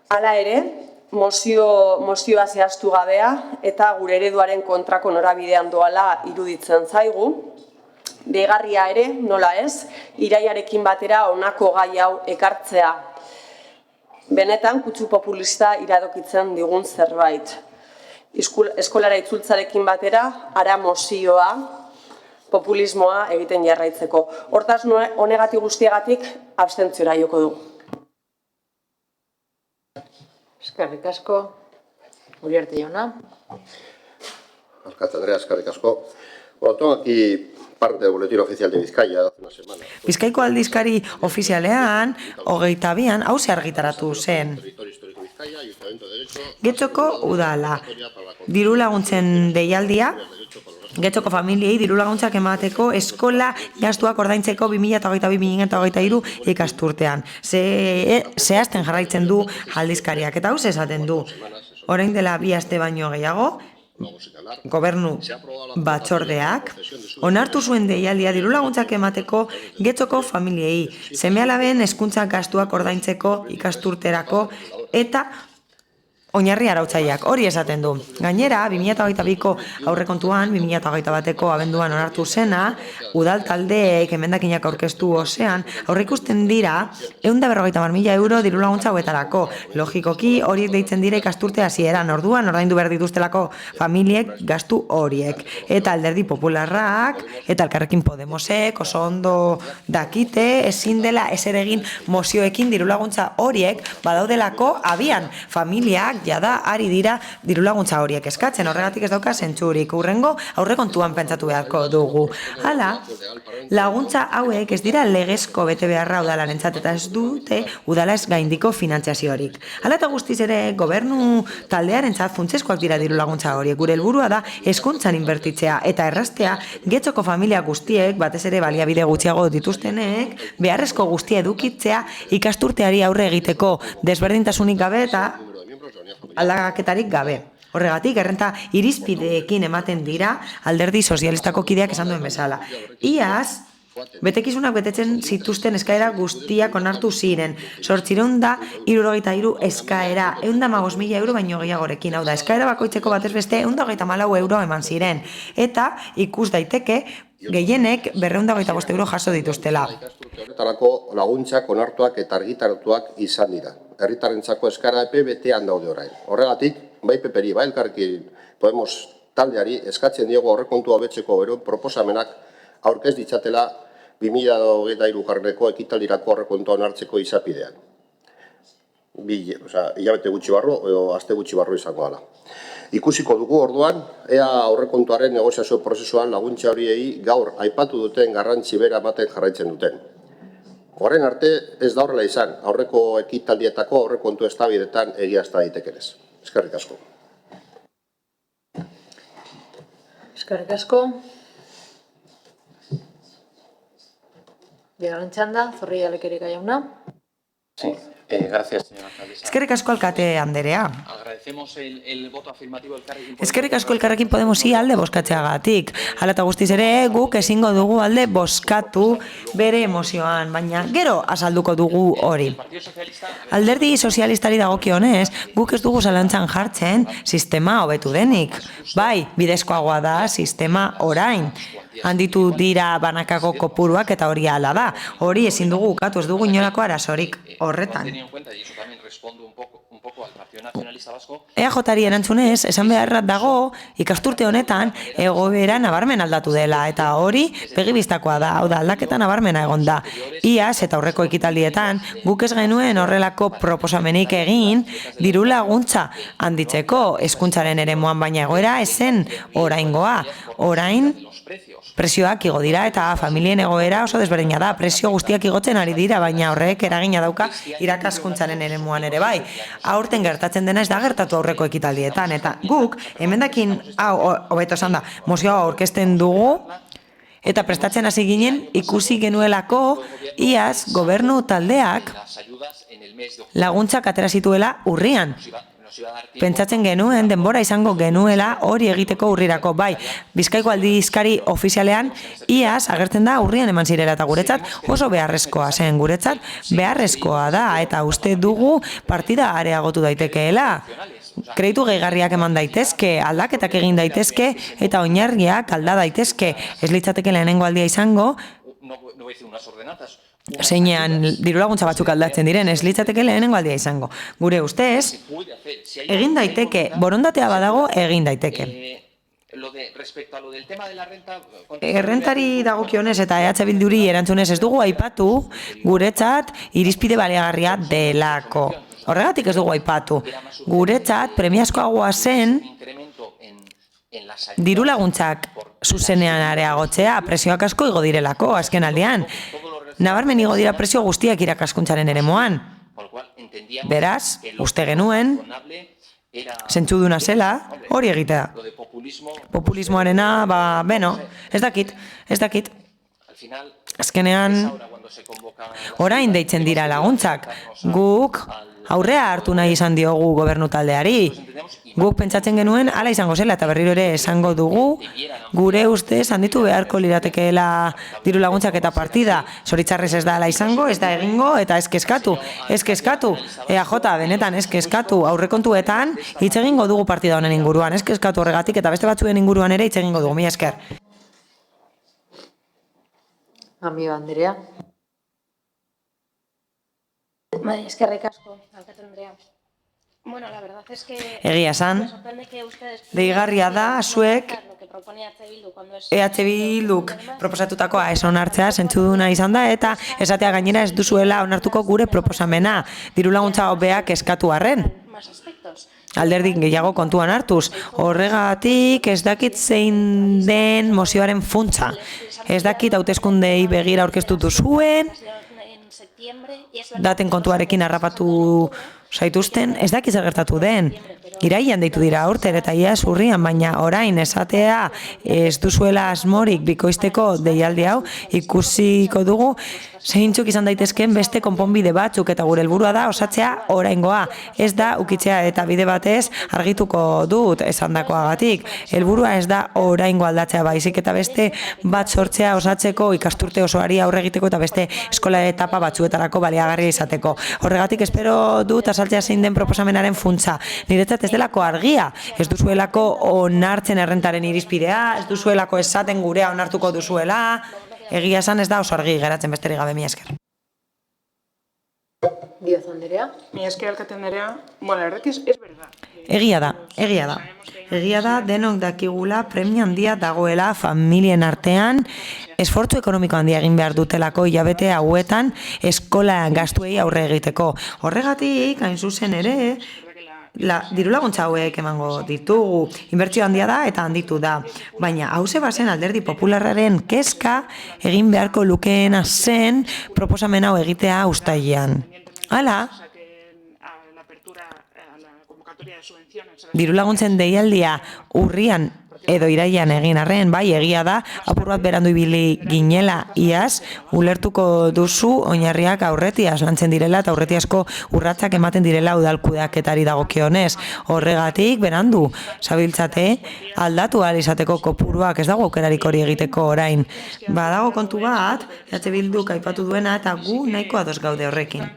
Hala ere, mozioa zehaztu gabea eta gure ereduaren kontrako norabidean doala iruditzen zaigu. Deigarria ere, nola ez, iraiarekin batera honako gai hau ekartzea. Benetan, kutsu populista iradokitzen digun zerbait. Eskolara itzultzarekin batera, ara mozioa, populismoa egiten jarraitzeko. Hortaz, honegatik guztiagatik, abstentziora joko dugu. Eskerrik asko, Uriarte jauna. Alkate eskerrik asko. Bueno, tengo aquí parte del boletín oficial de Bizkaia hace una semana. Bizkaiko aldizkari ofizialean, 22an, hauze argitaratu zen. Getxoko udala. Diru laguntzen deialdia, Getxoko familiei diru laguntzak emateko eskola gastuak ordaintzeko 2022-2023 ikasturtean. Zehazten jarraitzen du aldizkariak eta hau esaten du. Orain dela 2 aste baino gehiago, Gobernu batzordeak onartu zuen deialdia diru laguntzak emateko Getxoko familiei, seme-alaben hezkuntza gastuak ordaintzeko ikasturterako eta oinarri arautzaileak hori esaten du. Gainera, 2022ko aurrekontuan, 2021ko abenduan onartu zena, udal taldeek emendakinak aurkeztu ozean, aurreikusten dira 150.000 euro diru laguntza hauetarako. Logikoki horiek deitzen dira ikasturte hasieran, orduan ordaindu behar dituztelako familiek gastu horiek. Eta Alderdi Popularrak eta Elkarrekin Podemosek oso ondo dakite ezin dela ezer egin mozioekin diru laguntza horiek badaudelako abian familiak jada ari dira diru laguntza horiek eskatzen, horregatik ez dauka zentzurik. Hurrengo aurrekontuan pentsatu beharko dugu. Hala, laguntza hauek ez dira legezko bete beharra udalarentzat eta ez dute udala ez gaindiko finantziaziorik. Hala eta guztiz ere gobernu taldearentzat funtsezkoak dira diru laguntza horiek. Gure helburua da hezkuntzan inbertitzea eta erraztea Getxoko familia guztiek, batez ere baliabide gutxiago dituztenek, beharrezko guztia edukitzea ikasturteari aurre egiteko desberdintasunik gabe eta aldaketarik gabe. Horregatik, errenta irizpideekin ematen dira Alderdi Sozialistako kideak esan duen bezala. Iaz, betekizunak betetzen zituzten eskaera guztiak onartu ziren. 873 eskaera, 115.000 euro baino gehiagorekin. Hau da, eskaera bakoitzeko batez beste 134 euro eman ziren. Eta ikus daiteke, gehienek 225 euro jaso dituztela. Horretarako laguntzak onartuak eta argitaratuak izan dira. Herritarrentzako eskara epe betean daude orain. Horregatik, bai PPri, bai Elkarrekin Podemos taldeari eskatzen diogo aurrekontua hobetzeko proposamenak aurkez ditzatela 2023ko ekitaldirako aurrekontua onartzeko izapidean. Hilabete gutxi barru edo aste gutxi barru izango dela. Ikusiko dugu orduan, ea aurrekontuaren negoziazio prozesuan laguntza horiei gaur aipatu duten garrantzi bera ematen jarraitzen duten. Horren arte ez da horrela izan, aurreko ekitaldietako aurrekontu eztabaidetan egiazta daitekenez. Eskerrik asko. Eskerrik asko. Bigarren txanda, Zorrilla Lekerika jauna. Sí, gracias, señora alcaldesa. Eskerrik asko alkate anderea. Agradecemos el voto afirmativo del Elkarrekin Podemos. Eskerrik asko Elkarrekin Podemosi alde bozkatzeagatik. Hala eta guztiz ere guk ezingo dugu alde bozkatu bere emozioan, baina gero azalduko dugu hori. Alderdi sozialistari dagokionez, guk ez dugu zalantzan jartzen sistema hobetu denik. Bai, bidezkoagoa da sistema orain. Handitu dira banakako kopuruak eta hori hala da. Hori ezin dugu ukatu, ez dugu inolako arazorik horretan. EAJari erantzunez, esan beharra dago ikasturte honetan egoera nabarmen aldatu dela eta hori begibistakoa da, hau da aldaketa nabarmena egon da. Iaz eta aurreko ekitaldietan guk ez genuen horrelako proposamenik egin diru laguntza handitzeko hezkuntzaren eremuan, baina egoera ezen oraingoa. Orain presioak igo dira eta familien egoera oso desberdina da. Presio guztiak igotzen ari dira, baina horrek eragina dauka irakaskuntzaren eremuan ere bai. Aurten gertatzen dena ez da gertatu aurreko ekitaldietan eta guk emendakin hau hobeto esan da mozioa aurkezten dugu eta prestatzen hasi ginen ikusi genuelako iaz gobernu taldeak laguntzak atera zituela urrian. Pentsatzen genuen, denbora izango genuela hori egiteko urrirako, bai, Bizkaiko aldizkari ofizialean iaz agertzen da urrian eman zirela eta guretzat oso beharrezkoa zen, guretzat beharrezkoa da eta uste dugu partida areagotu daitekeela. Kreditu gehigarriak eman daitezke, aldaketak egin daitezke eta oinarriak alda daitezke. Ez litzateke lehenengo aldia izango, zeinean dirulaguntza batzuk aldatzen diren, ez litzateke lehenengo aldia izango. Gure ustez, egin daiteke, borondatea badago egin daiteke. Errentari dagokionez eta EH Bilduri erantzunez ez dugu aipatu guretzat irizpide baliagarria delako. Horregatik ez dugu aipatu. Guretzat premiazkoagoa zen diru laguntzak zuzenean areagotzea, prezioak asko igo direlako azken aldian. Nabarmen igo dira prezio guztiak irakaskuntzaren eremuan. Beraz, uste genuen, zentzuduna zela, hori egitea. Populismoarena, ez dakit. Azkenean, orain deitzen dira laguntzak. Guk aurrea hartu nahi izan diogu gobernu taldeari. Guk pentsatzen genuen hala izango zela eta berriro ere esango dugu gure ustez handitu beharko liratekeela diru laguntzak eta partida. Zoritzarrez ez da hala izango, ez da egingo eta ez kezkatu. EAJ benetan ez kezkatu aurrekontuetan hitz egingo dugu partida honen inguruan, ez kezkatu horregatik eta beste batzuen inguruan ere hitz egingo dugu. Mila esker. Amio Andrea. Bai, eskerrik asko, alkate Andrea. Bueno, la verdad es que egia esan, deigarria da zuek EH Bilduk proposatutakoa ez onartzea zentzuduna izan da eta esatea gainera ez duzuela onartuko gure proposamena diru laguntza hobeak eskatu arren. Alderdik gehiago kontuan hartuz. Horregatik ez dakit zein den mozioaren funtsa. Ez dakit hauteskundei begira aurkeztu duzuen, daten kontuarekin harrapatu zaituzten, ez dakit zer gertatu den. Irailean deitu dira aurten eta iaz urrian, baina orain esatea ez duzuela asmorik bikoizteko deialdi hau ikusiko dugu zeintzuk izan daitezkeen beste konponbide batzuk eta gure helburua da osatzea oraingoa. Ez da ukitzea eta bide batez argituko dut esandakoagatik. Helburua ez da oraingo aldatzea baizik eta beste bat sortzea osatzeko ikasturte osoari aurre egiteko eta beste eskola etapa batzuetarako baliagarria izateko. Horregatik espero dut azaltzea zein den proposamenaren funtsa. Niretzat ez delako argia, ez duzuelako onartzen errentaren irizpidea, ez duzuelako esaten gurea onartuko duzuela, egia esan ez da oso argi geratzen besterik gabe. Mila esker. Díaz Andrea. Mila esker alkate Andrea. Bueno, la verdad que es verdad. Egia da. Egia da denok dakigula premia handia dagoela familien artean, esfortzu ekonomiko handia egin behar dutelako hilabete hauetan eskola gastuei aurre egiteko. Horregatik, hain zuzen ere, diru laguntza hauek emango ditugu. Inbertsio handia da eta handitu da. Baina hauze bazen Alderdi Popularraren kezka egin beharko lukeena zen proposamen hau egitea uztailean. Hala, diru laguntzen deialdia urrian edo irailean egin arren, bai, egia da, apur bat berandu ibili ginela iaz, ulertuko duzu oinarriak aurretiaz lantzen direla eta aurretiazko urratsak ematen direla udalkudeaketari dagokionez. Horregatik, berandu, zabiltzate, aldatu ahal izateko kopuruak ez dago aukerarik hori egiteko orain. Badago kontu bat, EH Bilduk aipatu duena eta gu nahiko ados gaude horrekin.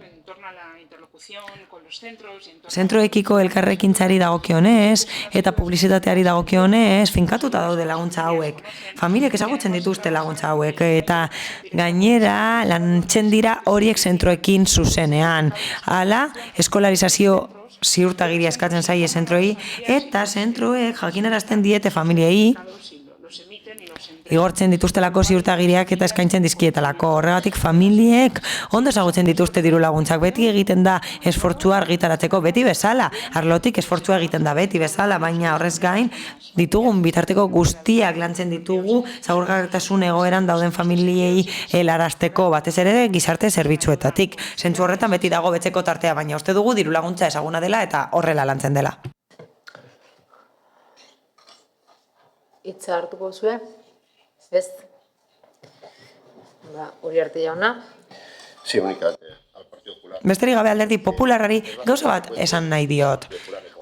Zentroekiko elkarrekintzari dagokionez eta publizitateari dagokionez finkatuta daude laguntza hauek. Familiek ezagutzen dituzte laguntza hauek eta gainera lantzen dira horiek zentroekin zuzenean. Hala, eskolarizazio ziurtagiria eskatzen zaie zentroei eta zentroek jakinarazten diete familiei igortzen dituztelako ziurtagiriak eta eskaintzen dizkietelako. Horregatik familiek ondo ezagutzen dituzte diru laguntzak. Beti egiten da esfortzua argitaratzeko, beti bezala. Arlotik esfortzua egiten da beti bezala, baina horrez gain ditugun bitarteko guztiak lantzen ditugu zaurgarritasun egoeran dauden familiei helarazteko, batez ere gizarte zerbitzuetatik. Zentzu horretan beti dago betzeko tartea, baina uste dugu diru laguntza ezaguna dela eta horrela lantzen dela. Hitza hartuko zuen? Ez? Uriarte jauna. Sí, únicamente al Partido Popular. Besterik gabe Alderdi Popularrari gauza bat esan nahi diot.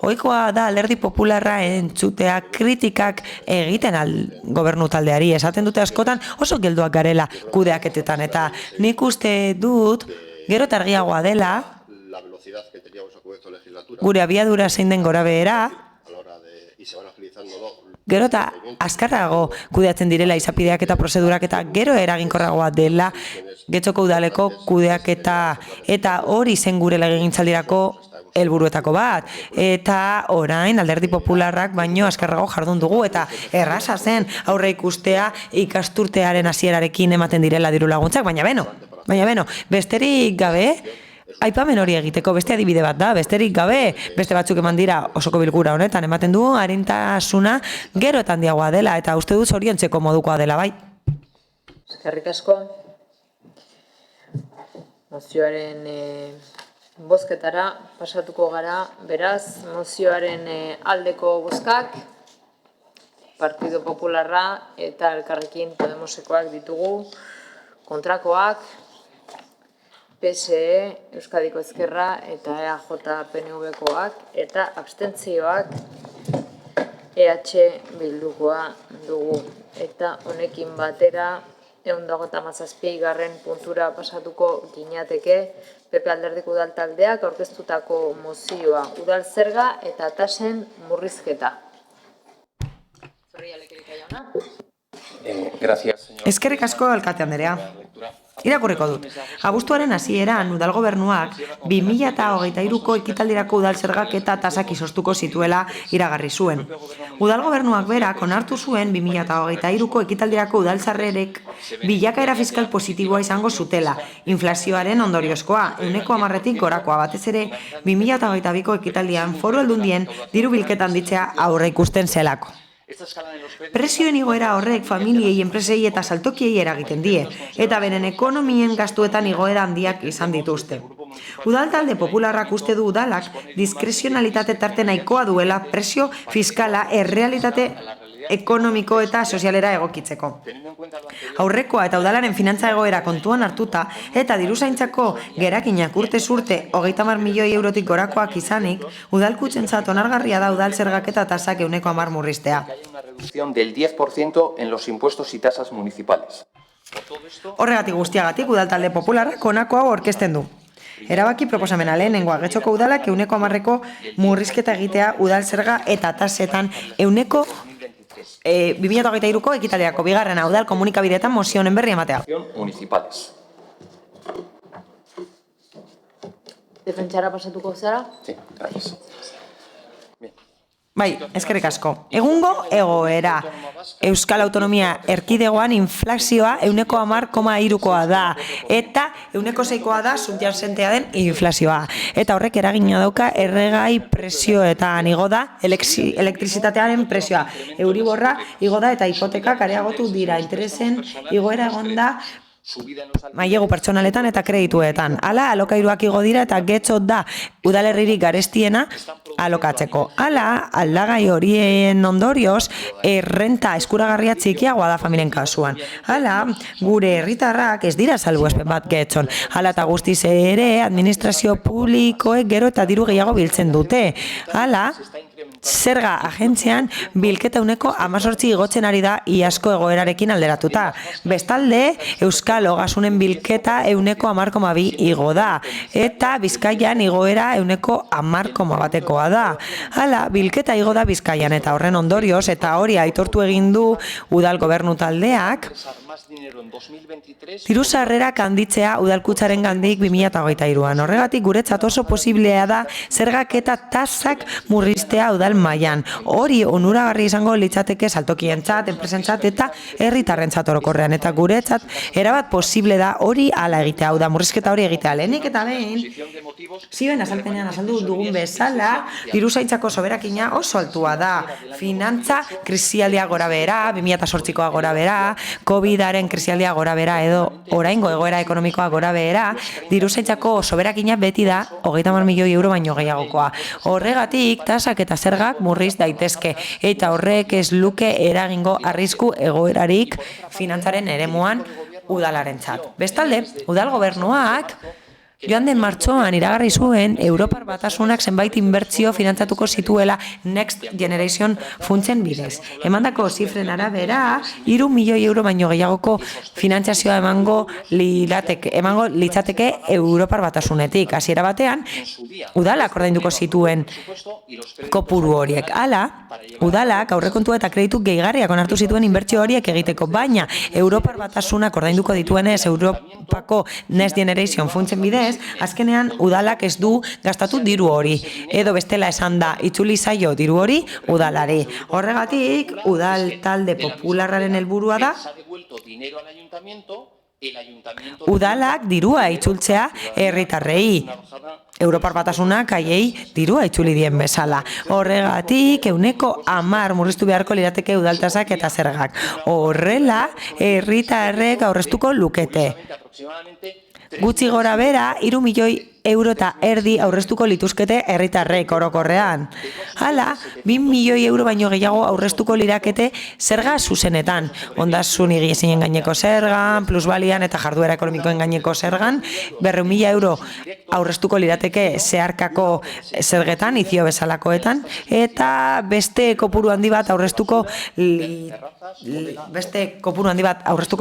Ohikoa da alderdi popularra entzutea kritikak egiten gobernu taldeari. Esaten dute askotan oso geldoak garela kudeaketetan, eta nik uste dut gero eta argiagoa dela gure abiadura zein den gorabehera, gero eta azkarrago kudeatzen direla izapideak eta prozedurak, eta gero eraginkorragoa dela Getxoko udaleko kudeaketa, eta hori zen gure legegintzaldirako helburuetako bat, eta orain alderdi popularrak baino azkarrago jardun dugu, eta erraza zen aurre ikustea ikasturtearen hasierarekin ematen direla diru laguntzak, baina beno, besterik gabe, aipamen hori egiteko beste adibide bat da, besterik gabe, beste batzuk eman dira osoko bilkura honetan, ematen du arintasuna gero eta handiagoa dela, eta uste dut zoriontzeko modukoa dela, bai. Eskerrik asko. Mozioaren bozketara pasatuko gara, beraz, mozioaren aldeko bozkak, Partido Popularra eta Elkarrekin Podemosekoak ditugu, kontrakoak, PSE, Euskadiko Ezkerra eta EAJ-PNV-koak, eta abstentzioak EH Bildukoa dugu. Eta honekin batera, 157. puntura pasatuko ginateke, PP Alderdiko Udal Taldeak aurkeztutako mozioa, udal zerga eta tasen murrizketa. Eskerrik asko, alkate Anderea. Irakurriko dut. Abuztuaren hasieran udal gobernuak 2023ko ekitaldirako udal zergak eta tasak izoztuko zituela iragarri zuen. Udal gobernuak berak onartu zuen 2023ko ekitaldirako udal sarrerek bilakaera fiskal positiboa izango zutela, inflazioaren ondoriozkoa, 10%tik gorakoa, batez ere 2022ko ekitaldian foru aldundien diru bilketan ditzea aurre ikusten zelako. Prezioen igoera horrek familiei, enpresei eta saltokiei eragiten die, eta beren ekonomien gastuetan igoera handiak izan dituzte. Udal talde popularrak uste du udalak diskrezionalitate tarte nahikoa duela prezio fiskala errealitate ekonomiko eta sozialera egokitzeko. Aurrekoa eta udalaren finantza egoera kontuan hartuta eta diruzaintzako gerakinak urtez urte 30 milioi eurotik gorakoak izanik, udalkutxentzat onargarria da udal zergak eta tasak 10% murriztea. Del 10% en los impuestos y tasas municipales. Horregatik guztiagatik udal talde popularrak honako hau aurkezten du. Erabaki proposamena lehenengoa, Getxoko udalak 10%ko murrizketa egitea udal zerga eta tasetan 2023ko ekitaldirako bigarrena udal komunikabideetan mozio honen berri ematea. Municipales. Defentsara pasatuko zara? Sí, gracias. Bai, eskerrik asko. Egungo egoera. Euskal Autonomia Erkidegoan inflazioa 10,3koa da, eta 6koa da subjansentea den inflazioa. Eta horrek eragina dauka erregai prezioetan igo da elektrizitatearen prezioa. Euriborra igo da eta hipotekak areagotu dira. Interesen igoera egon da mailegu pertsonaletan eta kredituetan. Hala, alokairuak igo dira eta Getxo da udalerririk garestiena alokatzeko. Hala, aldagai horien ondorioz, errenta eskuragarria txikiagoa da familien kasuan. Hala, gure herritarrak ez dira salbuespen bat Getxon. Hala eta guztiz ere, administrazio publikoek gero eta diru gehiago biltzen dute. Hala, zerga agentzian bilketa 18% igotzen ari da iazko egoerarekin alderatuta. Bestalde, Euskal Ogasunen bilketa 10,2 igo da, eta Bizkaian igoera 10,1 da. Hala, bilketa igo da Bizkaian, eta horren ondorioz, eta hori aitortu egin du udal gobernu taldeak, diru sarrerak handitzea udalkutzaren gandik 2023an. Horregatik guretzat oso posiblea da zergak eta tasak murriztea udal mailan. Hori onuragarri izango litzateke saltokientzat, enpresentzat eta herritarrentzat orokorrean. Eta guretzat erabat posible da hori hala egitea, hau da murrizketa hori egitea. Lehenik eta behin, zioen azalpenean azaldu dugun bezala, diruzaintzako soberakina oso altua da. Finantza krisialdia gora behera, 2008koa gora behera, COVID-aren krisialdia gora behera edo oraingo egoera ekonomikoa gora behera, diruzaintzako soberakina beti da 30 milioi euro baino gehiagokoa. Horregatik, tasak eta zergak murriz daitezke, eta horrek ez luke eragingo arrisku egoerarik finantzaren eremuan udalarentzat. Bestalde, udal gobernuak Joan den martxoan iragarri zuen Europar Batasunak zenbait inbertsio finantzatuko zituela Next Generation funtsen bidez. Emandako zifren arabera, 3 milioi euro baino gehiagoko finantzazioa emango litzateke Europar Batasunetik. Hasiera batean, udalak ordainduko zituen kopuru horiek. Hala, udalak aurrekontua eta kreditu gehigarriak onartu zituen inbertsio horiek egiteko, baina Europar Batasunak ordainduko dituenez Europako Next Generation funtsen bidez, azkenean udalak ez du gastatu diru hori, edo bestela esan da, itzuli zaio diru hori udalari. Horregatik, udal talde popularraren helburua da udalak dirua itzultzea herritarrei. Europar Batasunak haiei dirua itzuli dien bezala. Horregatik, 10% murriztu beharko lirateke udaltasak eta zergak. Horrela, herritarrek aurreztuko lukete. Gutxi gora bera, 3 milioi euro eta erdi aurreztuko lituzkete herritarrek orokorrean. Hala, 2 milioi euro baino gehiago aurreztuko lirakete zerga zuzenetan. Ondasun higiezinen gaineko zergan, plusbalian eta jarduera ekonomikoen gaineko zergan, 200.000 euro aurreztuko lirateke zeharkako zergetan, izio bezalakoetan, eta beste kopuru handi bat aurreztuko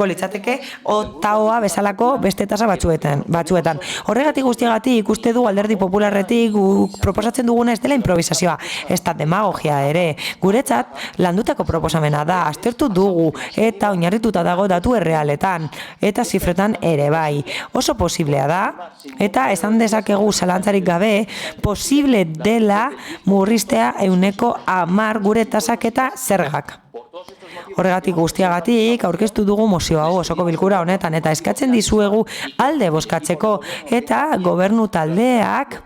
litzateke otaoa bezalako beste tasa batzuetan. Horregatik guztiagatik ikuste du Alderdi Popularretik guk proposatzen duguna ez dela improvisazioa, ez da demagogia ere. Guretzat landutako proposamena da, aztertu dugu eta oinarrituta dago datu errealetan eta zifretan ere bai. Oso posiblea da eta esan dezakegu zalantzarik gabe posible dela murriztea 10% gure tasak eta zergak. Horregatik guztiagatik aurkeztu dugu mozio hau osoko bilkura honetan eta eskatzen dizuegu alde bozkatzeko eta gobernu taldeak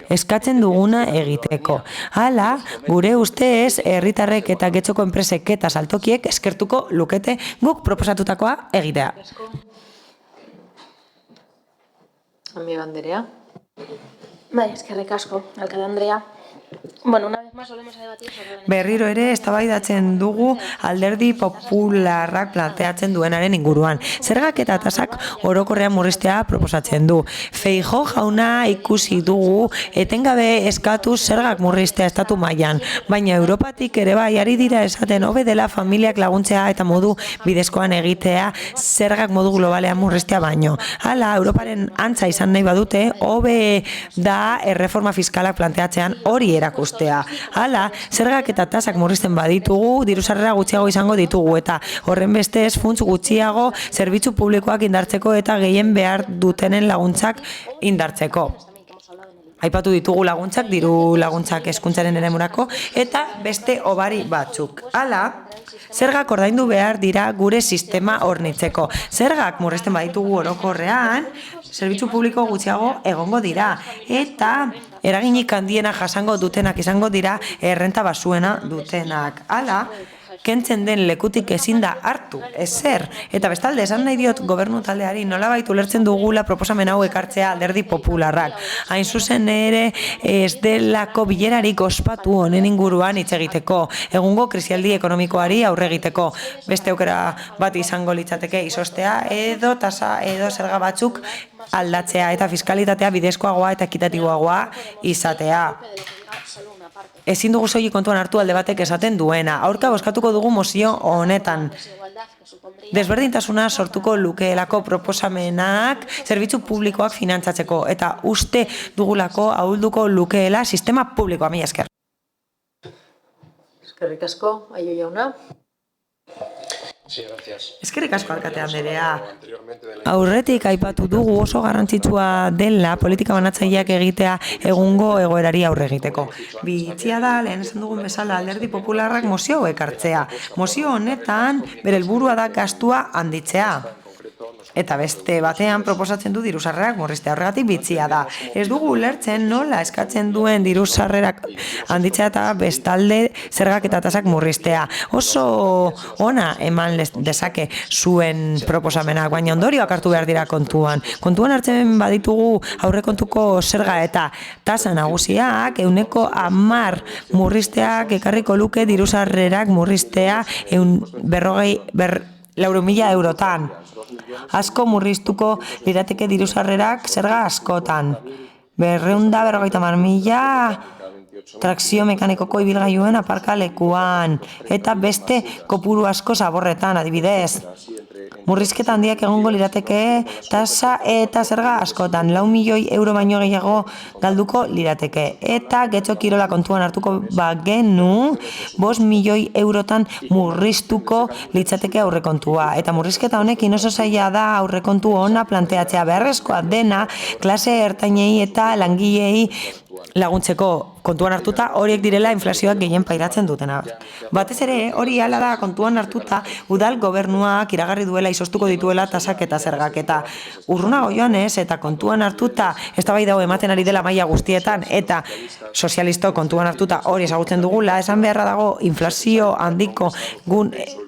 eskatzen duguna egiteko. Hala, gure ustez herritarrek eta getxoko enpresek eta saltokiek eskertuko lukete guk proposatutakoa egitea. Amiga Andrea. Bai, eskerrik asko, alkate Andrea. Bueno, una vez más volvemos a debatir sobre... Berriro ere eztabaidatzen dugu Alderdi Popularrak planteatzen duenaren inguruan. Zergak eta tasak orokorrean murriztea proposatzen du. Feijóo jauna ikusi dugu etengabe eskatu zergak murriztea estatu mailan, baina Europatik ere bai ari dira esaten hobe dela familiak laguntzea eta modu bidezkoan egitea zergak modu globalean murriztea baino. Hala, Europaren antza izan nahi badute, hobe da erreforma fiskalak planteatzean hori erakustea. Hala, zergak eta tasak murrizten baditugu, diru-sarrera gutxiago izango ditugu eta horren bestez funts gutxiago zerbitzu publikoak indartzeko eta gehien behar dutenen laguntzak indartzeko. Aipatu ditugu laguntzak, diru laguntzak hezkuntzaren eremurako eta beste hobari batzuk. Hala, zergak ordaindu behar dira gure sistema hornitzeko. Zergak murrizten baditugu orokorrean, zerbitzu publiko gutxiago egongo dira eta eraginik handiena jasango dutenak izango dira errenta basuena dutenak. Hala, kentzen den lekutik ezin da hartu, ezer. Eta bestalde, esan nahi diot gobernu taldeari nolabait ulertzen dugula proposamen hau ekartzea Alderdi Popularrak. Hain zuzen ere ez delako bilerarik ospatu honen inguruan hitz egiteko, egungo krisialdi ekonomikoari aurre egiteko. Beste aukera bat izango litzateke izostea edo tasa edo zerga batzuk aldatzea eta fiskalitatea bidezkoagoa eta ekitatiboagoa izatea. Ezin dugu soilik kontuan hartu alde batek esaten duena. Aurka bozkatuko dugu mozio honetan. Desberdintasuna sortuko lukeelako proposamenak zerbitzu publikoak finantzatzeko eta uste dugulako ahulduko lukeela sistema publikoa. Mila esker. Eskerrik asko, Aio jauna. Eskerrik asko alkate Andrea. Aurretik aipatu dugu oso garrantzitsua dela politika banatzaileak egitea egungo egoerari aurre egiteko. Bitxia da, lehen esan dugun bezala Alderdi Popularrak mozio hauek hartzea. Mozio honetan bere helburua da gastua handitzea. Eta beste batean proposatzen du diru-sarrerak murriztea. Horregatik bitxia da. Ez dugu ulertzen nola eskatzen duen diru-sarrerak handitzea eta bestalde zergak eta tasak murriztea. Oso ona eman dezake zuen proposamenak, baina ondorioak hartu behar dira kontuan. Kontuan hartzen baditugu aurrekontuko zerga eta tasa nagusiak 10% murrizteak ekarriko luke diru-sarrerak murriztea 400.000 eurotan. Asko murriztuko lirateke diru-sarrerak zerga askotan. 250.000 trakzio mekanikoko ibilgailuen aparkalekuan, eta beste kopuru asko zaborretan, adibidez. Murrizketa handiak egongo lirateke tasa eta zerga askotan, 4 milioi euro baino gehiago galduko lirateke. Eta getxo kirola kontuan hartuko bagenu, 5 milioi eurotan murriztuko litzateke aurrekontua. Eta murrizketa honekin oso zaila da aurrekontu ona planteatzea, beharrezkoa dena klase ertainei eta langilei laguntzeko, kontuan hartuta horiek direla inflazioak gehien pairatzen dutena. Batez ere, hori hala da kontuan hartuta udal gobernuak iragarri duela izoztuko dituela tasak eta zergak, eta urrunago joanez eta kontuan hartuta eztabaida hau ematen ari dela maila guztietan eta sozialisto kontuan hartuta hori ezagutzen dugula, esan beharra dago inflazio handiko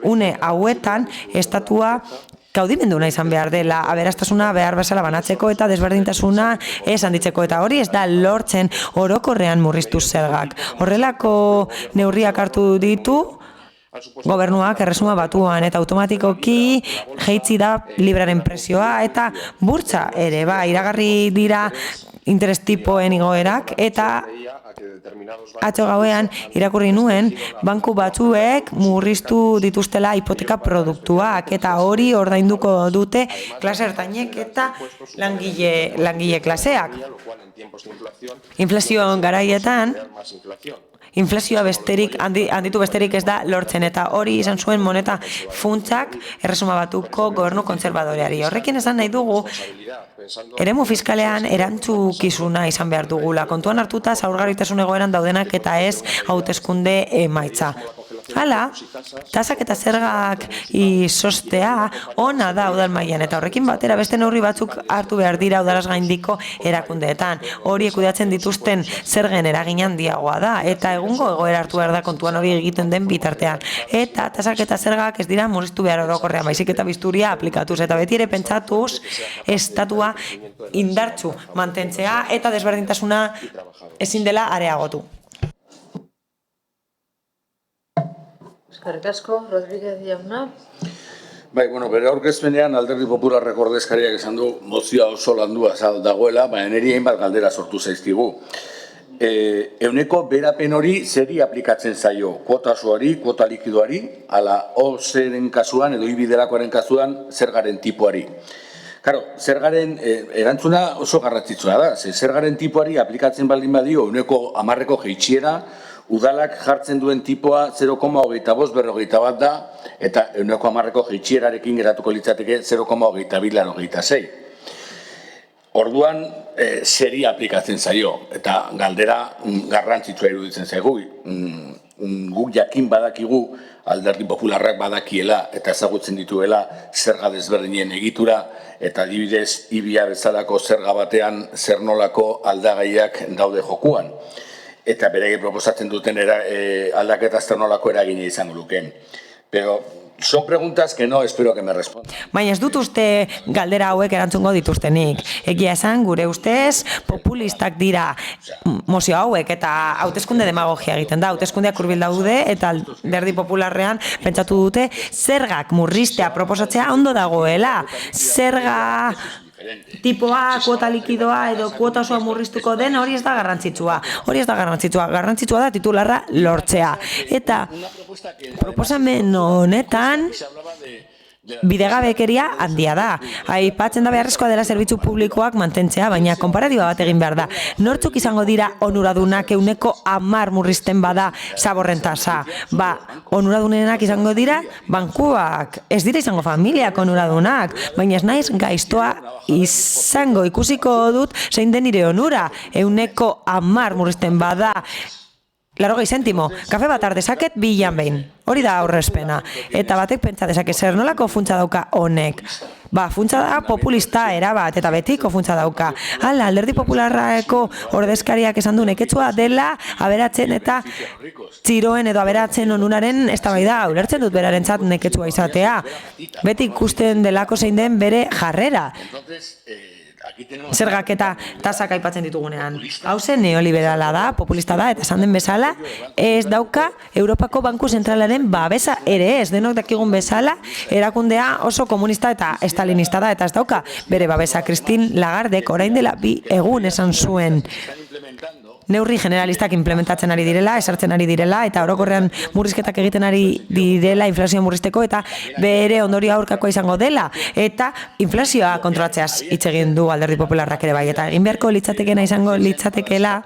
une hauetan estatua kaudimenduna izan behar dela, aberastasuna behar bezala banatzeko eta desberdintasuna ez handitzeko, eta hori ez da lortzen orokorrean murriztu zergak. Horrelako neurriak hartu ditu gobernuak Erresuma Batuan, eta automatikoki jeitsi da libraren prezioa eta burtsa ere, iragarri dira interes tipoen igoerak, eta atzo gauean irakurri nuen banku batzuek murriztu dituztela hipoteka produktuak, eta hori ordainduko dute klase ertainek eta langile klaseak. Inflazio garaietan inflazioa handitu besterik ez da lortzen, eta hori izan zuen moneta funtsak Erresuma Batuko gobernu kontserbadoreari. Horrekin esan nahi dugu, eremu fiskalean erantzukizuna izan behar dugula, kontuan hartuta zaurgarritasun egoeran daudenak eta ez hauteskunde emaitza. Hala, tasak eta zergak izoztea ona da udal mailan, eta horrekin batera beste neurri batzuk hartu behar dira udalaz gaindiko erakundeetan. Horiek kudeatzen dituzten zergen eragin handiagoa da, eta egungo egoera hartu behar da kontuan hori egiten den bitartean. Eta tasak eta zergak ez dira murriztu behar orokorrean, baizik eta bisturia aplikatuz, eta beti ere pentsatuz estatua indartsu mantentzea eta desberdintasuna ezin dela areagotu. Eskerrik asko, Rodríguez jauna. Bai, bere aurkezpenean Alderdi Popularreko ordezkariak esan du mozioa oso landua dagoela, baina niri hainbat galdera sortu zaizkigu. Ehuneko berapen hori zeri aplikatzen zaio? Kuota osoari, kuota likidoari, ala OZeren kasuan edo ibidelakoaren kasuan zergaren tipuari. Karo, zergaren erantzuna oso garrantzitsua da, zergaren tipuari aplikatzen baldin badio ehuneko 10ko jaitsiera, udalak jartzen duen tipoa 0,25 da, eta ehuneko 10ko jaitsierarekin geratuko litzateke 0,22-26. Orduan, zeri aplikatzen zaio, eta galdera garrantzitsua iruditzen zaigu. Guk jakin badakigu, Alderdi Popularrak badakiela eta ezagutzen dituela zerga desberdinen egitura, eta adibidez ibia bezalako zerga batean zer nolako aldagaiak daude jokuan. Eta beraiek proposatzen duten aldaketa zer nolako eragina izango lukeen. Pero son preguntas que no espero que me respondan. Baina ez dut uste galdera hauek erantzungo dituztenik. Egia esan, gure ustez, populistak dira mozio hauek, eta hauteskunde demagogia egiten da. Hauteskundeak hurbil daude, eta Alderdi Popularrean pentsatu dute zergak murriztea proposatzea ondo dagoela. Zerga tipoa, kuota likidoa edo kuota osoa murriztuko den, hori ez da garrantzitsua. Garrantzitsua da titularra lortzea. Eta proposamen honetan bidegabekeria handia da. Aipatzen da beharrezkoa dela zerbitzu publikoak mantentzea, baina konparatiba bat egin behar da. Nortzuk izango dira onuradunak ehuneko 10 murrizten bada zaborren tasa? Onuradunenak izango dira bankuak. Ez dira izango familiak onuradunak, baina ez naiz gaiztoa izango, ikusiko dut zein den nire onura. Ehuneko 10 murrizten bada 80 zentimo, kafe bat dezaket 2 behin. Hori da aurrezpena. Eta batek pentsa dezake zer nolako funtsa dauka honek. Funtsa da populista erabat, eta betiko funtsa dauka. Hala, Alderdi Popularreko ordezkariak esan du neketsua dela aberatzen eta txiroen edo aberatzen onunaren eztabaida. Ulertzen dut berarentzat neketsua izatea. Beti ikusten delako zein den bere jarrera. zergak eta tasak aipatzen ditugunean. Hauze neoliberala da, populista da, eta esan den bezala, ez dauka Europako Banku Zentralaren babesa ere ez, denok dakigun bezala, erakundea oso komunista eta estalinista da, eta ez dauka bere babesa. Christine Lagardek orain dela 2 egun esan zuen neurri generalistak implementatzen ari direla, esartzen ari direla, eta orokorrean murrizketak egiten ari direla inflazioa murrizteko, eta bere ondorio aurkakoa izango dela, eta inflazioa kontrolatzeaz hitz egin du Alderdi Popularrak ere bai, eta egin beharko litzatekeena izango litzatekeela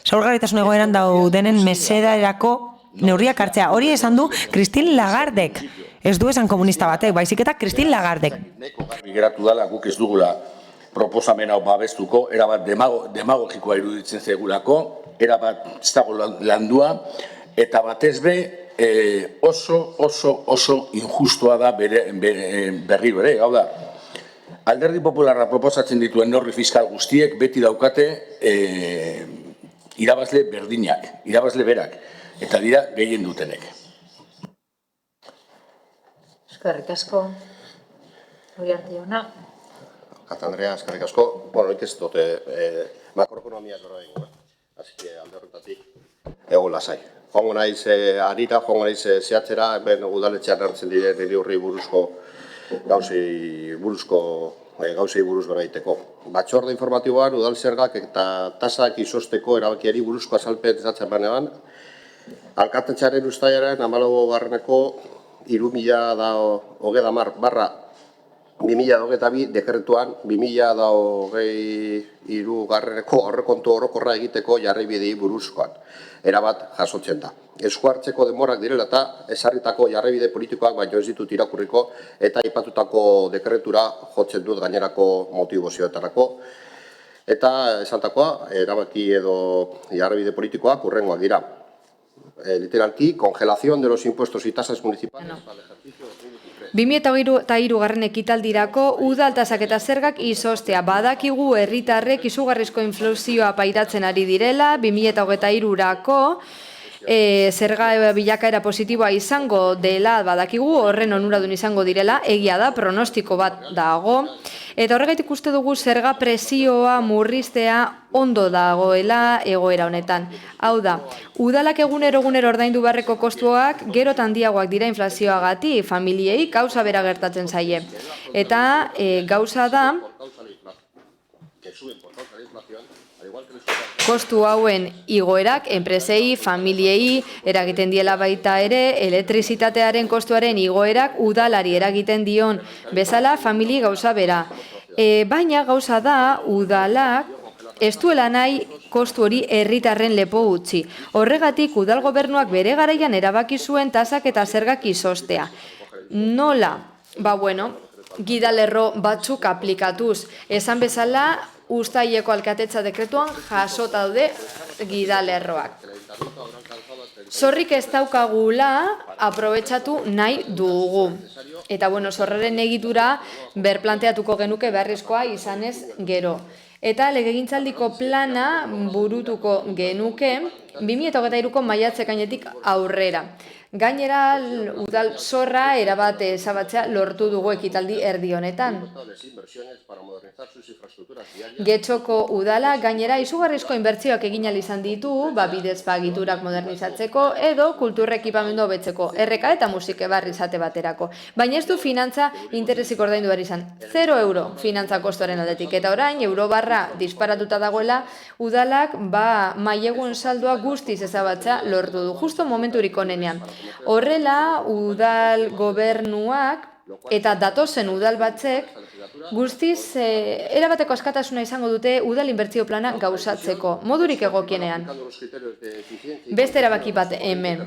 zaurgarritasun egoeran daudenen mesedarako neurriak hartzea. Hori esan du Christine Lagardek, ez du esan komunista batek, baizik eta Christine Lagardek. Geratu dela guk ez dugula proposamen hau babestuko, erabat demagogikoa iruditzen zegulako, erabat ez dago landua, eta batez be oso injustua da berriro ere, hau da. Alderdi Popularra proposatzen dituen neurri fiskal guztiek beti daukate irabazle berdinak, irabazle berak, eta dira gehien dutenek. Eskerrik asko. Uriarte jauna. Andrea, eskerrik asko. Bueno, nik ez dute makroekonomia gero egingo. Así que alde horretatik egon lasai. Joango naiz harira, joango naiz zehatzera, hemen udaletxean hartzen diren neurri buruzko gauzei buruz beraiteko. Batzorde informatiboan udal zergak eta tasak izosteko erabakiari buruzko azalpen ezatzen banean, alkatetxearen uztailaren 14. 3010/2022 dekretuan 2023 aurrekontu orokorra egiteko jarraibidei buruzkoan erabat jasotzen da. Esku hartzeko denborak direla eta ezarritako jarraibide politikoak baino ez ditut irakurriko eta aipatutako dekretura jotzen dut gainerako motibazioetarako. Eta esantakoa, erabaki edo jarraibide politikoak hurrengoak dira. Literalki, congelación de los impuestos y tasas municipales para el ejercicio 2023. 2023 ekitaldirako udaltasak eta zergak izostea. Badakigu herritarrek izugarrizko inflazioa pairatzen ari direla, 2023rako zerga bilakaera positiboa izango dela badakigu, horren onuradun izango direla, egia da, pronostiko bat dago. Eta horregaitik uste dugu zerga presioa murriztea ondo dagoela egoera honetan. Hau da, udalak egunero ordaindu beharreko kostuak gero handiagoak dira inflazioagatik, familiei gauza bera gertatzen zaie. Eta gauza da, kostu hauen igoerak enpresei, familiei eragiten diela baita ere, elektrizitatearen kostuaren igoerak udalari eragiten dion bezala familiei gauza bera. Baina gauza da udalak ez duela nahi kostu hori herritarren lepo utzi. Horregatik udal gobernuak bere garaian erabaki zuen tasak eta zergak izostea. Nola? Gidalerro batzuk aplikatuz. Esan bezala, uztaileko alkatetza dekretuan jasota daude gidalerroak. Zorrik ez daukagula aprobetxatu nahi dugu. Eta zorraren egitura berplanteatuko genuke beharrezkoa izanez gero. Eta legegintzaldiko plana burutuko genuke 2023ko maiatze gainetik aurrera. Gainera, udal zorra erabat ezabatzea lortu dugu ekitaldi erdi honetan. Getxoko udala gainera izugarrizko inbertsioak egin ahal izan ditu, bidez agiturak modernizatzeko edo kultura ekipamendu hobetzeko, erreka eta musike barri izate baterako. Baina ez du finantza interesik ordaindu behar izan. 0 euro finantza kostoren aldetik. Eta orain, eurobarra disparatuta dagoela, udalak maileguen saldoa guztiz ezabatzea lortu du, justo momenturik onenean. Horrela, udal gobernuak eta datozen udal batzek guztiz erabateko askatasuna izango dute udal inbertsio plana gauzatzeko, modurik egokienean. Beste erabaki bat hemen.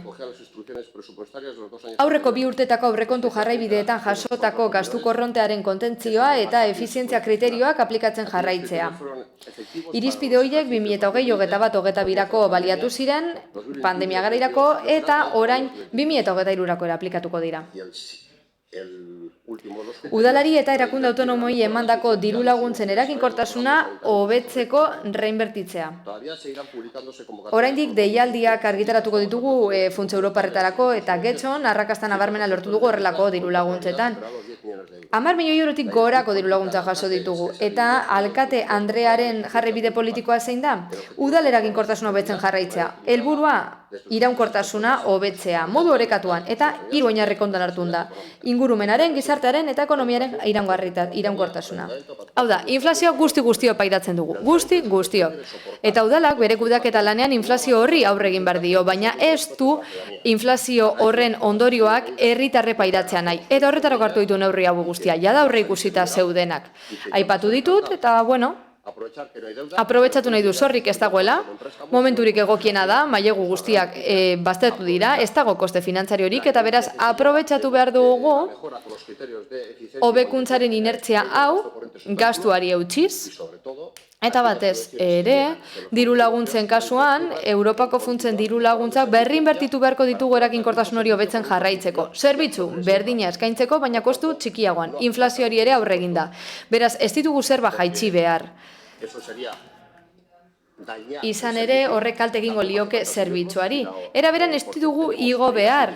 Aurreko 2 urtetako aurrekontu jarraibideetan jasotako gastu korrontearen kontentzioa eta efizientzia kriterioak aplikatzen jarraitzea. Irizpide horiek 2021-2022 baliatu ziren, pandemia garairako eta orain 2023rako aplikatuko dira. Udalari eta erakunde autonomoi emandako diru laguntzen eraginkortasuna hobetzeko reinbertitzea. Oraindik deialdiak argitaratuko ditugu funtsa Europarretarako eta getxon arrakasta nabarmena lortu dugu horrelako diru laguntzetan. 10 milioi eurotik gorako diru laguntza jaso ditugu eta alkate Andrearen jarribide politikoa zein da? Udal eraginkortasuna hobetzen jarraitzea. Helburua iraunkortasuna hobetzea, modu orekatuan eta 3 oinarri kontuan hartun da. Ingurumenaren, gizartearen eta ekonomiaren iraunkortasuna. Hau da, inflazio guzti-guztio pairatzen dugu. Guzti-guztio. Eta udalak bere kudeaketa lanean inflazio horri aurre egin behar dio, baina ez du inflazio horren ondorioak herritarre pairatzea nahi. Eta horretarako hartu ditu neurri hau guztia, jada aurre ikusita zeudenak. Aipatu ditut eta, bueno, aprobetxatu nahi du zorrik ez dagoela, momenturik egokiena da, mailegu guztiak baztertu dira, ez dago koste finantzariorik, eta beraz, aprobetxatu behar dugu hobekuntzaren inertzia hau gastuari eutxiz, eta batez ere, diru laguntzen kasuan, Europako funtsen diru laguntzak berrinbertitu beharko ditugu eraginkortasun hori hobetzen jarraitzeko. Zerbitzu berdina eskaintzeko, baina kostu txikiagoan, inflazioari ere aurre eginda. Beraz, ez ditugu zerba jaitsi behar. Izan ere horrek kalte egingo lioke zerbitzuari. Era beran ez ditugu igo behar.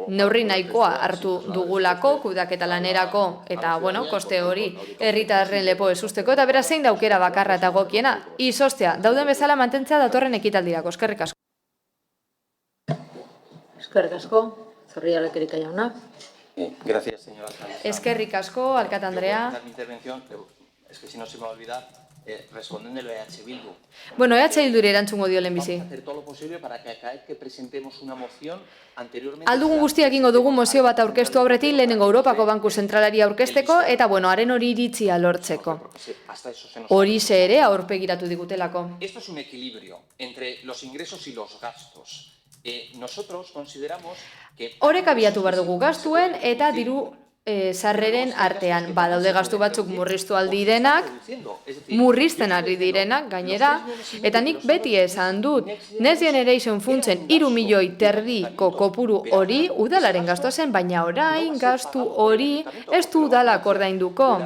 Neurri nahikoa hartu dugulako, kudeaketa lanerako, eta, bueno, koste hori herritarren lepo ezusteko, eta beraz zein daukera bakarra eta gokiena, izostea, dauden bezala mantentzea datorren ekitaldirako. Eskerrik asko. Eskerrik asko, Zorrilla Erika jauna. Gracias, señora alcaldesa. Eskerrik asko, alkate Andrea. Mi intervención, es que si no se me va a olvidar, respondiendo a EH Bildu. Bueno, EH Bilduri erantzungo dio lehenbizi. Vamos a hacer todo lo posible para que cada vez que presentemos una moción anteriormente... Aldugun guztiak egingo dugu mozio bat aurkeztu aurretik lehenengo Europako Banku Zentralari aurkezteko eta, bueno, haren hori iritzia lortzeko. Horixe ere aurpegiratu digutelako. Esto es un equilibrio entre los ingresos y los gastos. Nosotros consideramos que... Horek abiatu behar dugu gastuen eta diru sarreren artean. Badaude gastu batzuk murriztu aldirenak, murrizten ari direnak gainera, eta nik beti esan dut, Next Generation funtsen 3 milioi terdiko kopuru hori udalaren gastua zen, baina orain gastu hori ez du udalak ordainduko.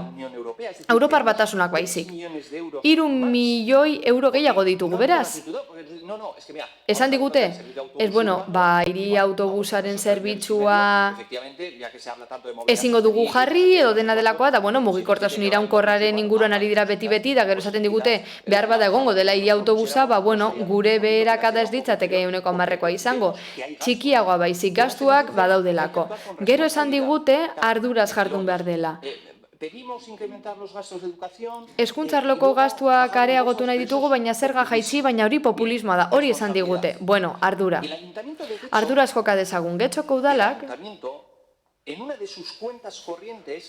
Europar Batasunak baizik. 3 milioi euro gehiago ditugu, beraz? Esan digute? Ez, bueno, hiri autobusaren zerbitzua ezingo dugu jarri edo dena delakoa, da, bueno, mugikortasun iraunkorraren inguruan ari dira beti-beti, da gero esaten digute behar bada egongo dela hiri autobusa, bueno, gure beherakada ez ditzateke 110koa izango. Txikiagoa baizik gastuak badaudelako. Gero esan digute arduraz jardun behar dela. Hezkuntzarloko gastuak areagotu nahi ditugu, baina zerga jaitsi, baina hori populismoa da, hori esan digute. Bueno, ardura. Arduraz joka dezagun, getxoko udalak,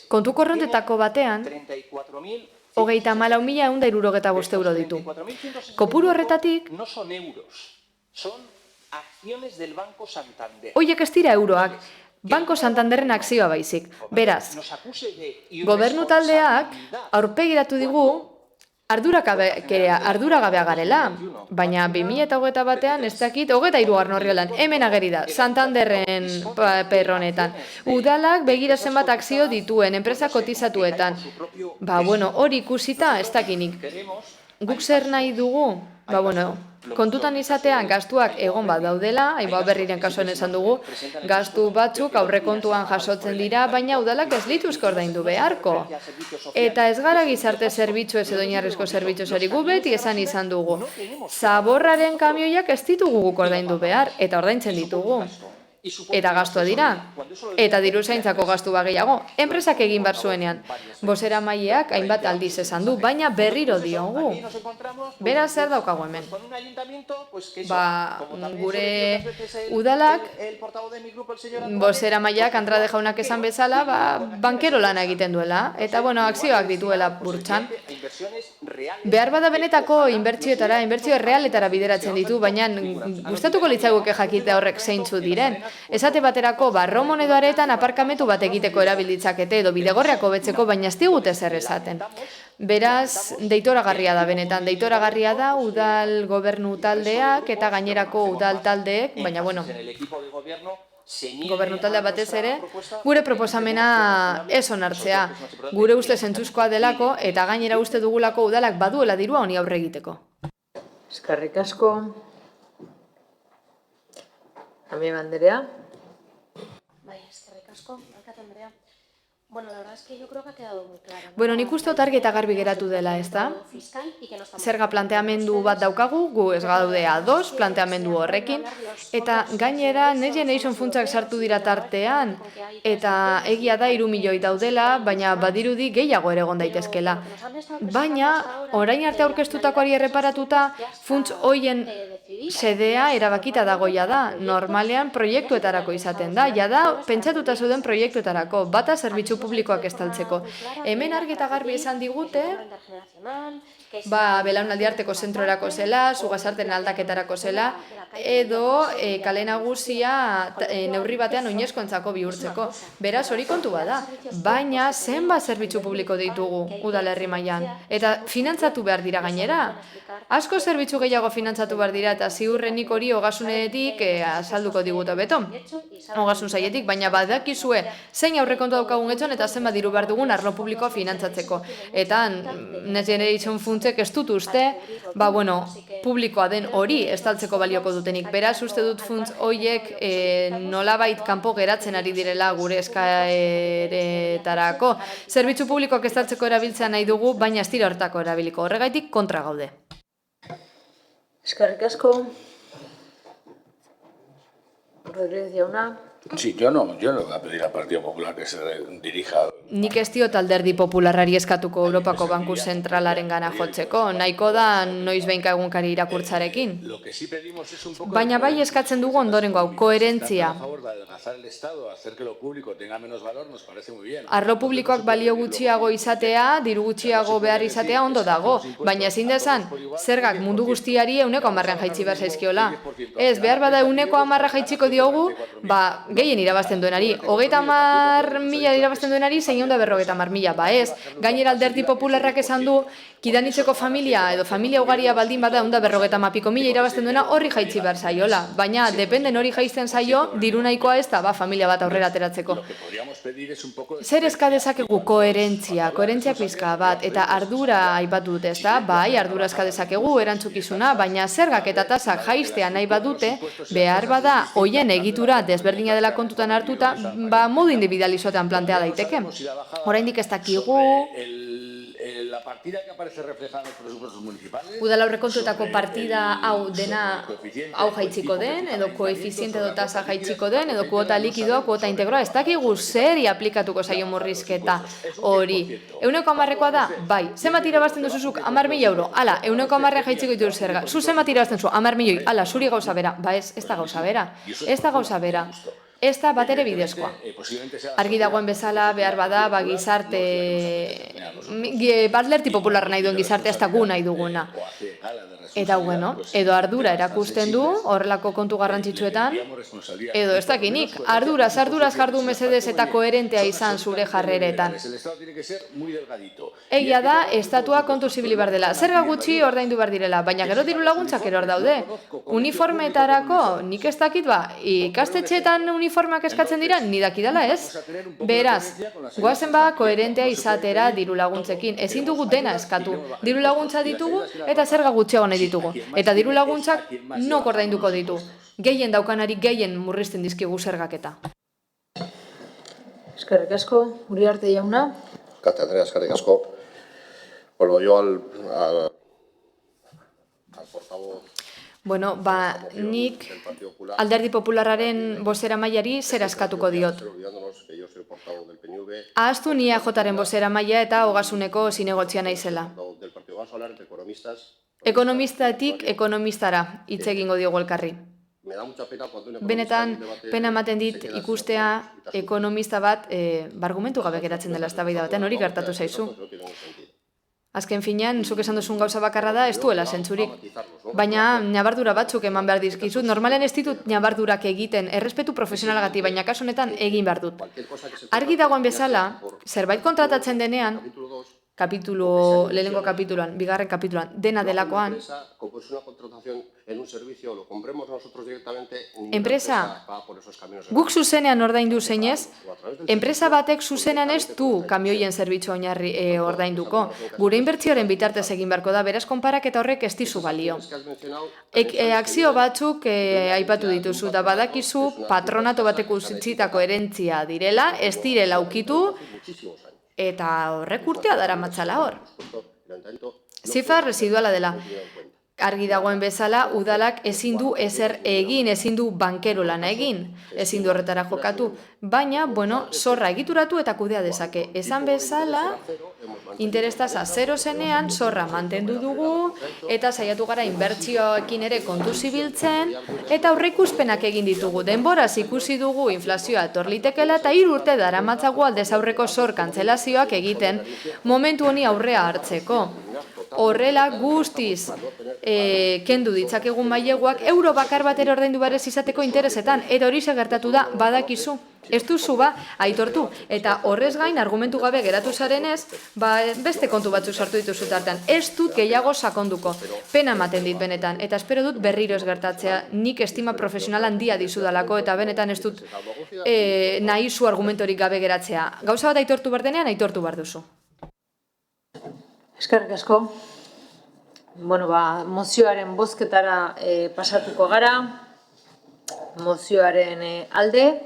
kontu korrontetako batean, 34.165 euro ditu. Kopuru horretatik, horiek ez dira euroak, Banko Santanderren akzioa baizik. Beraz, gobernu taldeak aurpegiratu digu arduragabea garela, baina 2021 batean ez dakit 23. horriolan, hemen ageri da, Santanderren perronetan. Udalak begira zenbat akzio dituen, enpresa kotizatuetan. Bueno, hori ikusita ez dakinik. Guk zer nahi dugu? Bueno, kontutan izatean gastuak egon bat daudela, Berriren kasuan esan dugu, gastu batzuk aurrekontuan jasotzen dira, baina udalak ez lituzko ordaindu beharko. Eta ez gara gizarte zerbitzu ez edo oinarrizko zerbitzu hori gu beti esan izan dugu. Zaborraren kamioiak ez ditugu guk ordaindu behar, eta ordaintzen ditugu. Eta gastua dira. Eta diru zaintzako gastu gehiago. Enpresak egin behar zuenean. Bozeramaileak hainbat aldiz esan du, baina berriro diogu. Beraz zer daukagu hemen? Gure udalak, bozeramaileak Andrade jaunak esan bezala, bankero lana egiten duela. Eta, akzioak dituela burtsan. Behar bada benetako inbertsioetara, inbertsio errealetara bideratzen ditu, baina gustatuko litzaiguke jakitea horrek zeintzu diren. Esate baterako Barromon edo Aretan aparkamentu bat egiteko erabilditzakete edo bidegorriak hobetzeko, baina ez digute zer esaten. Beraz, deitoragarria da benetan, deitoragarria da udal gobernu taldeak eta gainerako udal taldeek, baina Gobernu taldea batez ere, gure proposamena ez onartzea. Gure uste zentzuzkoa delako eta gainera uste dugulako udalak baduela dirua honi aurre egiteko. Eskerrik asko. Amiga Andrea. Bai, eskerrik asko, alkate Andrea. Bueno, la verdad es que yo creo que ha quedado muy claro. Bueno, nik uste dut argi eta garbi geratu dela, ezta? Zerga planteamendu bat daukagu, gu ez gaude ados planteamendu horrekin, eta gainera Next Generation funtsak sartu dira tartean, eta egia da 3 milioi daudela, baina badirudi gehiago ere egon daitezkela. Baina, orain arte aurkeztutakoari erreparatuta, funts hoien sedea erabakita dagoia da. Normalean proiektuetarako izaten da, jada pentsatuta zuden proiektuetarako, bata zerbitzu publikoak estaltzeko. Hemen argi eta garbi esan digute, belaunaldi arteko zentrorako zela, Zugasarten aldaketarako zela, edo kale nagusia neurri batean oinezkoentzako bihurtzeko. Beraz, hori kontu bada. Baina, zenbat zerbitzu publiko ditugu udalerri mailan eta finantzatu behar dira gainera. Asko zerbitzu gehiago finantzatu behar dira eta ziurrenik hori Ogasunetik azalduko diguta beto. Ogasun saietik, baina badakizue zein aurrekontu daukagun etxon eta zenbat diru behar dugun arlo publikoa finantzatzeko. Eta Next Generation funtsek ez dut uste, publikoa den hori estaltzeko balioko dutenik. Beraz, uste dut funts horiek nolabait kanpo geratzen ari direla gure eskaeretarako. Zerbitzu publikoak estaltzeko erabiltzea nahi dugu, baina ez dira hortako erabiliko. Horregaitik kontra gaude. Eskerrik asko. Rodríguez jauna. Sí, yo no voy a pedir al Partido Popular que se dirija. Nik ez diot Alderdi Popularrari eskatuko Europako Banku Zentralaren gana jotzeko, nahiko da noiz behinka egunkari irakurtzarekin. Baina bai eskatzen dugu ondorengo hau, koherentzia. Arlo publikoak balio gutxiago izatea, diru gutxiago behar izatea ondo dago, baina ezin dezan, zergak mundu guztiari 110 jaitsi behar zaizkiola. Ez, behar bada 110 jaitziko diogu, gehien irabazten duenari, 30.000 irabazten duenari, 650.000, ez. Gainera Alderdi Popularrak esan du, Kidanitzeko familia edo familia ugaria baldin bada 150.000 irabazten duena horri jaitsi behar zaiola. Baina, dependen hori jaizten zaio, diru nahikoa ez da, familia bat aurrera ateratzeko. Zer eska dezakegu koherentzia pizka bat, eta ardura aipatu dute, ez da? Bai, ardura eska dezakegu, erantzukizuna, baina zergak eta tasak jaistea nahi badute, behar bada, hoien egitura desberdina dela kontutan hartuta, modu individualizotean plantea daiteke. Oraindik ez dakigu udal aurrekontuetako partida hau dena hau jaitziko den, edo koefiziente edo tasa jaitziko den, edo kuota likidoa, kuota integroa, ez dakigu zeri aplikatuko zaio murrizketa hori. 110koa da? Bai. Zenbat irabazten duzuzuk? 10.000 euro. Hala, 110 jaitziko ditu zerga. Zu zenbat irabazten zu? 10 milioi. Hala, zuri gauza bera. Ez da gauza bera. Ez da gauza bera. Ez da bat ere bidezkoa. Argi dagoen bezala, behar bada, gizarte... Alderdi Popularra nahi duen gizarte, ez da gu nahi duguna. Eta, edo ardura erakusten du, horrelako kontu garrantzitsuetan, edo ez dakinik, arduraz jardu mesedez eta koherentea izan zure jarreretan. Egia da, estatua kontu zibili behar dela. Zerga gutxi ordaindu behar direla, baina gero diru laguntzak eror daude. Uniformeetarako, nik ez dakit ikastetxeetan uniformeak eskatzen dira, ni dakidala ez. Beraz, goazen koherentea izatera diru laguntzekin. Ezin dugu dena eskatu. Diru laguntza ditugu eta zerga gutxiago nahi ditugu. Eta diru laguntzak nok ordainduko ditu. Gehien daukanari gehien murrizten dizkigu zergaketa. Eskerrik asko, Uriarte jauna. Kate Andrea, eskerrik asko. Vuelvo yo al portavoz. Nik Alderdi Popularraren bozeramaileari zer askatuko diot. Ahaztu ni EAJaren bozeramailea eta Ogasuneko zinegotzia naizela. Ekonomistatik ekonomistara hitz egingo diogu elkarri. Benetan, pena ematen dit ikustea ekonomista bat argumentu gabe geratzen dela eztabaida batean, hori gertatu zaizu. Azken finean, zuk esan duzun gauza bakarra da, ez duela zentzurik. Baina, nabardura batzuk eman behar dizkizut. Normalen ez ditut nabardurak egiten, errespetu profesionalagatik, baina kasu honetan egin behar dut. Argi dagoen bezala, zerbait kontratatzen denean, lehenengo kapituluan, bigarren kapituluan, dena delakoan, como es una contratación en un servicio, lo compremos nosotros directamente, enpresa, va por esos caminos. guk zuzenean ordaindu zeinez, enpresa batek zuzenean ez du kamioien zerbitzu oinarri ordainduko. Gure inbertsioaren bitartez egin beharko da, beraz konparaketa horrek ez dizu balio. Akzio batzuk aipatu dituzu, da badakizu patronato batek utzitako herentzia direla, ez direla ukitu, eta horrek urtea dara matzala hor. Zifa residuala dela. Argi dagoen bezala, udalak ezin du ezer egin, ezin du bankero lana egin, ezin du horretara jokatu, baina, zorra egituratu eta kudea dezake. Esan bezala, interestasa zero zenean, zorra mantendu dugu, eta saiatu gara inbertsioekin ere kontu zibiltzen, eta aurreikuspenak egin ditugu. Denboraz ikusi dugu inflazioa etorlitekela, eta 3 urte daramatzagu aldez aurreko zor kantzelazioak egiten momentu honi aurrea hartzeko. Horrela guztiz kendu ditzakegun maileguak euro bakar batera ordaindu barez izateko interesetan, eta hori gertatu da badakizu. Ez duzu aitortu, eta horrez gain argumentu gabe geratu zarenez, beste kontu batzu sortu dituzu tartean. Ez dut gehiago sakonduko, pena ematen dit benetan, eta espero dut berriro ez gertatzea, nik estima profesional handia dizudalako, eta benetan ez dut nahi zu argumentorik gabe geratzea. Gauza bat aitortu berdenean, aitortu behar duzu. Eskerrik asko. Mozioaren bozketara pasatuko gara. Mozioaren alde,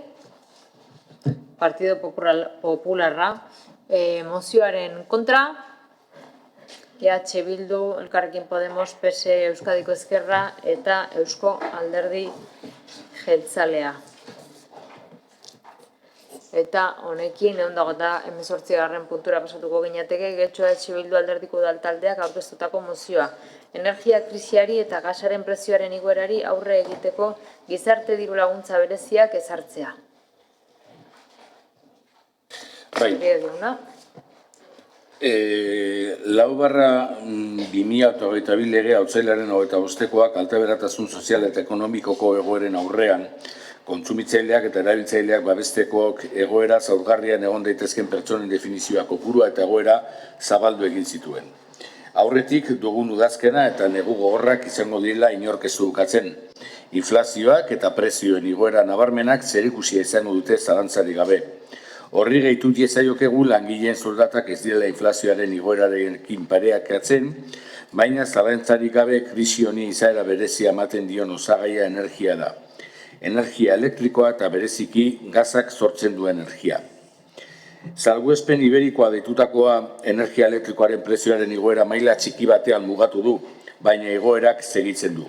Partido Popularra. Mozioaren kontra, EH Bildu, Elkarrekin Podemos, PSE, Euskadiko Ezkerra eta Eusko Alderdi Jeltzalea. Eta honekin, ehun dago eta 18. puntura pasatuko ginateke, getxo EH Bildu Alderdiko Udaltaldeak aurkeztutako mozioa. Energia krisiari eta gasaren prezioaren igoerari aurre egiteko gizarte diru laguntza bereziak ezartzea. Bai. 4/2022 legea otsailaren 25koak altaberatasun sozial eta ekonomikoko egoeren aurrean kontsumitzaileak eta erabiltzaileak babestekoak egoera zaurgarrian egon daitezken pertsonen definizioa kopurua eta egoera zabaldu egin zituen. Aurretik dugun udazkena eta negu gogorrak izango direla inork ez du ukatzen. Inflazioak eta prezioen igoera nabarmenak zerikusia izango dute zalantzarik gabe. Horri gehitu diezaiokegu langileen soldatak ez direla inflazioaren igoerarekin pareakatzen, baina zalantzarik gabe krisi honi izaera berezia ematen dion osagaia energia da. Energia elektrikoa eta bereziki gazak sortzen du energia. Salbuespen iberikoa deitutakoa energia elektrikoaren prezioaren igoera maila txiki batean mugatu du, baina igoerak segitzen du.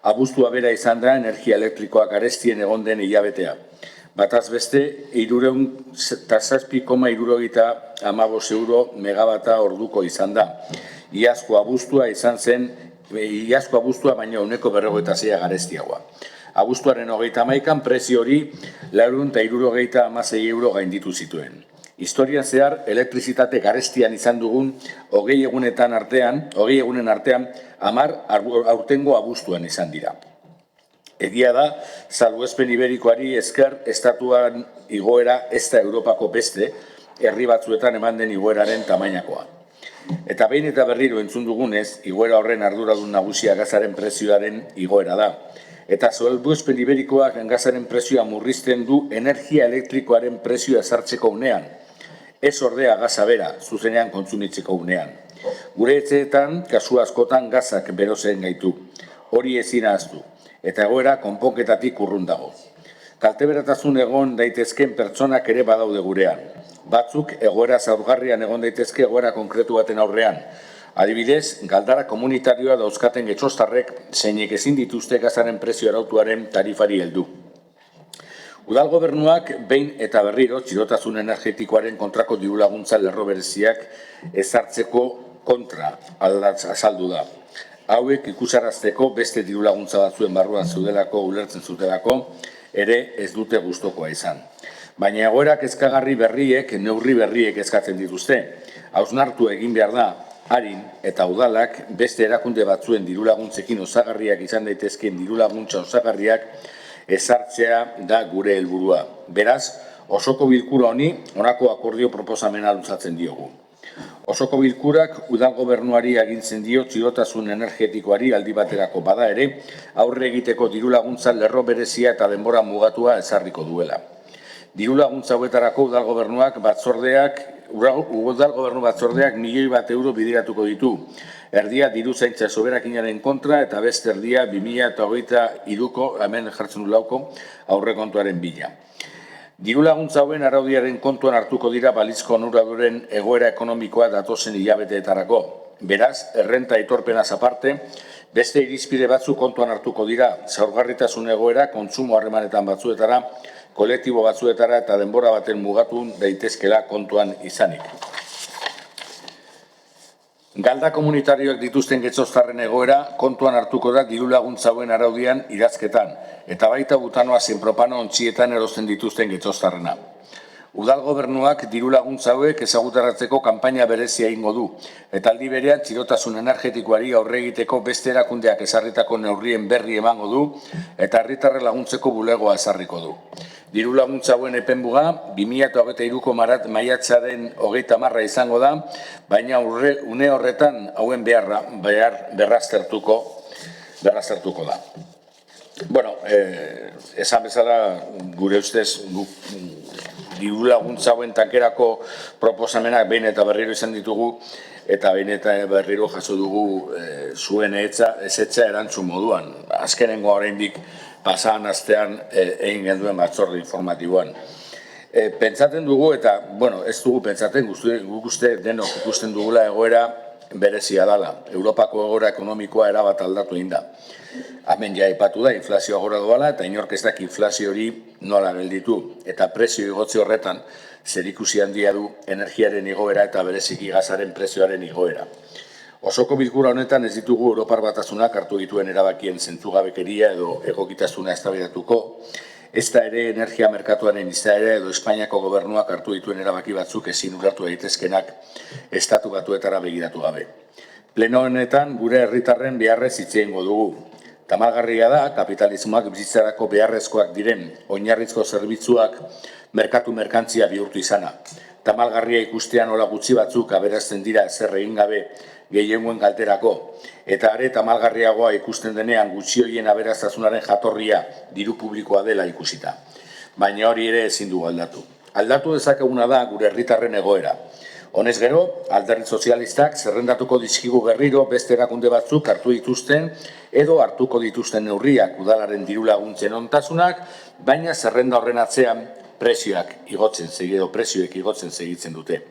Abuztua bera izan da energia elektrikoak arestien egon den hilabetea. Bataz beste, 307,75 euro megabata orduko izan da. Iazko abuztua baina 156 garestiagoa. Abuztuaren 31an prezio hori 476 euro gainditu zituen. Historian zehar, elektrizitate garestian izan dugun 20 egunen artean, 10 aurtengo abuztuan izan dira. Egia da, salbuespen iberikoari esker estatuan igoera ez da Europako beste, herri batzuetan eman den igoeraren tamainakoa. Eta behin eta berriro entzun dugunez, igoera horren arduradun nagusia gazaren prezioaren igoera da. Eta salbuespen iberikoak gazaren prezioa murrizten du energia elektrikoaren prezioa ezartzeko unean. Ez ordea gaza bera, zuzenean kontsumitzeko unean. Gure etxeetan, kasu askotan gazak berozen gaitu. Hori ezin ahaztu. Eta egoera konponketatik urrun dago. Kalteberatasun egon daitezken pertsonak ere badaude gurean. Batzuk egoera zaurgarrian egon daitezke egoera konkretu baten aurrean. Adibidez, galdara komunitarioa dauzkaten getxostarrek zeinek ezin dituzte gazaren prezio arautuaren tarifari heldu. Udal gobernuak behin eta berriro txirotasun energetikoaren kontrako diru laguntza lerro bereziak ezartzeko kontra azaldu da. Hauek ikusarazteko beste diru laguntza batzuen barruan zeudelako ulertzen zutelako ere ez dute gustokoa izan. Baina egoerak kezkagarri berriek, neurri berriek eskatzen dituzte. Hausnartu egin behar da, harin eta udalak beste erakunde batzuen diru laguntzekin osagarriak izan daitezkeen diru laguntza osagarriak ezartzea da gure helburua. Beraz, osoko bilkura honi honako akordio proposamena luzatzen diogu. Osoko bilkurak udal gobernuari agintzen dio txirotasun energetikoari aldi baterako bada ere, aurre egiteko diru laguntza lerro berezia eta denbora mugatua ezarriko duela. Diru laguntza hauetarako udal gobernu batzordeak €1.000.000 bideratuko ditu. Erdia diru zaintza soberakinaren kontra eta beste erdia 2023ko, hemen jartzen du lauko, aurrekontuaren bila. Diru laguntza hauen araudiaren kontuan hartuko dira balizko onuraduren egoera ekonomikoa datozen hilabeteetarako. Beraz, errenta aitorpenaz aparte, beste irizpide batzuk kontuan hartuko dira, zaurgarritasun egoera, kontsumo harremanetan batzuetara, kolektibo batzuetara eta denbora baten mugatu daitezkela kontuan izanik. Galda komunitarioak dituzten getxoztarren egoera kontuan hartuko da diru laguntza hauen araudian idazketan, eta baita butanoa zein propano ontzietan erosten dituzten getxoztarrena. Udal gobernuak diru laguntza hauek ezagutaratzeko kanpaina berezia egingo du, eta aldi berean txirotasun energetikoari aurre egiteko beste erakundeak ezarritako neurrien berri emango du, eta herritarre laguntzeko bulegoa ezarriko du. Diru laguntza hauen epenmuga 2023ko maiatzaren 30 izango da, baina une horretan hauen berraztertuko da. Bueno, esan bezala gure ustez diru laguntza hauen tankerako proposamenak behin eta berriro izan ditugu, eta behin eta berriro jaso dugu zuen ezetza erantzun moduan. Azkenengo oraindik pasadan astean egin genduen batzorde informatiboan. Pentsatzen dugu, eta, ez dugu pentsatzen, guk uste denok ikusten dugula egoera berezia dela. Europako egoera ekonomikoa erabat aldatu egin da. Hemen ja aipatu da, inflazioa gora doala, eta inork ez dak inflazio hori nola gelditu. Eta prezio igotze horretan, zerikusi handia du energiaren igoera eta bereziki gazaren prezioaren igoera. Osoko bilkura honetan ez ditugu Europar Batasunak hartu dituen erabakien zentzugabekeria edo egokitasuna eztabaidatuko, ez da ere energia merkatuaren izaera edo Espainiako gobernuak hartu dituen erabaki batzuk ezin ulertu daitezkenak estatu batuetara begiratu gabe. Pleno honetan gure herritarren beharrez hitz egingo dugu. Tamalgarria da, kapitalismoak bizitzarako beharrezkoak diren oinarrizko zerbitzuak merkatu merkantzia bihurtu izana. Tamalgarria ikustean nola gutxi batzuk aberazten dira ezer egin gabe gehiengoen kalterako, eta are tamalgarriagoa ikusten denean gutxi horien aberaztasunaren jatorria diru publikoa dela ikusita. Baina hori ere ezin dugu aldatu. Aldatu dezakeguna da gure herritarren egoera. Honez gero, alderdi sozialistak zerrendatuko dizkigu berriro beste erakunde batzuk hartu dituzten edo hartuko dituzten neurriak udalaren diru laguntzen ontasunak, baina zerrenda horren atzean prezioek igotzen segitzen dute.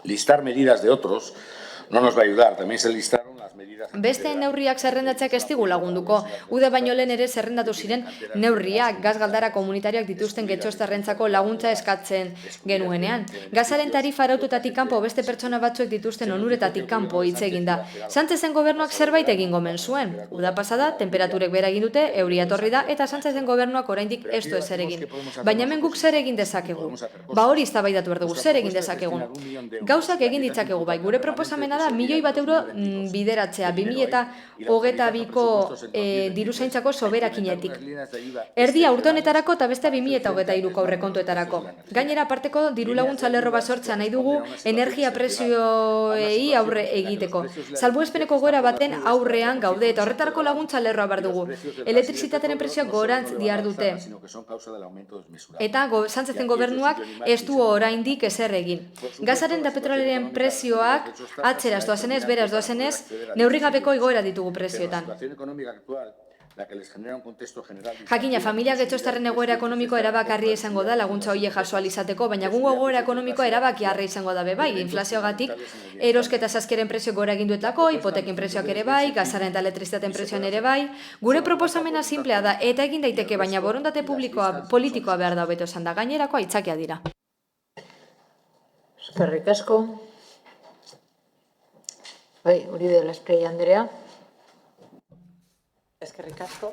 Listar medidas de otros no nos va a ayudar, también se listaron las medidas... Beste neurriak zerrendatzeak ez digu lagunduko. Ude baino lehen ere zerrendatu ziren neurriak gazgaldara komunitarioak dituzten getxoztarrentzako laguntza eskatzen genuenean. Gazaren tarifa araututatik kanpo beste pertsona batzuek dituzten onuretatik kanpo hitz egin da. Sánchezen gobernuak zerbait egin gomen zuen. Uda pasada, temperaturek bera egin dute, euria etorri da, eta Sánchezen gobernuak oraindik ez du ezer egin. Baina hemen guk zer egin dezakegu? Hori eztabaidatu behar dugu, zer egin dezakegun? Gauzak egin ditzakegu bai, gure proposamena da €1.000.000 bideratzea 2022ko diruzaintzako soberakinetik. Erdia urte honetarako eta beste 2023ko aurrekontuetarako. Gainera aparteko diru laguntza lerro bat sortzea nahi dugu energia prezioei aurre egiteko. Salbuespeneko goera baten aurrean gaude eta horretarako laguntza lerroa behar dugu. Elektrizitatearen prezioak gorantz dihardute. Eta Sánchezen gobernuak ez du oraindik ezer egin. Gazaren eta petrolaren prezioak atzeraz doazenez, beraz doazenez, neurrigabeko igoera ditugu prezioetan. Jakina, familia getxoztarren egoera ekonomikoa erabakarria izango da laguntza horiek jaso ahal izateko, baina gungo egoera ekonomikoa erabakiarra izango da bai, inflazioagatik erosketa saskiaren prezio gora egin duetako, hipotekin prezioak ere bai, gazaren eta elektrizitateen prezioan ere bai. Gure proposamena simplea da eta egin daiteke, baina borondate politikoa behar da hobeto esan da, gainerako aitzakia dira. Eskerrik asko. Bai, hori dela Esprei Andrea. Eskerrik asko.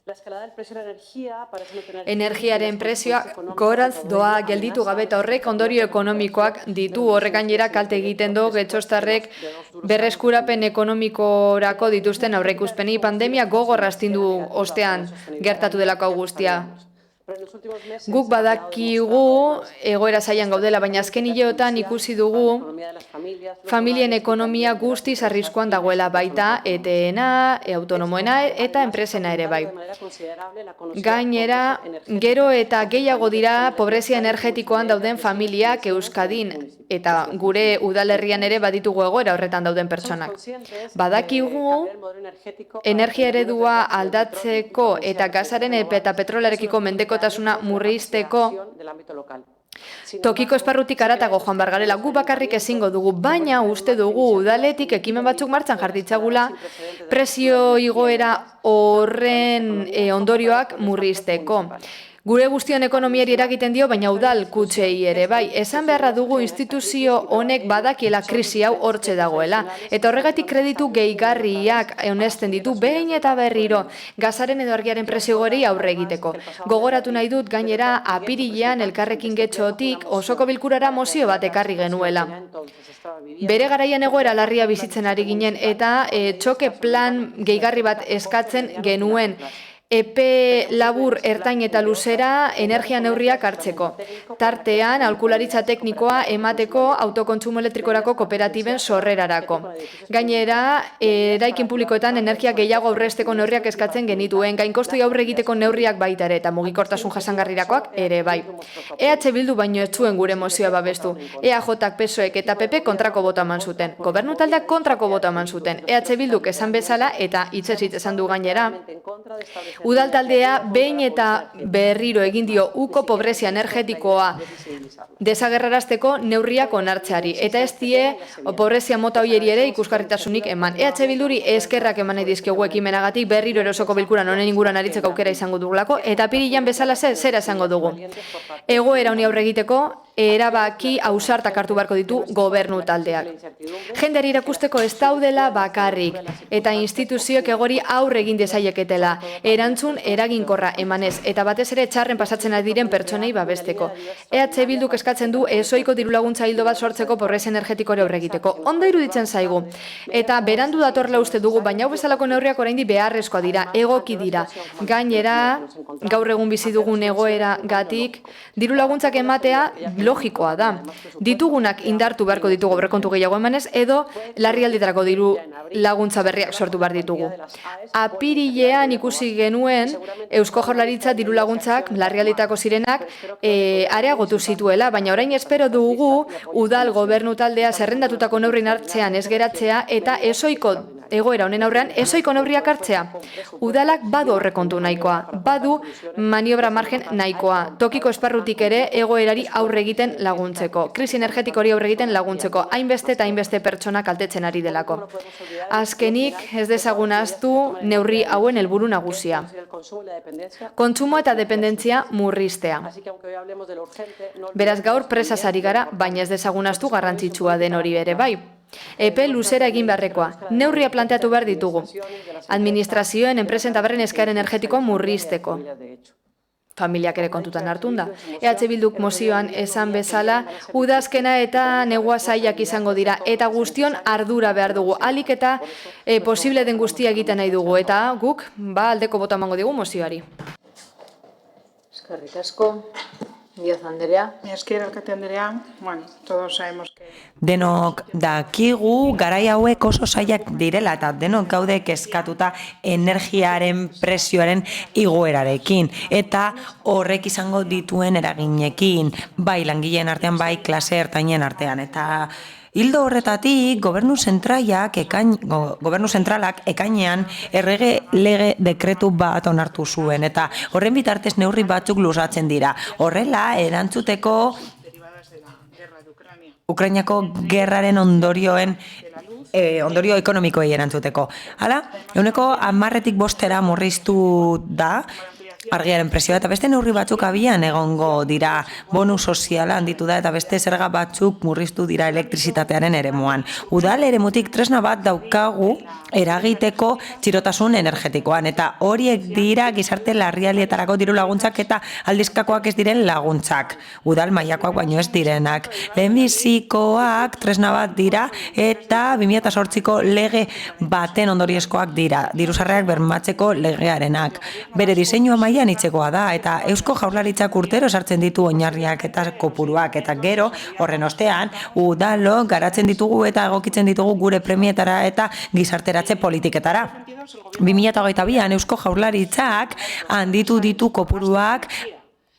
La escalada del precio de la energía parece no tener... Energiaren prezioa gorantz doa gelditu gabe eta horrek ondorio ekonomikoak ditu. Horrek gainera kalte egiten du getxoztarrek berreskurapen ekonomikorako dituzten aurreikuspeni pandemia gogorra astindu ostean gertatu delako guztia. Guk badakigu egoera zailan gaudela, baina azken hileotan ikusi dugu familien ekonomia guztiz arriskuan dagoela, baita ETEena, autonomoena eta enpresena ere bai. Gainera, gero eta gehiago dira pobrezia energetikoan dauden familiak Euskadin eta gure udalerrian ere baditugu egoera horretan dauden pertsonak. Badakigu energia eredua aldatzeko eta gazaren eta petrolarekiko mendekotasuna murrizteko tokiko esparrutik haratago joan behar garela, gu bakarrik ezingo dugu, baina uste dugu udaletik ekimen batzuk martxan jarditzagula prezio igoera horren ondorioak murrizteko. Gure guztion ekonomiari eragiten dio, baina udal kutxei ere bai. Esan beharra dugu instituzio honek badakiela krisi hau hortxe dagoela. Eta horregatik kreditu gehigarriak honesten ditu behin eta berriro gazaren edo argiaren prezio gorei aurre egiteko. Gogoratu nahi dut gainera apirilean elkarrekin getxotik osoko bilkurara mozio bat ekarri genuela. Bere garaian egoera larria bizitzen ari ginen eta txoke plan gehigarri bat eskatzen genuen. Epe labur, ertain eta luzera energia neurriak hartzeko. Tartean, aholkularitza teknikoa emateko autokontsumo elektrikorako kooperatiben sorrerarako. Gainera, eraikin publikoetan energia gehiago aurrezteko neurriak eskatzen genituen, gainkostui aurre egiteko neurriak baita ere eta mugikortasun jasangarrirakoak ere bai. EH Bildu baino ez zuen gure mozioa babestu. EAJak, PSOEk eta PP kontrako bota eman zuten. Gobernu taldeak kontrako bota eman zuten. EH Bilduk esan bezala eta hitzez esan du gainera. Udal taldea behin eta berriro egin dio uko pobrezia energetikoa desagerrarazteko neurriak onartzeari. Eta ez die pobrezia mota hoieri ere ikusgarritasunik eman. EH Bilduri eskerrak eman nahi dizkiogu ekimenagatik berriro erosoko bilkuran honen inguruan aritzeko aukera izango dugulako eta apirilean bezala zera izango dugu. Egoera honi aurre egiteko erabaki ausartak hartu beharko ditu gobernu taldeak. Jendeari irakusteko ez daudela bakarrik eta instituzioek egori aurre egin dezaieketela. Erantzun eraginkorra emanez eta batez ere txarren pasatzen ari diren pertsonei babesteko. EH Bilduk eskatzen du ezoiko dirulaguntza hildo bat sortzeko pobrezia energetikore aurre egiteko. Ondo iruditzen zaigu. Eta berandu datorla uste dugu, baina hau bezalako neurriak oraindik beharrezkoa dira, egoki dira. Gainera, gaur egun bizi dugun egoeragatik dirulaguntzak ematea logikoa da. Ditugunak indartu beharko ditugu aurrekontu gehiago emanez edo larrialdietarako diru laguntza berriak sortu behar ditugu. Apirilean ikusi genuen Eusko Jaurlaritza diru laguntzak larrialdietako zirenak areagotu zituela, baina orain espero dugu udal gobernu taldea zerrendatutako neurrin hartzean ez geratzea eta ezoiko egoera honen aurrean ezoiko neurriak hartzea. Udalak badu aurrekontu nahikoa, badu maniobra margen nahikoa, tokiko esparrutik ere egoerari aurre egiten laguntzeko, krisi energetikori aurre egiten laguntzeko, hainbeste eta hainbeste pertsona kaltetzen ari delako. Azkenik ez dezagun ahaztu neurri hauen helburu nagusia. Kontsumo eta dependentzia murriztea. Beraz gaur presaz ari gara, baina ez dezagun ahaztu garrantzitsua den hori ere bai. Epe luzera egin beharrekoa. Neurria planteatu behar ditugu. Administrazioen, enpresen eta barren eskaera energetikoa murrizteko. Familiak ere kontutan hartun da. EH Bilduk mozioan esan bezala, udazkena eta negua zailak izango dira. Eta guztion ardura behar dugu. Alik eta posible den guztia egiten nahi dugu. Eta guk, aldeko bota emango digu mozioari. Eskerrik asko. Díaz Andrea. Esker alkate Andrea. Bueno, todos sabemos que... Denok dakigu garai hauek oso zailak direla eta denok gaude kezkatuta energiaren prezioaren igoerarekin eta horrek izango dituen eraginekin, bai langileen artean, bai klase ertainen artean eta hildo horretatik, gobernu zentralak ekainean errege lege dekretu bat onartu zuen eta horren bitartez neurri batzuk luzatzen dira. Horrela, erantzuteko Ukrainako gerraren ondorio ekonomikoei erantzuteko. Hala, 10%-tik murriztu da argiaren prezioa eta beste neurri batzuk abian egongo dira, bonus soziala handitu da eta beste zerga batzuk murriztu dira elektrizitatearen eremuan. Udal eremutik tresna bat daukagu eragiteko txirotasun energetikoan eta horiek dira gizarte larrialdietarako diru laguntzak eta aldizkakoak ez diren laguntzak. Udal mailakoak baino ez direnak. Lehenbizikoak tresna bat dira eta 2008ko lege baten ondoriozkoak dira. Diru sarrerak bermatzeko legearenak. Bere diseinua maila anitzekoa da, eta Eusko Jaurlaritzak urtero sartzen ditu oinarriak eta kopuruak, eta gero, horren ostean, udalok garatzen ditugu eta egokitzen ditugu gure premietara eta gizarteratze politiketara. 2022an Eusko Jaurlaritzak handitu ditu kopuruak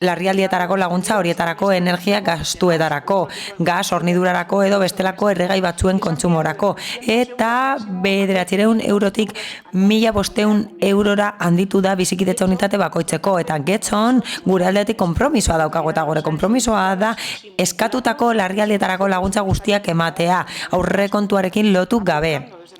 larrialdietarako laguntza horietarako energia gastuetarako, gas hornidurarako edo bestelako erregai batzuen kontsumorako, eta 900 eurotik 1.500 eurora handitu da bizikidetza unitate bakoitzeko, eta getzon gure aldetik konpromisoa daukago, eta gure konpromisoa da eskatutako larrialdietarako laguntza guztiak ematea, aurrekontuarekin lotu gabe.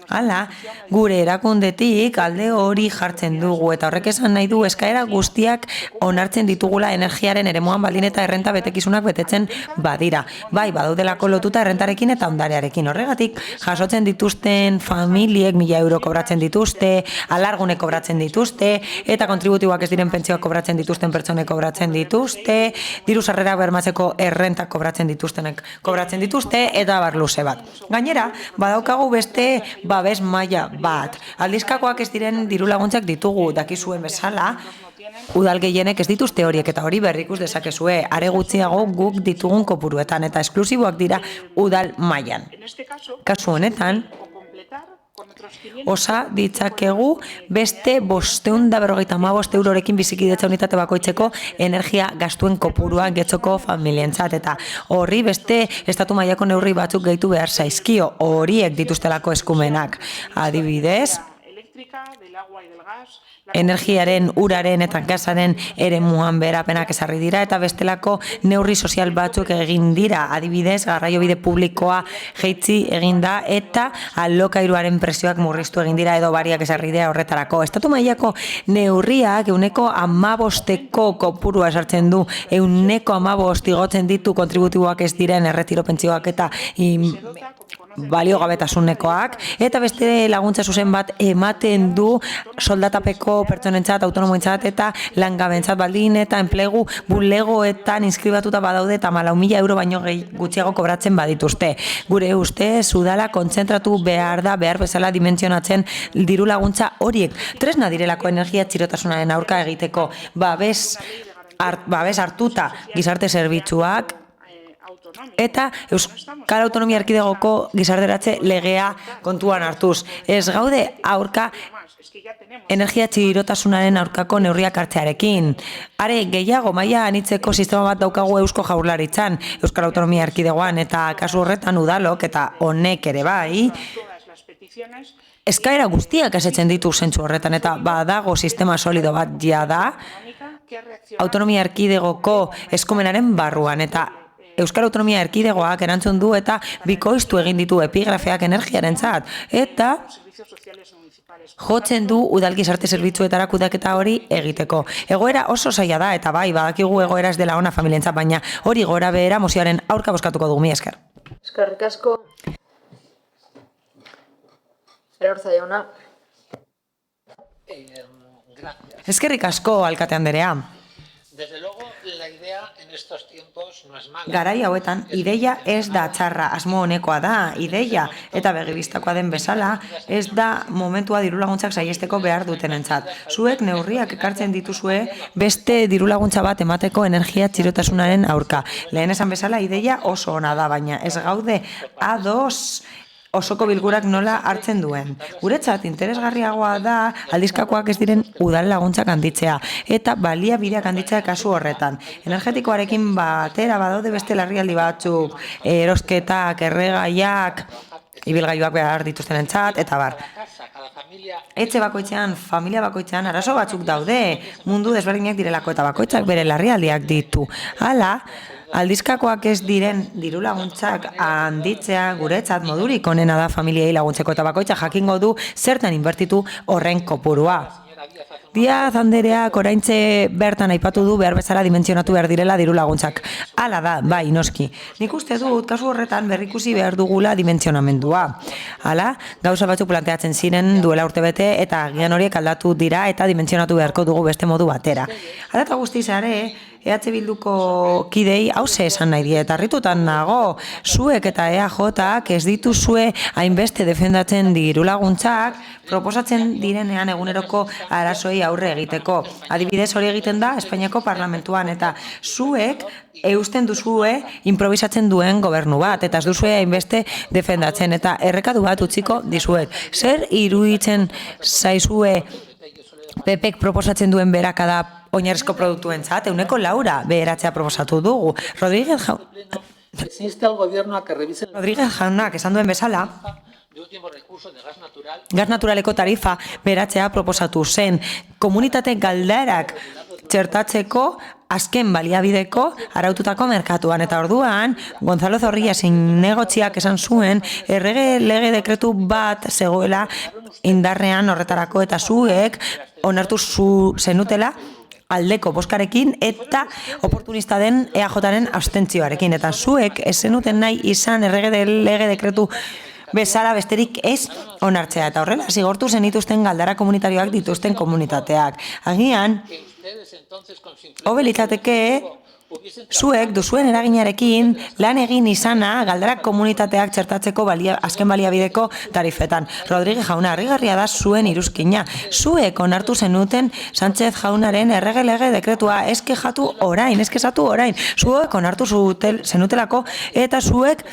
Hala, gure erakundetik alde hori jartzen dugu eta horrek esan nahi du eskaera guztiak onartzen ditugula energiaren eremuan baldin eta errenta betekizunak betetzen badira. Bai, badaudelako lotuta errentarekin eta ondarearekin. Horregatik, jasotzen dituzten familiek 1.000 euro kobratzen dituzte, alargune kobratzen dituzte, eta kontributiboak ez diren pentsioak kobratzen dituzten pertsonek kobratzen dituzte, diru sarrerak bermatzeko errentak kobratzen dituztenek kobratzen dituzte, eta bar luze bat. Gainera, badaukagu beste babes maila bat. Aldizkakoak ez diren diru laguntzak ditugu, dakizuen bezala, udal gehienek ez dituzte horiek eta hori berrikus dezakezue, are gutxiago guk ditugun kopuruetan eta esklusiboak dira udal mailan. Kasu honetan, osa ditzakegu beste 555 eurorekin bizikidetza unitate bakoitzeko energia gastuen kopurua getzoko familientzat eta horri beste estatu mailako neurri batzuk gehitu behar zaizkio horiek dituztelako eskumenak. Adibidez, energiaren, uraren eta gasaren eremuan berapenak ezarri dira eta bestelako neurri sozial batzuk egin dira. Adibidez, garraiobide publikoa jeitzi egin da eta alokairuaren prezioak murriztu egin dira edo bariak ezarri dira horretarako. Estatu mailako neurriak 15%ko kopurua esartzen du, 15% igotzen ditu kontributiboak ez diren erretiro pentsioak eta baliogabetasunekoak eta beste laguntza zuzen bat ematen du soldatapeko pertsonentzat, autonomoentzat eta langabentzat baldin eta enplegu bulegoetan inskribatuta badaude eta 4.000 euro baino gutxiago kobratzen badituzte. Gure ustez udala kontzentratu behar da behar bezala dimentsionatzen diru laguntza horiek. Tresna direlako energia txirotasunaren aurka egiteko babes hartuta gizarte zerbitzuak eta Euskal Autonomia Erkidegoko gizarteratze legea kontuan hartuz. Ez gaude aurka energia txirotasunaren aurkako neurriak hartzearekin. Are gehiago maila anitzeko sistema bat daukagu Eusko Jaurlaritzan, Euskal Autonomia Erkidegoan eta kasu horretan udalok eta honek ere bai, eskaera guztiak asetzen ditu zentzu horretan eta badago sistema solido bat jada Autonomia Erkidegoko eskumenaren barruan eta Euskal Autonomia Erkidegoak erantzun du eta bikoiztu egin ditu epigrafeak energiarentzat eta jotzen du udal gizarte zerbitzuetara kudeaketa hori egiteko. Egoera oso zaila da eta bai, badakigu egoera ez dela ona familientzat, baina hori gora behera mozioaren aurka bozkatuko dugu, mila esker. Eskerrik asko. Erortza jauna. Eskerrik asko, alkate anderea. Desde luego, la idea en estos tiempos no es mala. Garai hauetan, ideia ez da txarra, asmo honekoa da, ideia eta begibistakoa den bezala, ez da momentua dirulaguntzak saihesteko behar dutenentzat. Zuek neurriak ekartzen dituzue beste dirulaguntza bat emateko energia txirotasunaren aurka. Lehen esan bezala, ideia oso ona da, baina ez gaude ados osoko bilgurak nola hartzen duen. Guretzat interesgarriagoa da aldizkakoak ez diren udal laguntzak handitzea eta baliabideak handitzea kasu horretan. Energetikoarekin batera badaude beste larrialdi batzuk, erosketak, erregaiak, ibilgailuak behar dituztenentzat eta bar. Etxe bakoitzean, familia bakoitzean arazo batzuk daude, mundu desberdinak direlako eta bakoitzak bere larrialdiak ditu. Hala, aldizkakoak ez diren diru laguntzak handitzea guretzat modurik onena da familiei laguntzeko eta bakoitza jakingo du zertan inbertitu horren kopurua. Diaz andereak oraintxe bertan aipatu du behar bezala dimentsionatu behar direla diru laguntzak. Hala da, bai, noski. Nik uste dut, kasu horretan berrikusi behar dugula dimentsionamendua. Hala, gauza batzuk planteatzen ziren duela urtebete eta agian horiek aldatu dira eta dimentsionatu beharko dugu beste modu batera. Hala eta guztiz ere, EH Bilduko kidei hauze esan nahi diet, harritutan nago, zuek eta EAJak ez dituzue hainbeste defendatzen dirulaguntzak, proposatzen direnean eguneroko arazoei aurre egiteko. Adibidez hori egiten da Espainiako Parlamentuan, eta zuek eusten duzue improvisatzen duen gobernu bat, eta ez duzue hainbeste defendatzen, eta errekadu bat utziko dizuet. Zer iruditzen zaizue PPek proposatzen duen berakada oinarrizko produktuentzat? 4% beheratzea proposatu dugu. Rodríguez jaunak esan duen bezala, gas naturaleko tarifa beratzea proposatu zen. Komunitate galdarak txertatzeko azken baliabideko araututako merkatuan. Eta orduan, Gonzalo Zorrilla zinegotziak esan zuen errege lege dekretu bat zegoela indarrean horretarako, eta zuek onartu zenutela aldeko boskarekin eta oportunista den EAJaren abstentzioarekin. Eta zuek ez zenuten nahi izan errege lege dekretu bezala besterik ez onartzea, eta horrela zigortu zenituzten galdara komunitarioak dituzten komunitateak. Agian, hobe litzateke zuek duzuen eraginarekin lan egin izana galdara komunitateak txertatzeko azken baliabideko tarifetan. Rodríguez jauna, harrigarria da zuen iruzkina. Zuek onartu zenuten Sánchez jaunaren errege lege dekretua, ez kexatu orain. Zuek onartu zenutelako eta zuek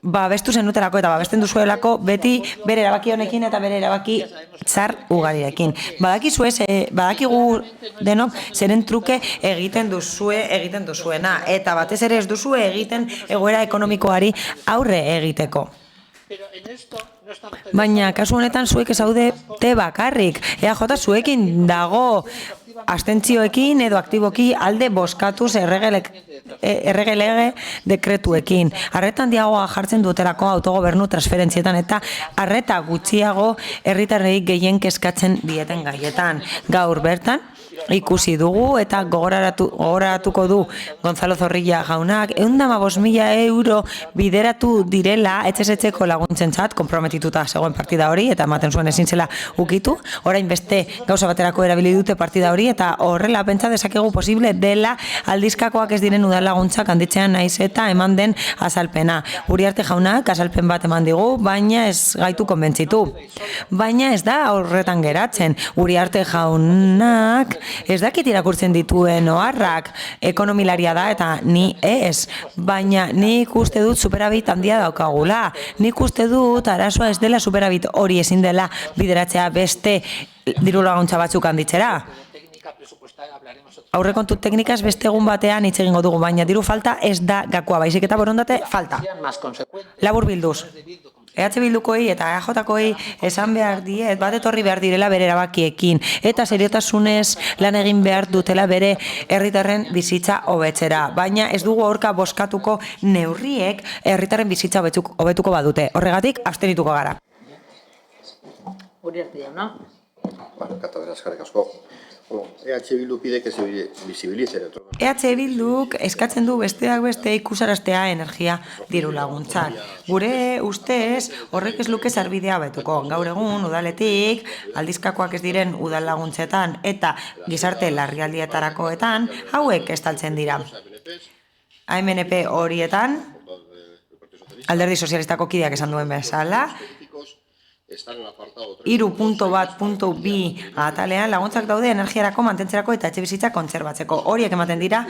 babestu zenutelako eta babesten duzuelako beti bere erabaki honekin eta bere erabaki txar ugarirekin. Badakigu denok zeren truke egiten duzuena, eta batez ere ez duzue egiten egoera ekonomikoari aurre egiteko. Baina kasu honetan zuek ezaudete bakarrik. EAJ zuekin dago abstentzioekin edo aktiboki alde bozkatuz errege lege dekretuekin. Arreta handiagoa jartzen dutelako autogobernu transferentzietan eta arreta gutxiago herritarrei gehien kezkatzen dieten gaietan. Gaur bertan ikusi dugu eta gogoratuko du Gonzalo Zorrilla jaunak 115.000 euro bideratu direla etxez-etxeko laguntzentzat, konprometituta zegoen partida hori eta ematen zuen ezin zela ukitu. Orain beste gauza baterako erabili dute partida hori, eta horrela pentsa dezakegu posible dela aldizkakoak ez diren udal laguntzak handitzean naiz eta eman den azalpena. Uriarte jaunak azalpen bat eman digu, baina ez gaitu konbentzitu. Baina ez da horretan geratzen. Uriarte jaunak ez dakit irakurtzen dituen oharrak, ekonomilaria da eta ni ez, baina nik uste dut superabit handia daukagula. Nik uste dut arazoa ez dela superabit hori ezin dela bideratzea beste diru laguntza batzuk handitzera. Aurrekontu teknikaz beste egun batean hitz egingo dugu, baina diru falta ez da gakoa, baizik eta borondate falta. Labur bilduz. EH Bildukoei eta EAJkoei esan behar diet bat etorri behar direla bere erabakiekin eta seriotasunez lan egin behar dutela bere herritarren bizitza hobetzera. Baina ez dugu aurka bozkatuko neurriek herritarren bizitza hobetuko badute. Horregatik abstenituko gara. Uriarte jauna. Katadera, eskerrik asko. EH Bildu pide que se visibilice. EH Bilduk eskatzen du besteak beste ikusaraztea energia diru laguntzak. Gure ustez horrek ez luke sarbidea betuko. Gaur egun udaletik aldizkakoak ez diren udal laguntzetan eta gizarte larrialdietarakoetan hauek estaltzen dira. AMNP horietan Alderdi Sozialistako kideak esan duen bezala 3.1.2 atalean laguntzak daude energiarako, mantentzerako eta etxebizitza kontserbatzeko. Horiek ematen dira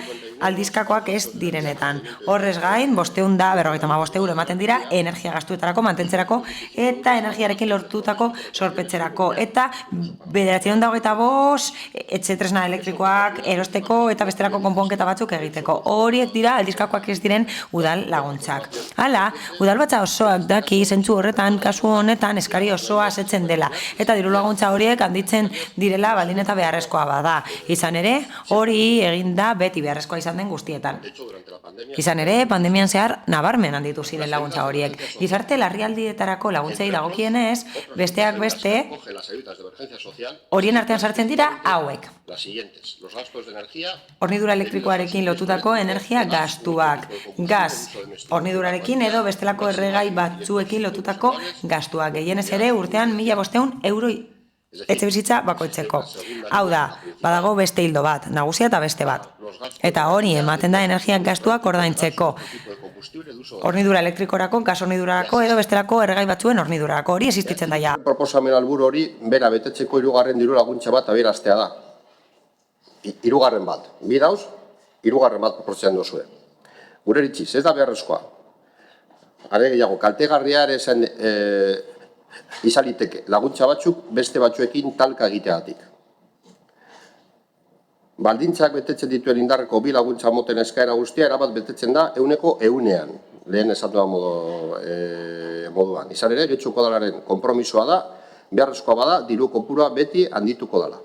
aldizkakoak ez direnetan. Horrez gain, 555 euro ematen dira energia gastuetarako, mantentzerako eta energiarekin lortutako sorpetzerako. Eta 925 etxe tresna elektrikoak erosteko eta bestelako konponketa batzuk egiteko. Horiek dira aldizkakoak ez diren udal laguntzak. Hala, udalbatza osoak daki zentzu horretan, kasu honetan eskari osoa asetzen dela, eta diru laguntza horiek handitzen direla baldin eta beharrezkoa bada. Izan ere, hori egin da beti beharrezkoa izan den guztietan. Izan ere, pandemian zehar nabarmen handitu ziren laguntza horiek. Gizarte larrialdietarako laguntzei dagokienez, besteak beste, horien artean sartzen dira hauek. Hornidura elektrikoarekin lotutako energia gastuak. Gas, hornidurarekin edo bestelako erregai batzuekin lotutako gastuak. Gehienez ere urtean 1.500 euro etxebizitza bakoitzeko. Hau da, badago beste hildo bat, nagusia eta beste bat. Eta hori ematen da energiak gastuak ordaintzeko. Hornidura elektrikorako, gas hornidurarako edo bestelako erregai batzuen hornidurarako. Hori existitzen da ja. Proposamen helburu hori bera betetzeko 3. diru laguntza bat abiaraztea da. 3. bat. Bi dauz, 3. bat proportzioan duzue. Gure iritziz, ez da beharrezkoa. Are gehiago, kaltegarria ere izaliteke laguntza batzuk beste batzuekin talka egiteagatik. Baldintzak betetzen dituen indarreko bi laguntza moten eskaera guztia erabat betetzen da 100%. Lehen esan duan moduan. Izan ere, getxoko dalaren konpromisoa da, beharrezkoa bada, diru kopurua beti handituko dela.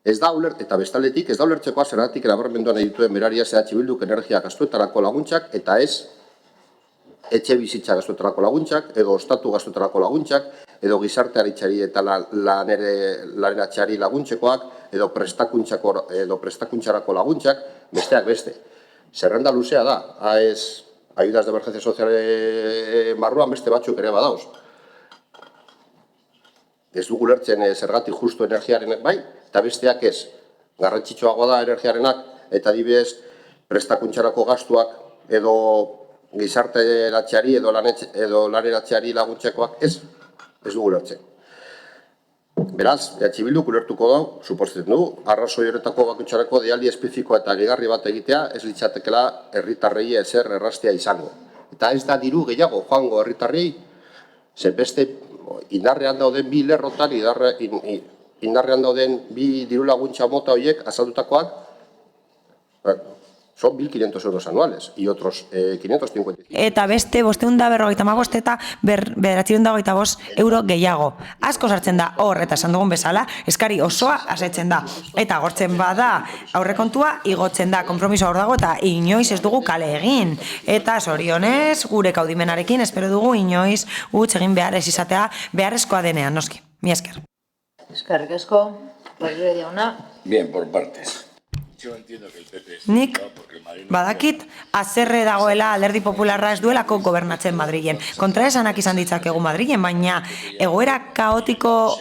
Eta bestaldetik, ez da ulertzekoa zergatik nabarmenduan dituen beraria EH Bilduk energia gastuetarako laguntzak eta ez etxe bizitza gastuetarako laguntzak, edo ostatu gastuetarako laguntzak, edo gizartearitxari eta laneratxari laguntzekoak, edo prestakuntzarako laguntzak, besteak beste. Zerrenda luzea da, ez ayudas de emergencia soziale barruan beste batzuk ere badauz. Ez dugu lertzen zergatik justu energiarenak bai, eta besteak ez. Garrantzitsuagoa da energiarenak, eta adibidez prestakuntzarako gastuak, edo gizarteratxari edo laneratxari laguntzekoak ez dugu lertzen. Beraz, EH Bilduk ulertuko da, suposatzen du, arrazoi horretako bakoitzarako deialdi espezifikoa eta gehigarri bat egitea ez litzatekela herritarrei ezer erraztea izango. Eta ez da diru gehiago joango herritarrei, ze beste indarrean dauden bi lerrotan, indarrean dauden bi diru laguntza mota horiek azaldutakoak, son 1.500 euros anuales, y otros 555. Eta beste 555 eta 925 euro gehiago. Asko sartzen da hor, eta esan dugun bezala, eskari osoa asetzen da. Eta gortzen bada aurrekontua, igotzen da, konpromiso hor dago, eta inoiz ez dugu kale egin. Eta zorionez, gure kaudimenarekin, espero dugu inoiz utz egin behar ez izatea beharrezkoa denean, noski. Mi esker. Eskerrik asko, Rodríguez jauna. Bien, por partes. Nik badakit azerre dagoela Alderdi Popularra ez duelako gobernatzen Madrilen. Kontraesanak izan ditzakegu Madrilen, baina egoera kaotiko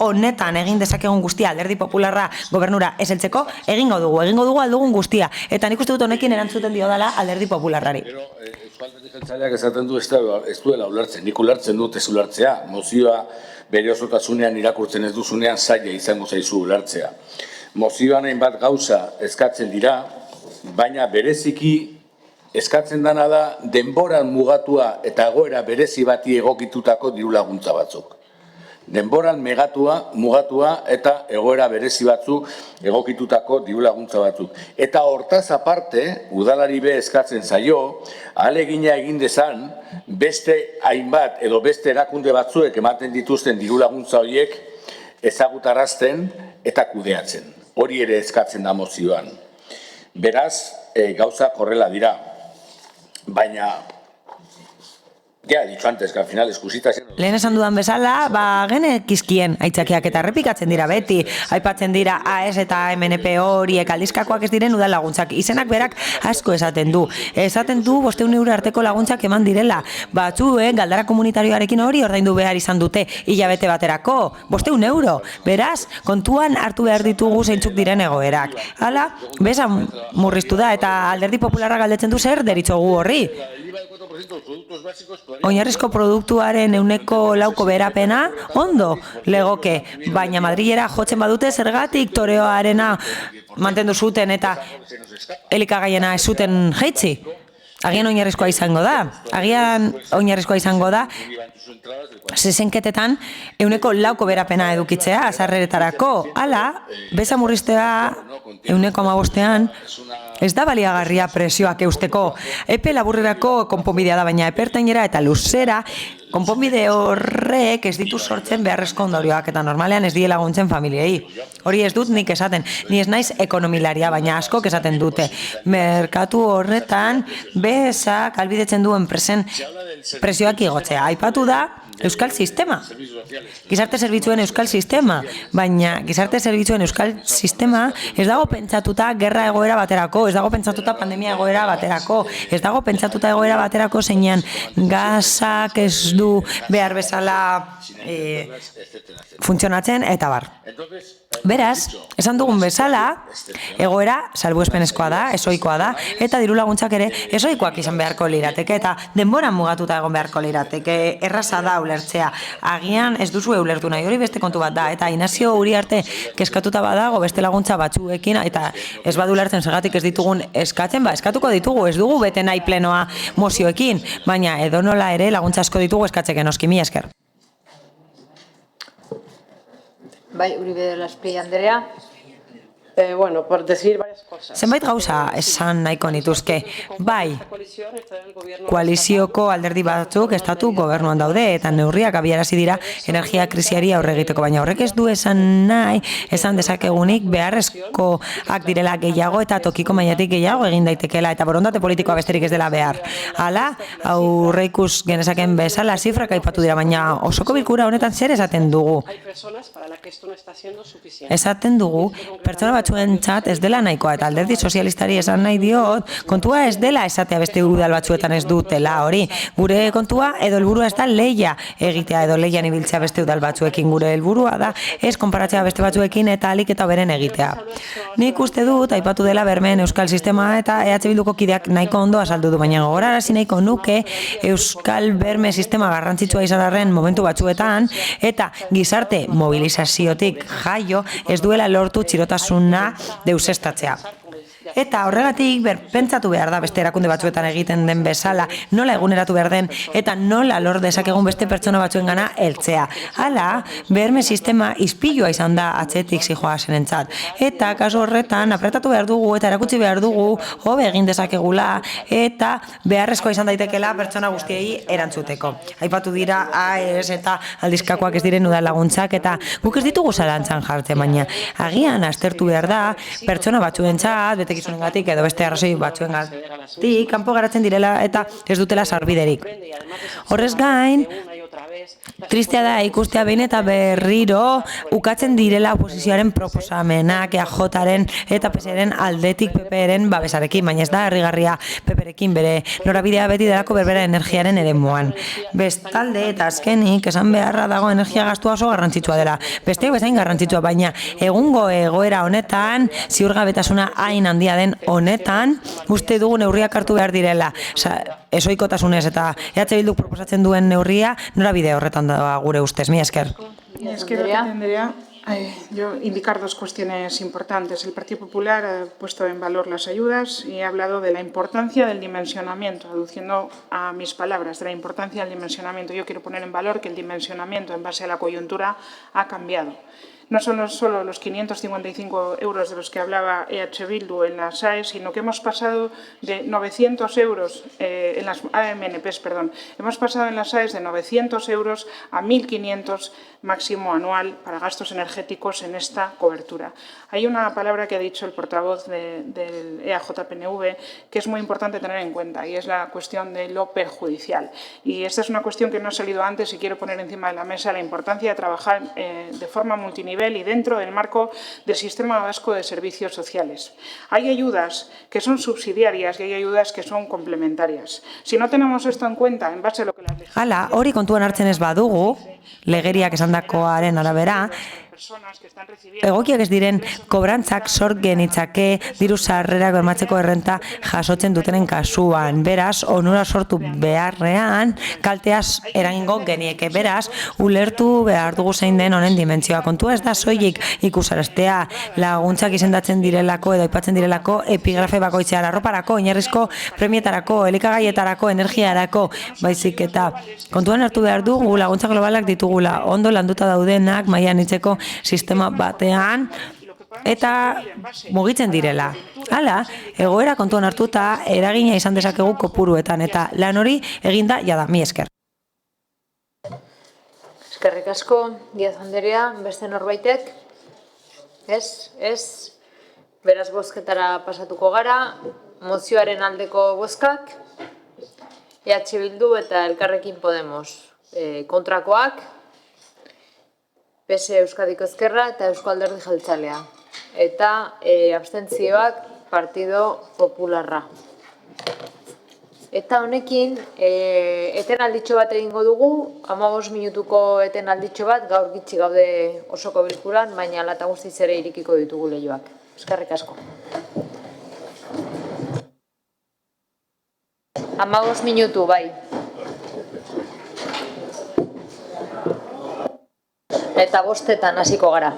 honetan egin dezakegun guztia Alderdi Popularra gobernura eseltzeko, egingo dugu aldugun guztia. Eta nik uste dut honekin erantzuten dio dela Alderdi Popularrari. Euskal Alderdi Jeltzaleak esaten du ez duela ulertzen, nik ulertzen dut ez ulertzea. Mozioa bere osotasunean irakurtzen ez duzunean zaila izango zaizu ulertzea. Mozioan hainbat gauza eskatzen dira, baina bereziki eskatzen dana da denboran mugatua eta egoera berezi bati egokitutako diru laguntza batzuk. Denboran mugatua eta egoera berezi batzuk egokitutako diru laguntza batzuk. Eta hortaz aparte, udalari be eskatzen zaio, ahalegina egin dezan, beste hainbat edo beste erakunde batzuek ematen dituzten diru laguntza horiek ezagutarazten eta kudeatzen. Hori ere eskatzen da mozioan. Beraz, gauza horrela dira. Baina, ya he dicho antes, que al final eskusita... Lehen esan dudan bezala, genekizkien aitzakiak eta errepikatzen dira beti. Aipatzen dira AES eta MNP horiek aldizkakoak ez diren udal laguntzak. Izenak berak asko esaten du. Esaten du 500 euro arteko laguntzak eman direla. Batzuek galdara komunitarioarekin hori ordaindu behar izan dute hilabete baterako. 500 euro. Beraz, kontuan hartu behar ditugu zeintzuk diren egoerak. Hala, beza murriztu da eta Alderdi Popularra galdetzen du zer deritzogu horri. Oinarrizko produktuaren 9% beherapena ondo legoke, baina Madrilera jotzen badute zergatik toreoarena mantendu zuten eta elikagaiena ez zuten jaitsi. Agian oinarrizkoa izango da, zezenketetan 9% beherapena edukitzea azarreretarako. Hala, beza murriztea 15%ean ez da baliagarria presioak eusteko. Epe laburrerako konponbidea da, baina epertainera eta luzera konponbide horrek ez ditu sortzen beharrezko ondorioak eta normalean ez die laguntzen familiei. Hori ez dut nik esaten, ni ez naiz ekonomilaria, baina askok esaten dute. Merkatu horretan bezak albidetzen duen presioak igotzea. Aipatu da, euskal sistema. Gizarte zerbitzuen euskal sistema, baina gizarte zerbitzuen euskal sistema ez dago pentsatuta gerra egoera baterako, ez dago pentsatuta pandemia egoera baterako, ez dago pentsatuta egoera baterako zeinan gazak ez du behar bezala funtzionatzen eta bar. Beraz, esan dugun bezala, egoera salbuespenezkoa da, ezoikoa da, eta diru laguntzak ere ezoikoak izan beharko lirateke, eta denbora mugatuta egon beharko lirateke, erraza da ulertzea. Agian ez duzu ulertu nahi, hori beste kontu bat da, eta Inazio Uriarte kezkatuta badago beste laguntza batzuekin, eta ez badu ulertzen zergatik ez ditugun eskatzen, eskatuko ditugu, ez dugu bete nahi plenoa mozioekin, baina edonola ere laguntza asko ditugu eskatzeke noski, mila esker. Bai, Uribe de la Espriella Andrea. Bueno, por decir varias cosas. Zenbait gauza esan nahiko nituzke. Bai, koalizioko alderdi batzuk estatu gobernuan daude eta neurriak abiarazi dira energia krisiari aurre egiteko, baina horrek ez du esan nahi, esan dezakegunik beharrezkoak direla gehiago eta tokiko mailatik gehiago egin daitekeela eta borondate politikoa besterik ez dela behar. Hala, aurreikus genezaken bezala zifrak aipatu dira, baina osoko bilkura honetan zer esaten dugu? Esaten dugu, pertsona batzuentzat ez dela nahikoa eta alderdi sozialistari esan nahi diot, kontua ez dela esatea beste udal batzuetan ez dutela hori. Gure kontua edo helburua ez da lehia egitea edo leian ibiltzea beste udal batzuekin. Gure helburua da ez konparatzea beste batzuekin eta alik eta beren egitea. Nik uste dut, aipatu dela bermeen euskal sistema eta EH Bilduko kideak nahiko ondo azaldu du, baina gogorarazi nahiko nuke euskal berme sistema garrantzitsua izan arren momentu batzuetan eta gizarte mobilizaziotik jaio ez duela lortu txirotasuna deusestatzea. Eta horregatik pentsatu behar da beste erakunde batzuetan egiten den bezala, nola eguneratu behar den eta nola lor dezakegun beste pertsona batzuengana heltzea. Hala, berme sistema ispilua izan da atzetik zijoazenentzat. Eta kasu horretan apretatu behar dugu eta erakutsi behar dugu hobe egin dezakegula eta beharrezkoa izan daitekela pertsona guztiei erantzuteko. Aipatu dira AES eta aldizkakoak ez diren udal laguntzak eta guk ez ditugu zalantzan jartzen, baina agian aztertu behar da pertsona batzuentzat betekizunengatik edo beste arrazoi batzuengatik kanpo geratzen direla eta ez dutela sarbiderik. Horrez gain, tristea da ikustea behin eta berriro ukatzen direla oposizioaren proposamenak EAJaren eta PSren aldetik PPren babesarekin, baina ez da harrigarria PPrekin bere norabidea beti delako berbera energiaren eremuan. Bestalde eta azkenik esan beharra dago energia gastua oso garrantzitsua dela. Besteak bezain garrantzitsua, baina egungo egoera honetan, ziurgabetasuna hain handia den honetan, uste dugu neurriak hartu behar direla. Ezoikotasunez eta EH Bilduk proposatzen duen neurria norabide horretan da gure ustez. Mila esker. Andrea. Yo indicar dos cuestiones importantes. El Partido Popular ha puesto en valor las ayudas y ha hablado de la importancia del dimensionamiento, aduciendo a mis palabras, de la importancia del dimensionamiento. Yo quiero poner en valor que el dimensionamiento en base a la coyuntura ha cambiado. No son solo los 555 euros de los que hablaba EH Bildu en las AES, sino que hemos pasado de 900 euros en las AMNPs, hemos pasado en las AES de 900 euros a 1.500 máximo anual para gastos energéticos en esta cobertura. Hay una palabra que ha dicho el portavoz del EAJ-PNV que es muy importante tener en cuenta y es la cuestión de lo perjudicial. Y esta es una cuestión que no ha salido antes y quiero poner encima de la mesa la importancia de trabajar de forma multinivel y dentro del marco del Sistema Vasco de Servicios Sociales. Hay ayudas que son subsidiarias y hay ayudas que son complementarias. Si no tenemos esto en cuenta, en base a lo que las... Hala, hori kontuan hartzen ez badugu, legeriak esandakoaren arabera, egokiak ez diren kobrantzak sor genitzake diru sarrerak bermatzeko errenta jasotzen dutenen kasuan. Beraz, onura sortu beharrean kalteaz eragingo genieke. Beraz, ulertu behar dugu zein den honen dimentsioa. Kontua ez da soilik ikusaraztea laguntzak izendatzen direlako edo aipatzen direlako epigrafe bakoitzean, arroparako, oinarrizko premietarako, elikagaietarako, energiarako, baizik eta kontuan hartu behar dugu laguntza globalak ditugula ondo landuta daudenak mailan itzeko sistema batean eta mugitzen direla. Hala, egoera kontuan hartuta eragina izan dezakegu kopuruetan eta lan hori eginda jada. Mila esker. Eskerrik asko, Díaz Andrea, beste norbaitek? Ez. Beraz bozketara pasatuko gara, mozioaren aldeko bozkak, EH Bildu eta Elkarrekin Podemos. kontrakoak, PS Euskadiko Ezkerra eta Eusko Alderdi Jeltzalea. Eta abstentzioak Partido Popularra. Eta honekin, etenalditxo bat egingo dugu, 15 minutuko etenalditxo bat, gaur gitxi gaude osoko bilkuran, baina hala eta guztiz ere irekiko ditugu leihoak. Eskerrik asko. 15 minutu, bai. Eta 5:00 hasiko gara.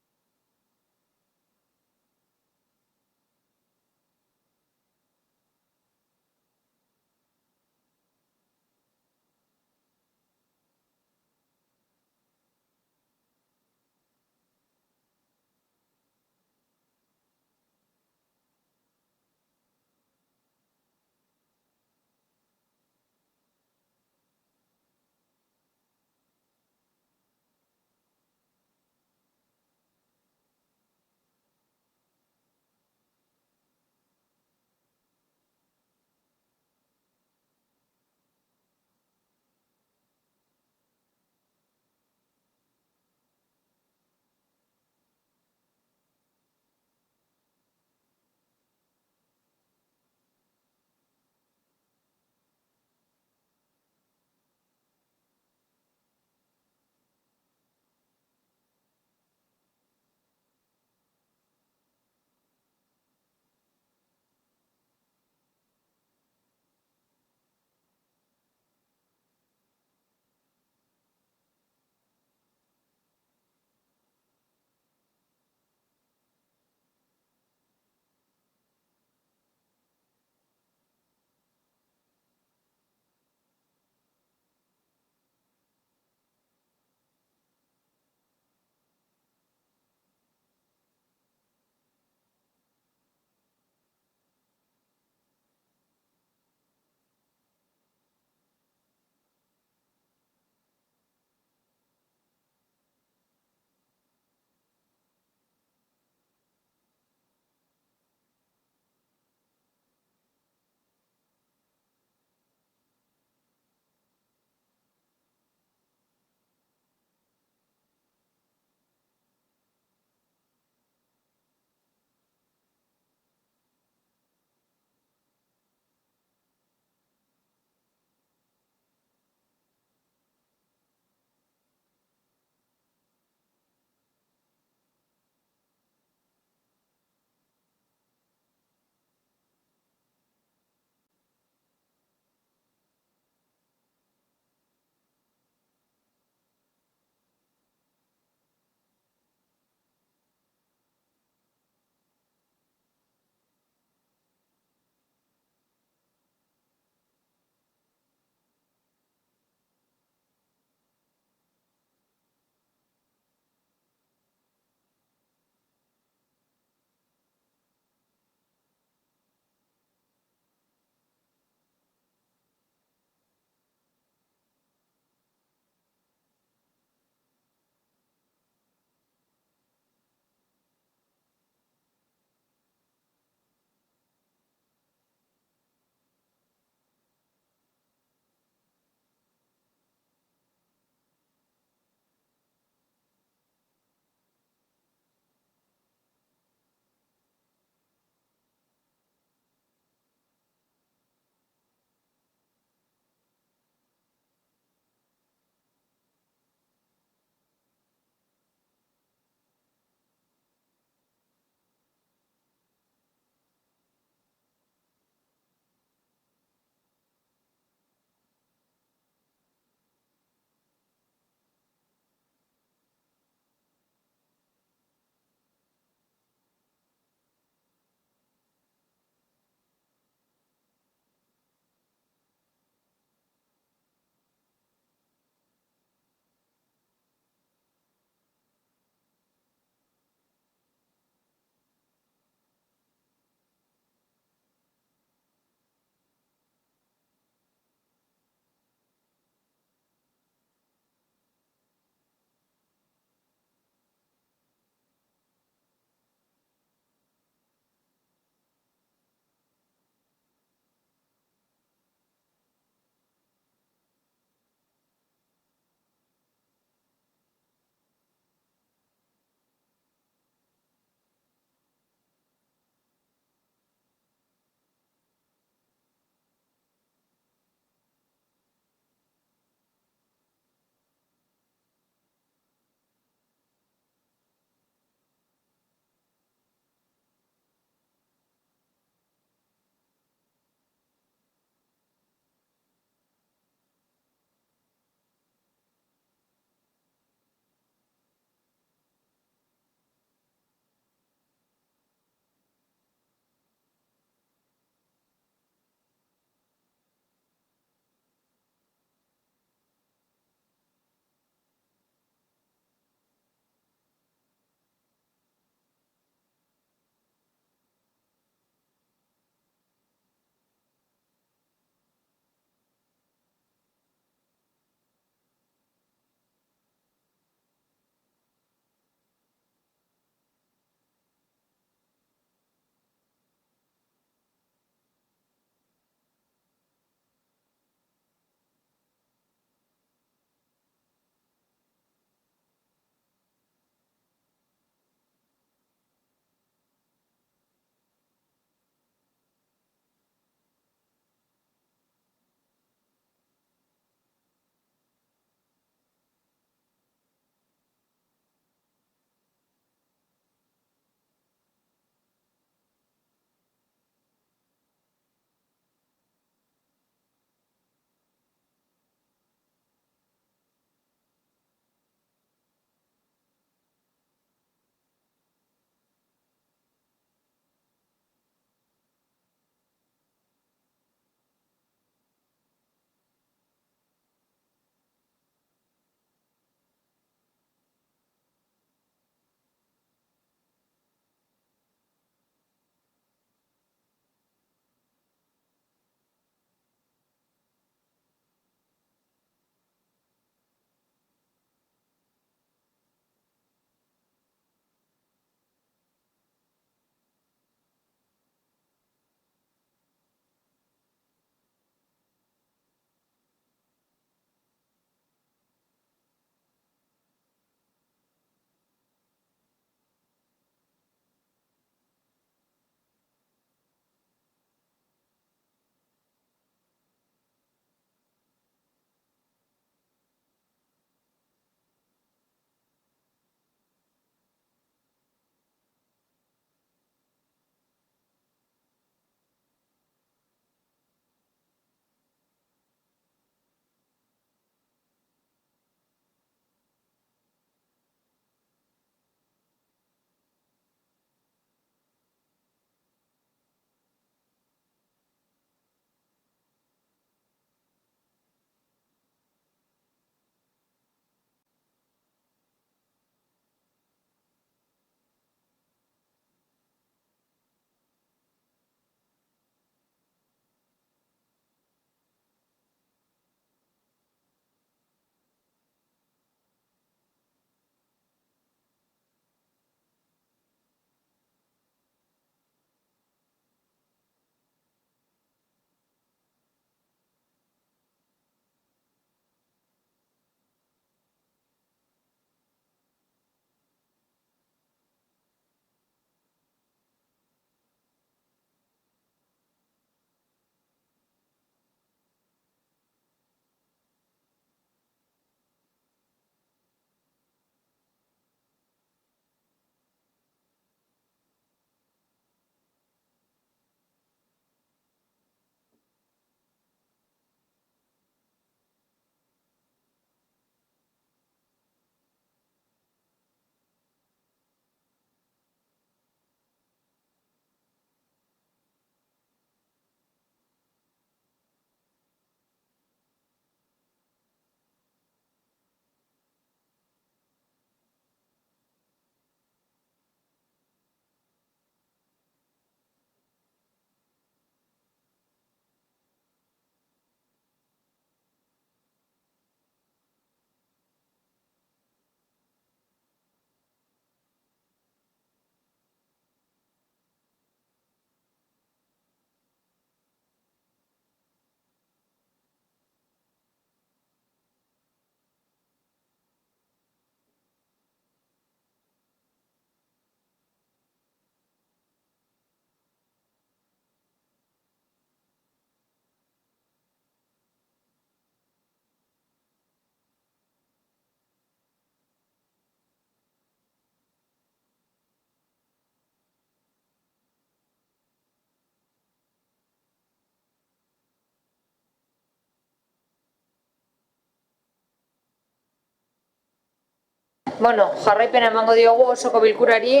Bueno, jarraipena emango diogu osoko bilkurari.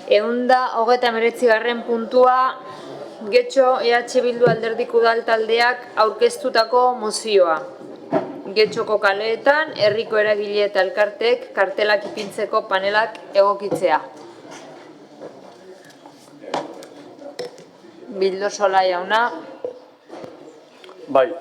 139. puntua, Getxo EH Bildu Alderdik Udal taldeak aurkeztutako mozioa. Getxoko kaleetan, herriko eragile eta elkartek kartelak ipintzeko panelak egokitzea. Bildosola jauna. Bai,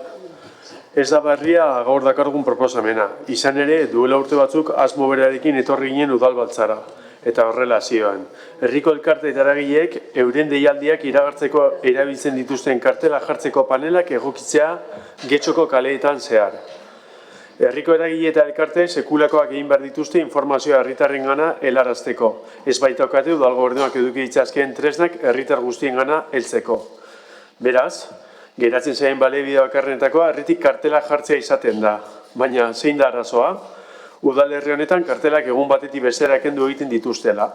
ez da berria gaur dakargun proposamena. Izan ere, duela urte batzuk asmo berarekin etorri ginen udalbatzara. Eta horrela zioan. Herriko elkarte eta eragileek euren deialdiak iragartzeko erabiltzen dituzten kartela jartzeko panelak egokitzea Getxoko kaleetan zehar. Herriko eragile eta elkarte sekulakoak egin behar dituzte informazioa herritarrengana helarazteko. Ez baitaukate udal gobernuak eduki ditzazkeen tresnak herritar guztiengana heltzeko. Beraz, geratzen zaien balebide bakarrenetakoa herritik kartela jartzea izaten da. Baina zein da arazoa? Udalerri honetan kartelak egun batetik bestera kendu egiten dituztela.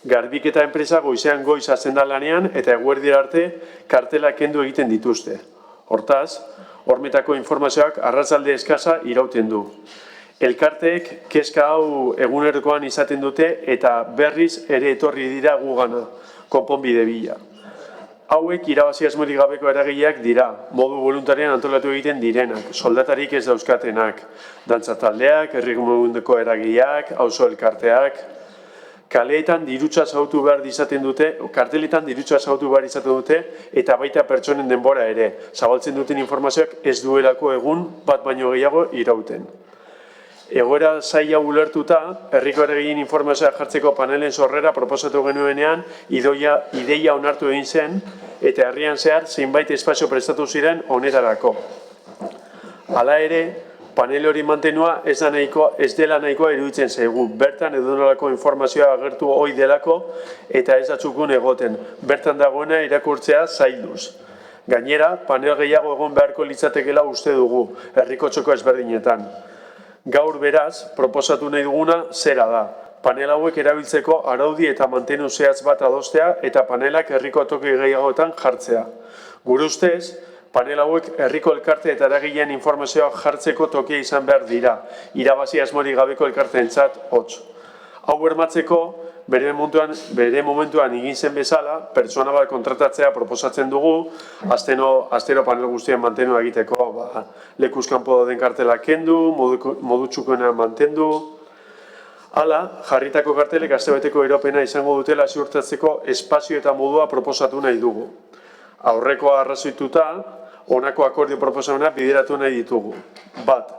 Garbiketa enpresa goizean goiz hasten da lanean eta eguerdira arte kartelak kendu egiten dituzte. Hortaz, hormetako informazioak arratzalde eskasa irauten du. Elkarteek kezka hau egunerokoan izaten dute eta berriz ere etorri dira gugana, konponbide bila. Hauek irabazi asmorik gabeko eragileak dira, modu voluntarioan antolatu egiten direnak, soldatarik ez dauzkatenak, dantza taldeak, herri mugundeko eragileak, auzo elkarteak, kaleetan dirutza zautu behar izaten dute, karteletan dirutza zautu behar izaten dute, eta baita pertsonen denbora ere, zabaltzen duten informazioak ez duelako egun bat baino gehiago irauten. Egoera zaila ulertuta, herriko eragileen informazioa jartzeko panelen sorrera proposatu genuenean ideia onartu egin zen eta herrian zehar zeinbait espazio prestatu ziren honetarako. Hala ere, panel hori mantenua ez dela nahikoa iruditzen zaigu. Bertan edonolako informazioa agertu ohi delako eta ez datzukun egoten. Bertan dagoena irakurtzea zailduz. Gainera, panel gehiago egon beharko litzatekeela uste dugu, herriko txoko ezberdinetan. Gaur beraz, proposatu nahi duguna zera da. Panel hauek erabiltzeko araudi eta mantenu zehatz bat adostea eta panelak herriko toki gehiagoetan jartzea. Gure ustez, panel hauek herriko elkarte eta eragileen informazioa jartzeko tokia izan behar dira, irabazi asmorik gabeko elkarteentzat hotz. Hau bermatzeko, bere momentuan egin zen bezala, pertsona bat kontratatzea proposatzen dugu, astero panel guztien mantenua egiteko, lekuz kanpo dauden kartelak kendu, modu txukoenean mantendu. Hala, jarritako kartelek astebeteko iropena izango dutela ziurtatzeko espazio eta modua proposatu nahi dugu. Aurrekoa arrazoituta, honako akordio proposamena bideratu nahi ditugu. Bat,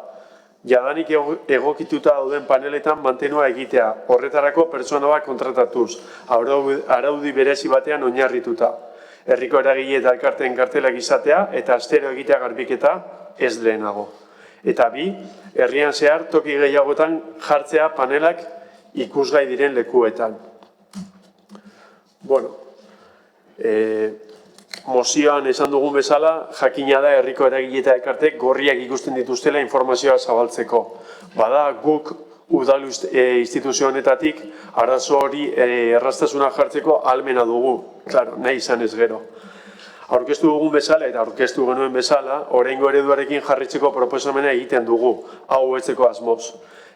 jadanik egokituta dauden paneletan mantenua egitea, horretarako pertsona bat kontratatuz, araudi berezi batean oinarrituta. Herriko eragile eta elkarteen kartelak izatea eta astero egitea garbiketa ez lehenago. Eta bi, herrian zehar toki gehiagotan jartzea panelak ikusgai diren lekuetan. Bueno, mozioan esan dugun bezala, jakina da herriko eragile eta elkartek gorriak ikusten dituztela informazioa zabaltzeko. Bada guk udal instituzio honetatik arazo hori erraztasuna jartzeko ahalmena dugu, claro, nahi izan ez gero. Aurkeztu dugun bezala eta aurkeztu genuen bezala, oraingo ereduarekin jarritzeko proposamena egiten dugu, hau etzeko asmoz.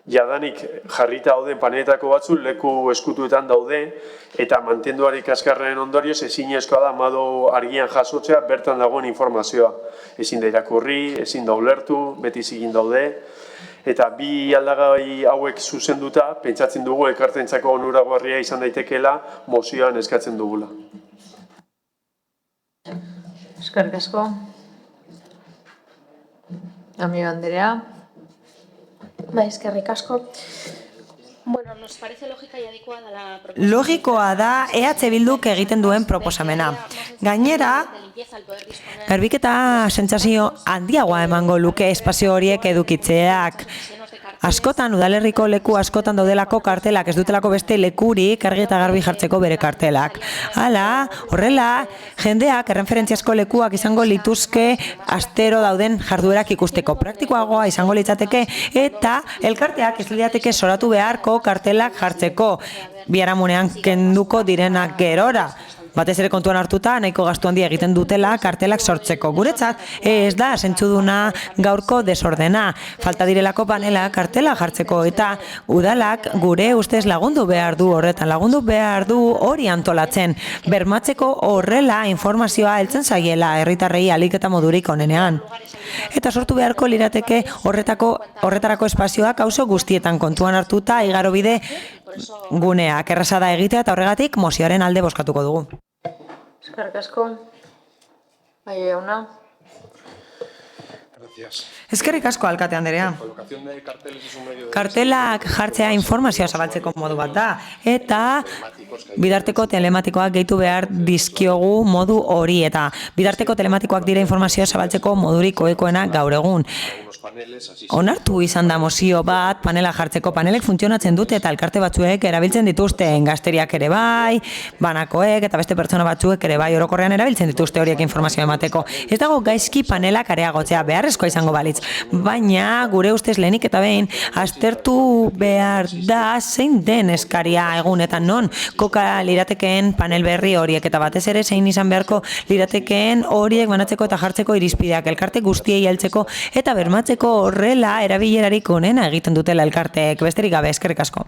Jadanik jarrita dauden paneletako batzu leku eskutuetan daude eta mantenduari kaskarren ondorioz ezinezkoa da modu argian jasotzea bertan dagoen informazioa. Ezin da irakurri, ezin da ulertu, beti zigin daude. Eta bi aldagai hauek zuzenduta, pentsatzen dugu elkarteentzako onuragarria izan daitekeela mozioan eskatzen dugula. Eskerrik asko. Amigo Andrea. Bai, eskerrik asko. Bueno, nos parece lógica y adecuada la propuesta. Logikoa da EH Bilduk egiten duen proposamena. Gainera, garbiketa sentsazio handiagoa emango luke espazio horiek edukitzeak. Askotan, udalerriko leku askotan daudelako kartelak, ez dutelako beste lekurik argi eta garbi jartzeko bere kartelak. Hala, horrela, jendeak erreferentziazko lekuak izango lituzke astero dauden jarduerak ikusteko. Praktikoagoa izango litzateke eta elkarteak ez lirateke soratu beharko kartelak jartzeko. Biharamunean kenduko direnak gerora. batez ere kontuan hartuta nahiko gastu handia egiten dutela kartelak sortzeko. Guretzat ez da zentzuduna gaurko desordena, falta direlako panela kartela jartzeko eta udalak gure ustez lagundu behar du horretan, lagundu behar du hori antolatzen, bermatzeko horrela informazioa heltzen zaiela herritarrei ahalik eta modurik onenean. Eta sortu beharko lirateke horretarako espazioak auzo guztietan kontuan hartuta igarobide guneak erraza da egitea eta horregatik mozioaren alde bozkatuko dugu. Eskerrik asko. Bai, jauna. Eskerrik asko, alkate Anderea. Kartelak jartzea informazioa zabaltzeko modu bat da, eta bidarteko telematikoak gehitu behar dizkiogu modu hori, eta bidarteko telematikoak dira informazioa zabaltzeko modurik ohikoena gaur egun. Onartu izan da mozio bat panela jartzeko, panelek funtzionatzen dute eta elkarte batzuek erabiltzen dituzte, gazteriak ere bai, banakoek eta beste pertsona batzuek ere bai orokorrean erabiltzen dituzte horiek informazioa emateko. Ez dago gaizki panelak areagotzea, beharrezkoa izango balitz, baina gure ustez lehenik eta behin aztertu behar da zein den eskaria egunetan non koka liratekeen panel berri horiek eta batez ere zein izan beharko liratekeen horiek banatzeko eta jartzeko irizpideak elkarte guztiei heltzeko eta bermatzeko horrela erabilerarik onena egiten dutela elkarteek. Besterik gabe, eskerrik asko.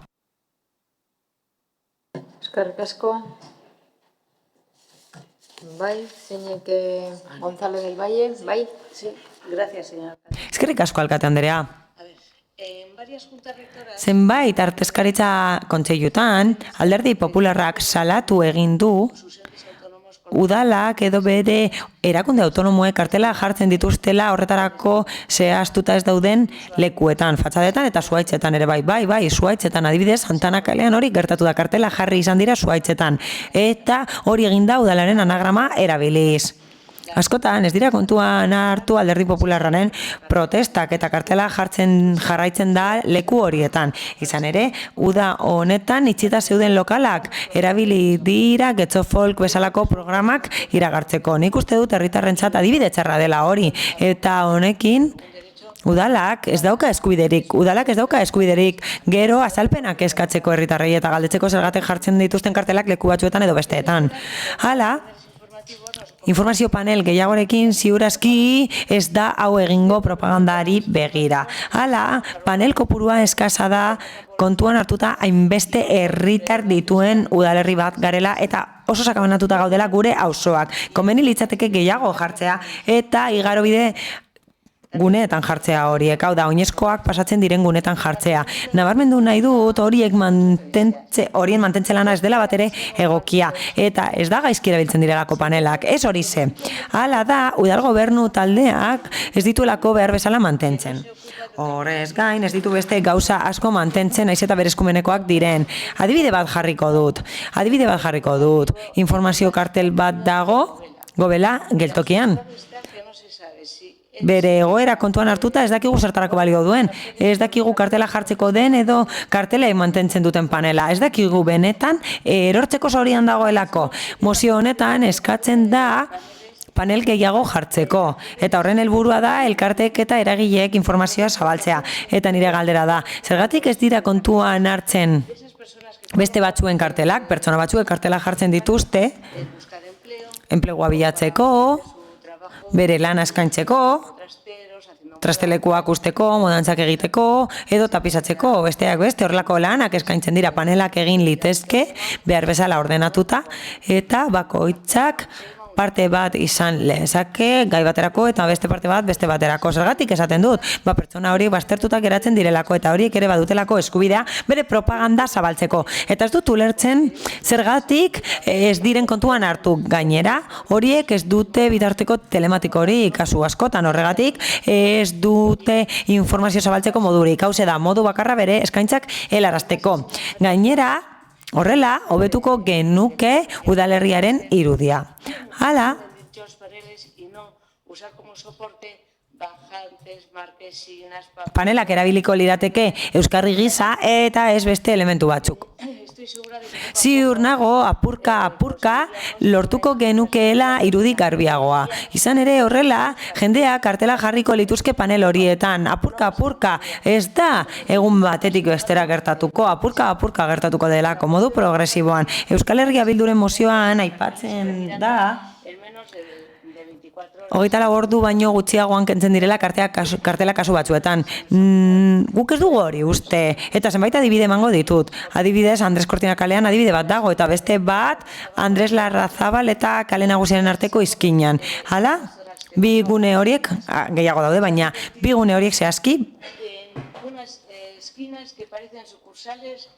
Eskerrik asko. Bai, zeinek Gonzalo del Valle, bai? Sí, gracias, señora. Eskerrik asko, alkate Anderea. Zenbait artezkaritza kontseilutan, Alderdi Popularrak salatu egin du udalak edo bere erakunde autonomoek kartela jartzen dituztela horretarako zehaztuta ez dauden lekuetan, fatxadetan eta zuhaitzetan ere bai, zuhaitzetan adibidez, Santana kalean hori gertatu da kartela jarri izan dira zuhaitzetan, eta hori egin da udalaren anagrama erabiliz. Askotan, ez dira kontuan hartu Alderdi Popularraren protestak eta kartela jarraitzen da leku horietan. Izan ere, uda honetan itxita zeuden lokalak erabili dira Getxo Folk bezalako programak iragartzeko. Nik uste dut herritarrentzat adibide txarra dela hori. Eta honekin, udalak ez dauka eskubiderik gero azalpenak eskatzeko herritarrei eta galdetzeko zergatik jartzen dituzten kartelak leku batzuetan edo besteetan. Hala, informazio panel gehiagorekin ziurazki ez da hau egingo propagandari begira. Hala, panel kopurua eskasa da kontuan hartuta hainbeste herritar dituen udalerri bat garela eta oso sakabanatuta gaudela gure auzoak. Komeni litzateke gehiago jartzea eta igarobide guneetan jartzea horiek, hau da, oinezkoak pasatzen diren guneetan jartzea. Nabarmendu nahi dut horien mantentze lana ez dela bat ere egokia, eta ez da gaizki erabiltzen direlako panelak, ez hori ze. Hala da, udal gobernu taldeak ez dituelako behar bezala mantentzen. Horrez gain, ez ditu beste gauza asko mantentzen, naiz eta berezkumenekoak diren. Adibide bat jarriko dut. Informazio kartel bat dago, gobela, geltokian. Bere egoera kontuan hartuta ez dakigu zertarako balio duen. Ez dakigu kartela jartzeko den edo kartela mantentzen duten panela. Ez dakigu benetan erortzeko zaurian dagoelako. Mozio honetan eskatzen da panel gehiago jartzeko. Eta horren helburua da elkarteek eta eragileek informazioa zabaltzea. Eta nire galdera da, zergatik ez dira kontuan hartzen beste batzuen kartelak, pertsona batzuek kartela jartzen dituzte, enplegua bilatzeko, bere lana eskaintzeko, trastelekuak usteko, modantzak egiteko, edo tapizatzeko, besteak beste horrelako lanak eskaintzen dira panelak egin litezke, behar bezala ordenatuta, eta bakoitzak parte bat izan lezake gai baterako eta beste parte bat beste baterako. Zergatik esaten dut, pertsona horiek baztertuta geratzen direlako eta horiek ere badutelako eskubidea bere propaganda zabaltzeko. Eta ez dut ulertzen zergatik ez diren kontuan hartu gainera, horiek ez dute bitarteko telematiko hori kasu askotan horregatik, ez dute informazio zabaltzeko modurik. Hauze da, modu bakarra bere eskaintzak helarazteko. Gainera, horrela, hobetuko genuke udalerriaren irudia. Hala, bajantes, marquesinas... Panelak erabiliko lirateke euskarri gisa eta ez beste elementu batzuk. Ziur nago apurka lortuko genukeela irudi garbiagoa. Izan ere horrela, jendea kartela jarriko lituzke panel horietan. Apurka, ez da egun batetik bestera gertatuko, apurka gertatuko delako, modu progresiboan. Euskal Herria Bilduren mozioan aipatzen da, 24 ordu baino gutxiagoan kentzen direla kartela kasu batzuetan. Guk ez dugu hori uste, eta zenbait adibide emango ditut. Adibidez, Andres Kortina kalean adibide bat dago, eta beste bat Andres Larrazabal eta kale nagusiaren arteko izkinan. Hala, bi gune horiek, gehiago daude, baina bi gune horiek zehazki. Unas esquinas que parecen sucursales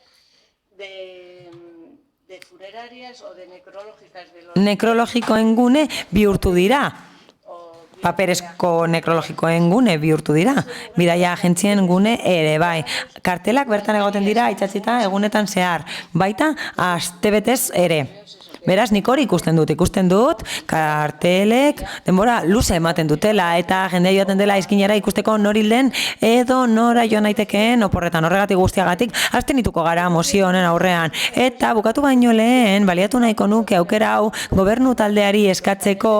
de funerarias o de necrológicas. Nekrologikoen gune bihurtu dira. Paperezko nekrologikoen gune bihurtu dira. Bidaia agentzien gune ere bai. Kartelak bertan egoten dira itxatzita egunetan zehar. Baita astebetez ere. Beraz, nik hori ikusten dut, kartelek denbora luze ematen dutela eta jendea joaten dela izkinera ikusteko norilden edo nora joan naitekeen oporretan horregatik guztiagatik abstenituko gara mozio honen aurrean. Eta bukatu baino lehen, baliatu nahiko nuke aukera hau gobernu taldeari eskatzeko,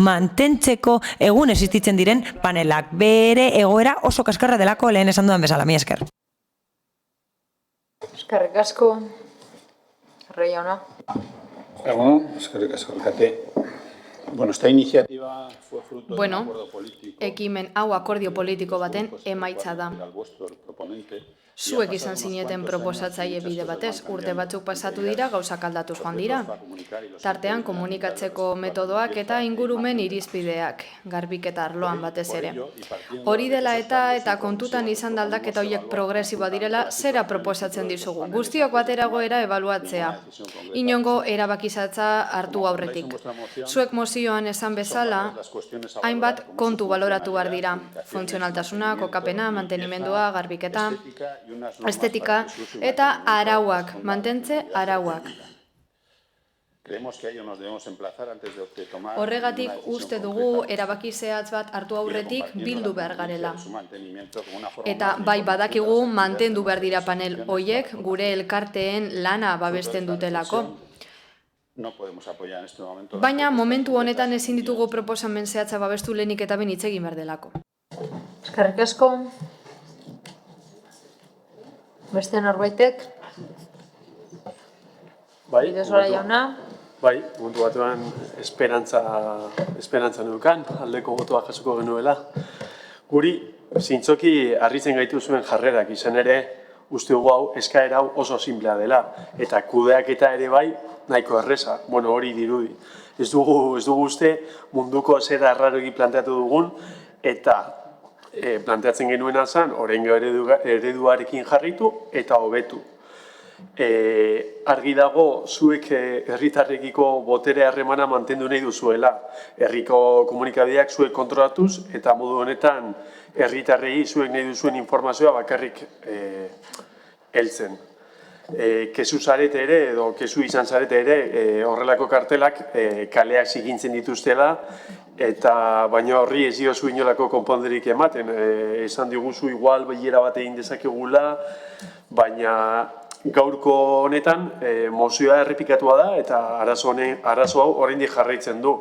mantentzeko egun existitzen diren panelak. Bere egoera oso kaskarra delako lehen esan dudan bezala, mi esker. Eskerrik asko, Rei jauna. Bueno, eskerrik asko, alkate. Bueno, esta iniciativa fue fruto de un acuerdo político. Ekimen hau akordio politiko baten emaitza da. Zuek izan zineten proposatzaile bide batez, urte batzuk pasatu dira, gauzak aldatuz joan dira. Tartean komunikatzeko metodoak eta ingurumen irizpideak, garbiketa arloan batez ere. Hori dela eta kontutan izan da aldaketa horiek progresiboa direla, zera proposatzen dizugu. Guztiok bateragoera ebaluatzea. Inongo erabakizatza hartu aurretik. Zuek mozioan esan bezala, hainbat kontu baloratu behar dira. Funtzionaltasuna, kokapena, mantenimendua, garbiketa, estetika eta arauak, mantentze arauak. Horregatik uste dugu erabaki zehatz bat hartu aurretik bildu behar garela. Eta bai badakigu mantendu behar dira panel hoiek gure elkarteen lana babesten dutelako. Baina momentu honetan ezin ditugu proposamen zehatza babestu lehenik eta ben hitz egin behar delako. Eskerrik asko. Beste norbaitek? Bai, Bidezora jauna? Bai, mundu batuan esperantza neukan, aldeko botoa jasoko genuela. Guri, zintzoki harritzen gaitu zuen jarrerak izan ere, uste dugu hau, eskaera hau oso simplea dela. Eta kudeaketa ere bai, nahiko erreza, hori dirudi. Ez dugu uste munduko zera arraroki planteatu dugun, eta planteatzen genuena zen, oraingo ereduarekin jarritu eta hobetu. Argi dago, zuek herritarrekiko botere harremana mantendu nahi duzuela. Herriko komunikabideak zuek kontrolatuz eta modu honetan herritarrei zuek nahi duzuen informazioa bakarrik heltzen. Kezu zarete ere, edo kezu izan zarete ere, horrelako kartelak kaleak zikintzen dituztela, eta baina horri ez diozu inolako konponderik ematen. Esan diguzu igual bilera bat egin dezakegula, baina gaurko honetan mozioa errepikatua da eta arazo hau oraindik jarraitzen du.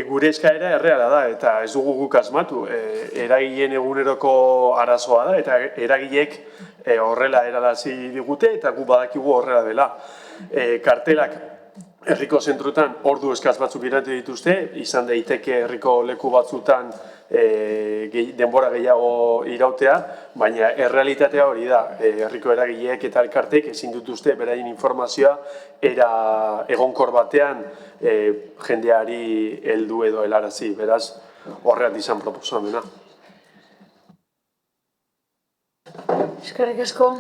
Gure eskaera erreala da eta ez dugu guk asmatu. Eragileen eguneroko arazoa da eta eragileek horrela eralazi digute eta gu badakigu horrela dela. Kartelak herriko zentruetan ordu eskaz batzuk irate dituzte, izan daiteke herriko leku batzutan denbora gehiago irautea, baina errealitatea hori da, herriko eragileek eta elkartek ezin dituzte beraien informazioa era egonkor batean jendeari heldu edo helarazi, beraz horreat izan proposamena. Eskerrik asko.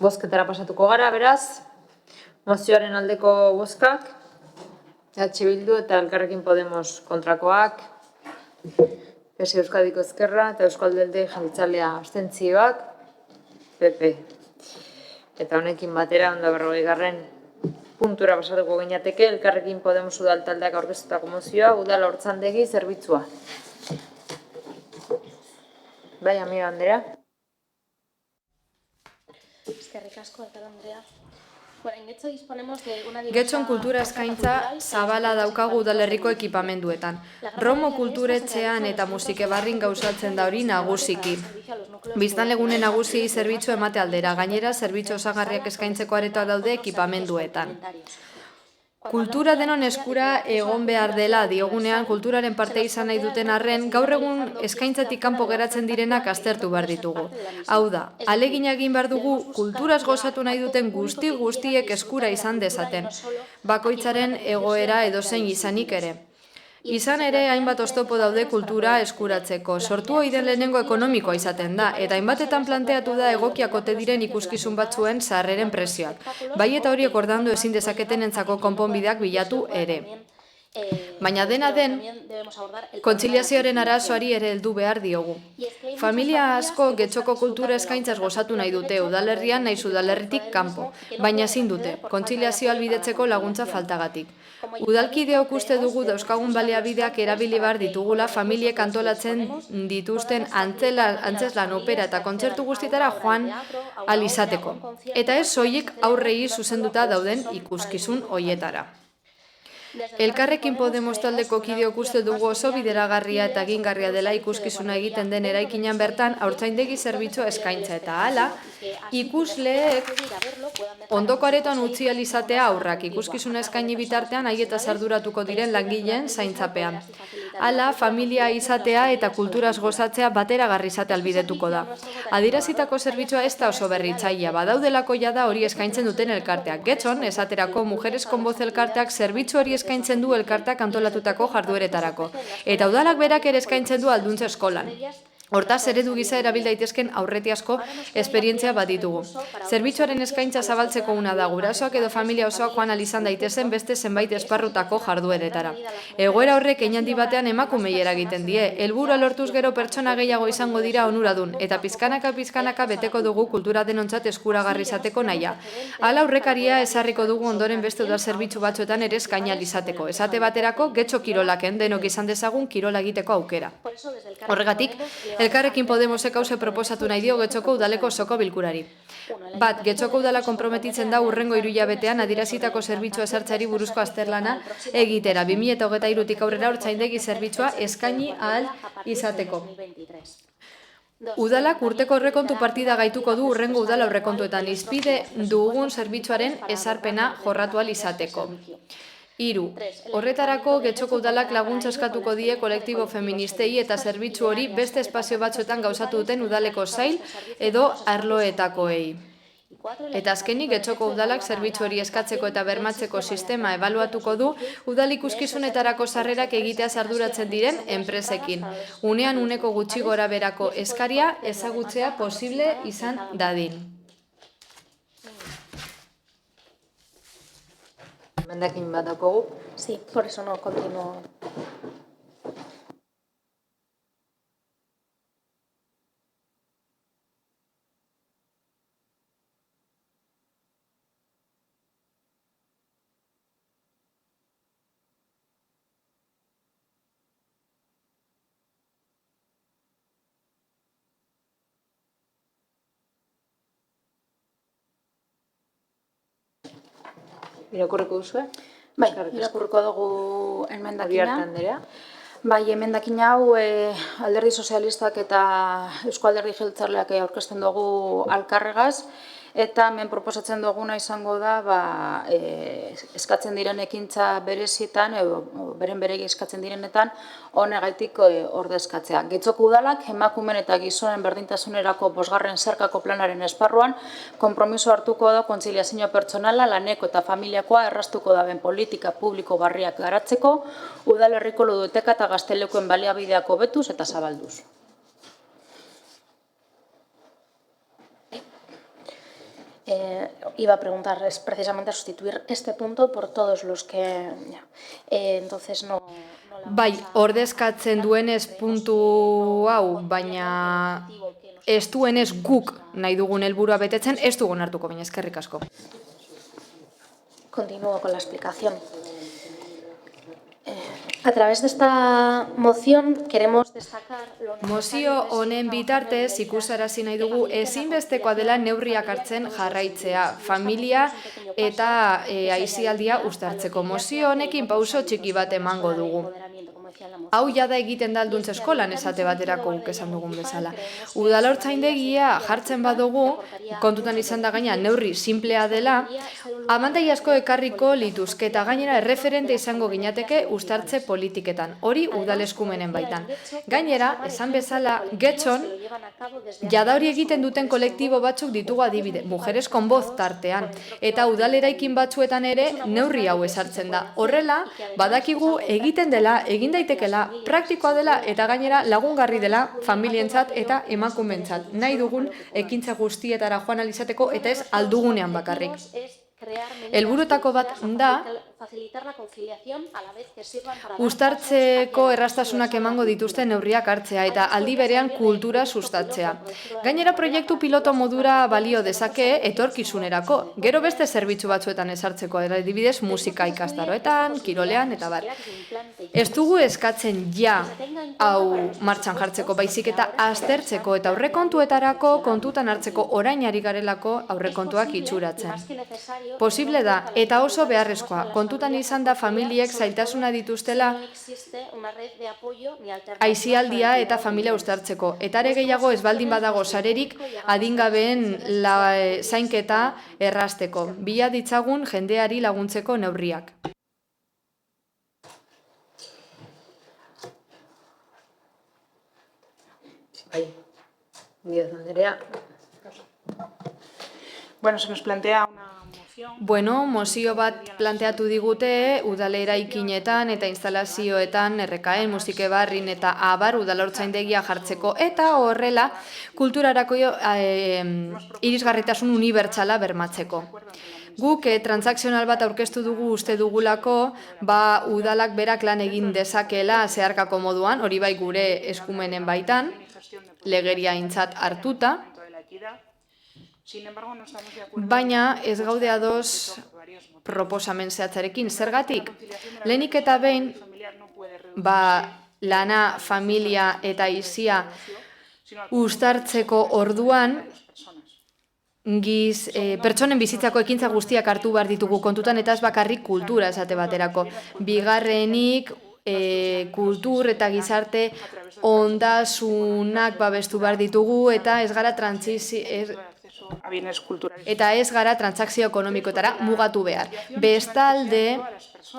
Bozketara pasatuko gara, beraz. Mozioaren aldeko bozkak, Bildu eta Elkarrekin Podemos kontrakoak, PS Euskadiko Ezkerra eta Euskal Alderdi Jeltzalea abstentzioak, PP. Eta honekin batera 140. puntura pasatuko gineateke, Elkarrekin Podemos udal taldeak aurkeztutako mozioa, udal hortzandegi zerbitzua. Bai, amigo Andrea. Eskerrik asko, Alkal Andrea. Getxo disponemos de una Getxon kultura eskaintza zabala daukagu udalerriko ekipamenduetan. Romo kulturetxean eta musikebarrin gauzatzen da hori nagusiki. Biztanlegune nagusiei zerbitzu emate aldera, gainera zerbitzu osagarriak eskaintzeko aretoak daude ekipamenduetan. Kultura denon eskura egon behar dela diogunean kulturaren parte izan nahi duten arren, gaur egun eskaintzatik kanpo geratzen direnak aztertu behar ditugu. Hau da, alegina egin behar dugu kulturaz gozatu nahi duten guztiek eskura izan dezaten. Bakoitzaren egoera edozein izanik ere. Izan ere, hainbat oztopo daude kultura eskuratzeko. Sortu ohi den lehenengo ekonomikoa izaten da, eta hainbatetan planteatu da egokiak ote diren ikuskizun batzuen sarreren prezioak. Bai eta horiek ordaindu ezin dezaketenentzako konponbideak bilatu ere. Baina dena den, kontziliazioaren arazoari ere heldu behar diogu. Familia asko Getxoko kultura eskaintzaz gozatu nahi dute udalerrian nahiz udalerritik kanpo, baina ezin dute, kontziliazio albidetzeko laguntza faltagatik. Udalkideok uste dugu dauzkagun baliabideak erabili behar ditugula familiek antolatzen dituzten antzeslan, opera eta kontzertu guztietara joan ahal izateko. Eta ez soilik aurrei zuzenduta dauden ikuskizun hoietara. Elkarrekin Podemos taldeko kideok uste dugu oso bideragarria eta egingarria dela ikuskizuna egiten den eraikinan bertan haurtzaindegi zerbitzua eskaintza eta hala, ikusleek ondoko aretoan utzi ahal izatea aurrak ikuskizuna eskaini bitartean haietaz arduratuko diren langileen zaintzapean. Hala, familia izatea eta kulturaz gozatzea bateragarri izate albidetuko da. Adierazitako zerbitzua ez da oso berritzailea, badaudelako jada hori eskaintzen duten elkarteak. Getxon, esaterako Mujeres con Voz elkarteak zerbitzu hori eskaintzen du elkarteak antolatutako jardueretarako. Eta udalak berak ere eskaintzen du alduntze eskolan. Hortaz, eredu gisa erabil daitezken aurreti asko esperientzia baditugu. Zerbitzuaren eskaintza zabaltzeko una da gurasoak edo familia osoak joan ahal izan daitezen beste zenbait esparrutako jardueretara. Egoera horrek handi batean emakumei eragiten die, helburua lortuz gero pertsona gehiago izango dira onuradun, eta pizkanaka beteko dugu kultura denontzat eskuragarri izateko nahia. Hala aurrekaria ezarriko dugu ondoren beste udal zerbitzu batzuetan ere eskaini ahal izateko. Esate baterako, Getxo kirolaken denok izan dezagun kirola egiteko aukera. Horregatik, Elkarrekin Podemosek hauze proposatu nahi dio Getxoko udaleko osoko bilkurari. Bat, Getxoko udala konprometitzen da hurrengo 3 hilabetean adierazitako zerbitzua ezartzeari buruzko azterlana egitera. 2023tik aurrera hortzaindegi zerbitzua eskaini ahal izateko. Udalak urteko aurrekontu partida gaituko du hurrengo udala aurrekontuetan izpide dugun zerbitzuaren ezarpena jorratu ahal izateko. 3. Horretarako Getxoko udalak laguntza eskatuko die kolektibo feministei eta zerbitzu hori beste espazio batzuetan gauzatu duten udaleko sail edo arloetakoei. Eta azkenik Getxoko udalak zerbitzu hori eskatzeko eta bermatzeko sistema ebaluatuko du udal ikuskizunetarako sarrerak egiteaz arduratzen diren enpresekin. Unean uneko gutxi gora berako eskaria ezagutzea posible izan dadin. Emendakin bat daukagu? Sí, por eso no continúo. Irakurriko duzue? Bai, irakurriko dugu emendakina. Uriarte Andrea. Bai, emendakin hau Alderdi Sozialistak eta Eusko Alderdi Jeltzaleak aurkezten dugu alkarregaz, eta hemen proposatzen duguna izango da eskatzen diren ekintza berezietan, beren eskatzen direnetan, honegaitik ordezkatzea. Getxoko udalak emakumeen eta gizonen berdintasunerako 5. zerkako planaren esparruan konpromiso hartuko da kontziliazio pertsonala, laneko eta familiakoa erraztuko daben politika publiko barriak garatzeko, udalerriko ludoteka eta gaztelekoen baliabideak hobetuz eta zabalduz. Iba a preguntar precisamente a sustituir este punto por todos los que... entonces no... Bai, ordezkatzen duenez puntu hau, baina ez duenez guk nahi dugun helburua betetzen, ez dugun hartuko, baina eskerrik asko. Continúo con la explicación. A través de esta moción queremos destacar Mozio honen bitartez ikusarazi nahi dugu ezinbestekoa dela neurriak hartzen jarraitzea, familia eta aisialdia uztartzeko. Mozio honekin pauso txiki bat emango dugu. Hau jada egiten da alduntz eskolan esate baterako guk esan dugun bezala. Udalortzaindegia jartzen badugu, kontutan izan da gaina neurri simplea dela, abantai asko ekarriko lituzke eta gainera erreferente izango ginateke uztartze politiketan, hori udaleskumenen baitan. Gainera, esan bezala, Getxon, jada hori egiten duten kolektibo batzuk ditugu adibide, Mujeres con Voz tartean, eta udaleraikin batzuetan ere neurri hau esartzen da. Horrela, badakigu egiten dela, egin daitekela, praktikoa dela eta gainera lagungarri dela familientzat eta emakumeentzat. Nahi dugun ekintza guztietara joan alizateko eta ez aldugunean bakarrik. Helburuetako bat da uztartzeko erraztasunak emango dituzten neurriak hartzea eta aldi berean kultura sustatzea. Gainera proiektu piloto modura balio dezake etorkizunerako, gero beste zerbitzu batzuetan ezartzeko, adibidez musika ikastaroetan, kirolean eta bar. Ez dugu eskatzen ja hau martxan jartzeko, baizik eta aztertzeko eta aurrekontuetarako kontutan hartzeko orain ari garelako aurrekontuak itxuratzen. Posible da, eta oso beharrezkoa, kontutan izan da familiek zailtasuna dituztela aisialdia eta familia uztartzeko. Eta ere gehiago ez baldin badago sarerik adingabeen zainketa errazteko. Bila ditzagun jendeari laguntzeko neurriak. Díaz Andrea. Bueno, se nos plantea una mozio bat planteatu digute udaleraikinetan eta instalazioetan RKN, musikebarrin eta abar udalortzaindegia jartzeko eta horrela kulturarako irisgarritasun unibertsala bermatzeko. Guk transakzional bat aurkeztu dugu uste dugulako, udalak berak lan egin dezakela zeharkako moduan, hori bai gure eskumenen baitan, legeria aintzat hartuta, baina ez gaude ados proposamen zehatzarekin. Zergatik, lehenik eta behin, lana, familia eta aisia uztartzeko orduan, pertsonen bizitzako ekintza guztiak hartu behar ditugu kontutan eta ez bakarrik kultura esate baterako. Bigarrenik, kultur eta gizarte ondasunak babestu behar ditugu eta ez gara transakzio ekonomikoetara mugatu behar. Bestalde,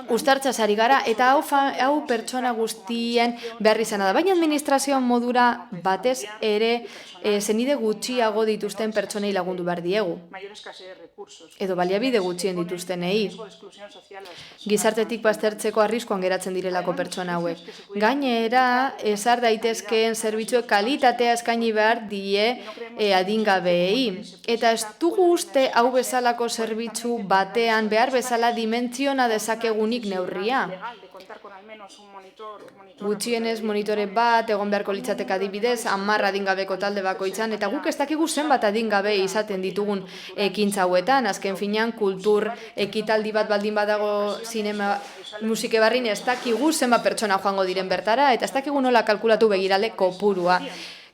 uztartzaz ari gara eta hau pertsona guztien behar izana da. Baina administrazioan modura batez ere zenide gutxiago dituzten pertsonei lagundu behar diegu. Edo baliabide gutxien dituztenei. Gizartetik baztertzeko arriskuan geratzen direlako pertsona hauek. Gainera, ezar daitezkeen zerbitzuek kalitatea eskaini behar die adingabeei. Eta ez dugu uste hau bezalako zerbitzu batean behar bezala dimentsiona dezakegunik neurria. Gutxienez monitore bat egon beharko litzateke adibidez, 10 adingabeko talde bakoitzan, eta guk ez dakigu zenbat adingabe izaten ditugun ekintza hauetan, azken finean kultur ekitaldi bat baldin badago zinema musikebarrin ez dakigu zenbat pertsona joango diren bertara, eta ez dakigu nola kalkulatu begirale kopurua.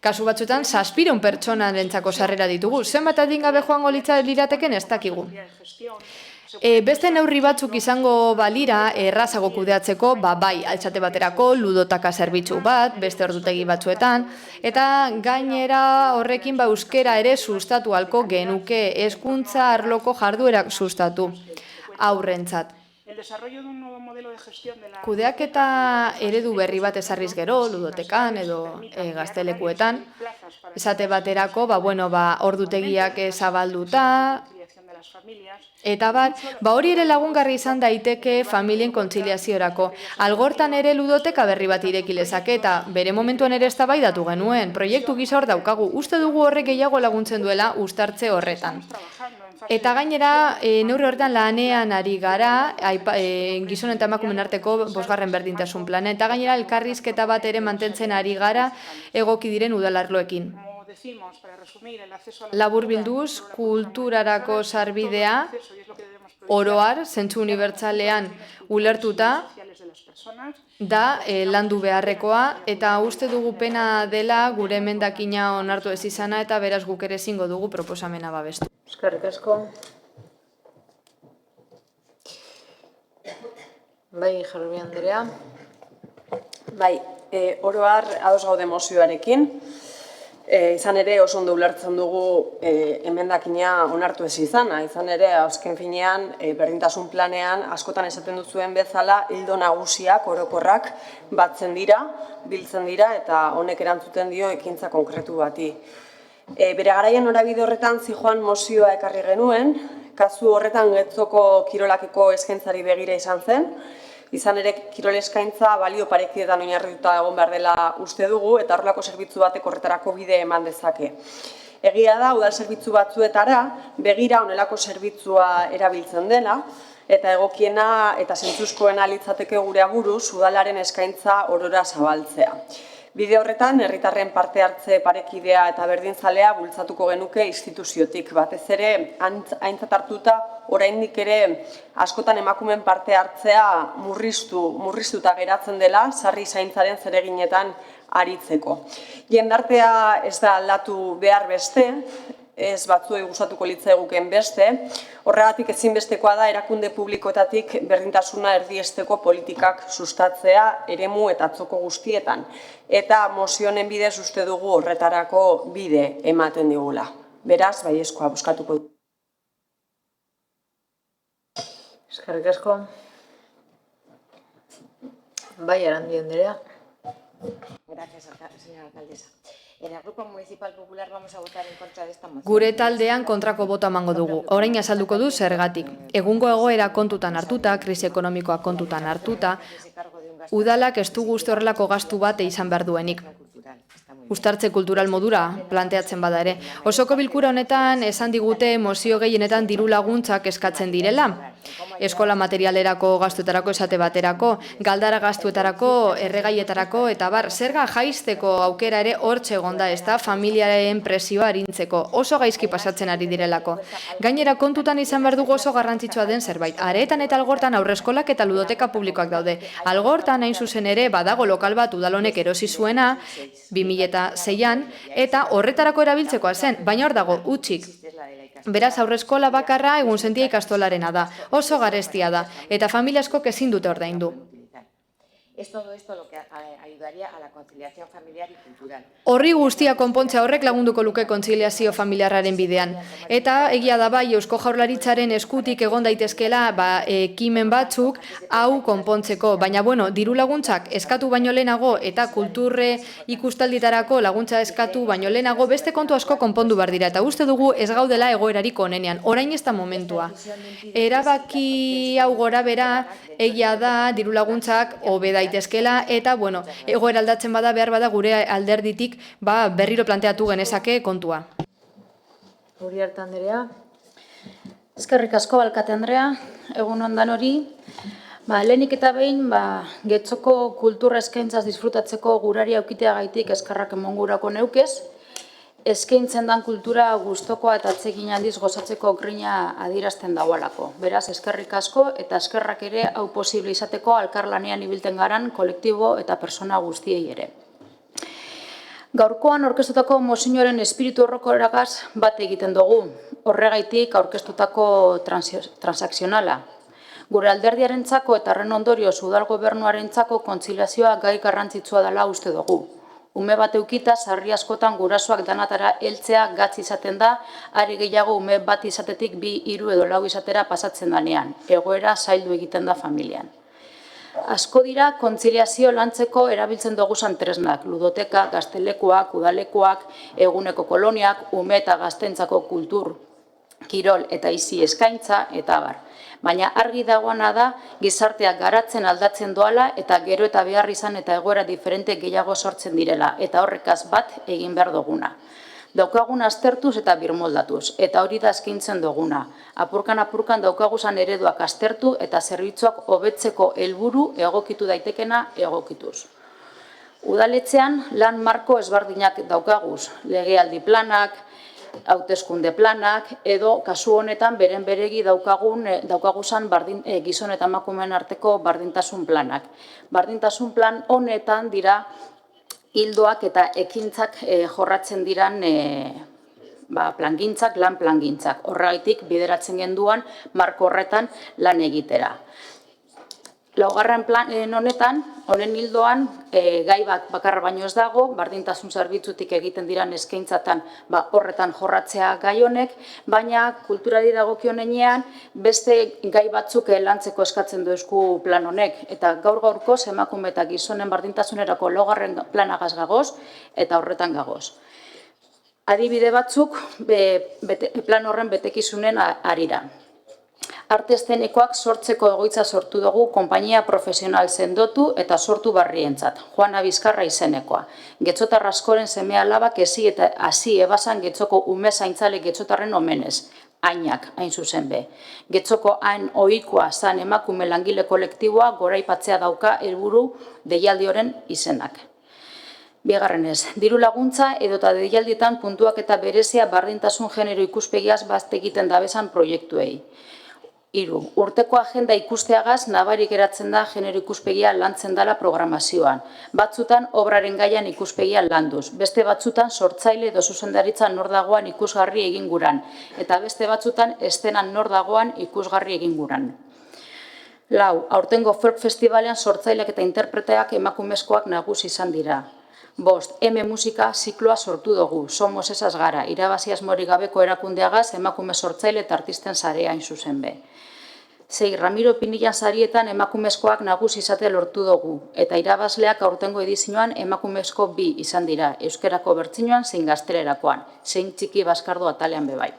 Kasu batzuetan, 700 pertsonarentzako sarrera ditugu, zenbat adingabe joango lirateken ez dakigu. Beste neurri batzuk izango balira errazago kudeatzeko, bai, altsate baterako, ludotaka zerbitzu bat, beste ordutegi batzuetan, eta gainera horrekin euskera ere sustatu halko genuke, hezkuntza arloko jarduerak sustatu aurrentzat. Kudeaketa eredu berri bat ezarriz gero, ludotekan edo gaztelekuetan, esate baterako, ordutegiak zabalduta, eta hori ere lagungarri izan daiteke familien kontziliaziorako. Algortan ere ludoteka berri bat ireki lezake eta bere momentuan ere eztabaidatu genuen. Proiektu gisa hor daukagu. Uste dugu horrek gehiago laguntzen duela uztartze horretan. Eta gainera, neurri horretan lanean ari gara, gizonen eta emakumeen arteko 5. berdintasun plana. Eta gainera, elkarrizketa bat ere mantentzen ari gara egoki diren udalarloekin. Laburbilduz, kulturarako sarbidea oroar, zentzu unibertsalean ulertuta, da landu beharrekoa, eta uste dugu pena dela gure emendakina onartu ez izana, eta beraz guk ere ezingo dugu proposamena babestu. Eskerrik asko. Bai, Jarbi Andrea. Bai, oro har ados gaude mozioarekin. Izan ere oso ondo ulertzen dugu emendakina onartu ez izana. Izan ere, azken finean, berdintasun planean, askotan esaten duzuen bezala, ildo nagusiak, orokorrak, batzen dira, biltzen dira, eta honek erantzuten dio ekintza konkretu bati. Bere garaian norabide horretan zijoan mozioa ekarri genuen, kasu horretan Getzoko kirolakeko eskaintzari begira izan zen, izan ere kirol eskaintza balio parekietan oinarrituta egon behar dela uste dugu, eta horrelako zerbitzu batek horretarako bide eman dezake. Egia da, udal zerbitzu batzuetara, begira honelako zerbitzua erabiltzen dela, eta egokiena eta zentzuzkoena litzateke gure aburuz, udalaren eskaintza orora zabaltzea. Bide horretan, herritarren parte hartze parekidea eta berdinzalea bultzatuko genuke instituziotik. Batez ere, aintzat hartuta, oraindik ere askotan emakumeen parte hartzea murriztuta geratzen dela, sarri zaintzaren zereginetan aritzeko. Jendartea ez da aldatu behar beste, ez batzuei gustatuko litzaiguken beste, horregatik ezinbestekoa da erakunde publikoetatik berdintasuna erdiesteko politikak sustatzea eremu eta atzoko guztietan. Eta mozionen bidez uste dugu horretarako bide ematen digula. Beraz, baiezkoa bozkatuko du. Eskerrik asko. Bai, Arandi Andrea. Gracias, señora alcaldesa. En el Grupo Municipal Popular vamos a votar en contra de esta moción. Gure taldean kontrako bota emango dugu. Orain azalduko du zergatik. Egungo egoera kontutan hartuta, krisi ekonomikoa kontutan hartuta, udalak ez dugu uste horrelako gastu bat izan behar duenik. Uztartze kultural modura planteatzen bada ere. Osoko bilkura honetan esan digute mozio gehienetan diru laguntzak eskatzen direla. Eskola materialerako gastuetarako esate baterako, galdara gastuetarako, erregaietarako, eta bar, zerga jaisteko aukera ere hortxe egonda, ez da, familiaren presioa arintzeko, oso gaizki pasatzen ari direlako. Gainera kontutan izan behar dugu oso garrantzitsua den zerbait. Areetan eta Algortan aurreskolak eta ludoteka publikoak daude. Algortan hain zuzen ere badago lokal bat udalonek erosi zuena, 2006an, eta horretarako erabiltzekoa zen, baina hor dago, utxik. Beraz, aurreskola bakarra egunsentia ikastolarena da, oso garestia da, eta familia askok ezin dute ordaindu. Es todo esto lo que ayudaría a la conciliación familiar y cultural. Horri guztia konpontzea horrek lagunduko luke kontziliazio familiarraren bidean. Eta egia da bai Eusko Jaurlaritzaren eskutik egon daitezkela ekimen batzuk hau konpontzeko. Baina bueno, diru laguntzak eskatu baino lehenago eta kulturre ikustaldietarako laguntza eskatu baino lehenago beste kontu asko konpondu behar dira. Eta uste dugu ez gaudela egoerarik onenean. Orain ez da momentua. Erabaki hau gora bera egia da diru laguntzak hobe daitezkela eta bueno, egoera aldatzen bada behar bada gure alderditik berriro planteatu genezake kontua. Uriarte Andrea. Eskerrik asko alkate Andrea, egun ondan hori. Lehenik eta behin, Getzoko kultura eskaintzaz disfrutatzeko gurari aukiteagaitik eskerrak emongurako neukez. Eskaintzen dan kultura gustokoa eta atsegin handiz gozatzeko grina adierazten dagoelako. Beraz, eskerrik asko eta eskerrak ere hau posible izateko alkarlanean ibilten garan kolektibo eta persona guztiei ere. Gaurkoan aurkeztutako mozioaren espiritu orokorragaz bat egiten dugu, horregaitik aurkeztutako transakzionala. Gure alderdiarentzako eta horren ondorioz udal gobernuarentzako kontziliazioa gai garrantzitsua dela uste dugu. Ume bat eukita, sarri askotan gurasoak danatara heltzea gatz izaten da, are gehiago ume bat izatetik 2, 3 edo 4 izatera pasatzen danean. Egoera zaildu egiten da familian. Asko dira kontziliazio lantzeko erabiltzen duguzan tresnak, ludoteka, gaztelekuak, udalekoak, eguneko koloniak, ume eta gaztentzako kultur, kirol eta izi eskaintza eta abar. Baina argi dagoena da gizarteak garatzen aldatzen doala eta gero eta behar izan eta egoera diferente gehiago sortzen direla eta horrekaz bat egin behar duguna. Daukagun aztertuz eta birmoldatuz, eta hori da eskaintzen duguna. Apurkan daukaguzan ereduak aztertu eta zerbitzuak hobetzeko helburu egokitu daitekena egokituz. Udaletxean lan marko ezberdinak daukaguz, legealdi planak, hauteskunde planak, edo kasu honetan beren beregi daukaguzan gizon eta emakumeen arteko bardintasun planak. Bardintasun plan honetan dira hildoak eta ekintzak jorratzen diran plangintzak, lan plangintzak. Horregatik bideratzen genduan marko horretan lan egitera. Laugarren plan honetan, honen hildoan, gai bakarra baino ez dago, bardintasun zerbitzutik egiten diran eskaintzatan horretan jorratzea gai honek, baina kulturari dagokionean beste gai batzuk lantzeko eskatzen duesku plan honek. Eta gaur-gaurkoz emakume eta gizonen bardintasunerako laugarren planagaz gagoz eta horretan gagoz. Adibide batzuk plan horren betekizunen arira. Arte eszenikoak sortzeko egoitza sortu dugu konpainia profesional sendotu eta sortu barrientzat, Juana Bizkarra izenekoa. Getxotar askoren seme alabak ezi eta hasi ebasan Getxoko ume zaintzale Getxotarren omenez, Ainak, hain zuzen be. Getxoko hain ohikoa zan emakume langile kolektiboa goraipatzea dauka helburu deialdioren izenak. Bigarrenez, diru laguntza edota deialdietan puntuak eta berezia bardintasun genero ikuspegiaz bat egiten dabezan proiektuei. 3. Urteko agenda ikusteagaz nabarik geratzen da genero ikuspegia lantzen dela programazioan. Batzutan obraren gaian ikuspegia landuz, beste batzutan sortzaile edo zuzendaritza nor dagoan ikusgarri eginguran, eta beste batzutan estenan nor dagoan ikusgarri eginguran. 4. Aurtengo folk festivalean sortzaileak eta interpreteak emakumezkoak nagusi izan dira. 5. M-musika zikloa sortu dugu, somos esas gara, irabazi asmorik gabeko erakundeagaz emakume sortzaile eta artisten sarea hain zuzen be. 6. Ramiro Pinillan sarietan emakumezkoak nagusi izatea lortu dugu, eta irabazleak aurtengo edizioan emakumezko 2 izan dira, euskerako bertsinoan zein gaztelerakoan, zein txiki baskardo atalean bebai.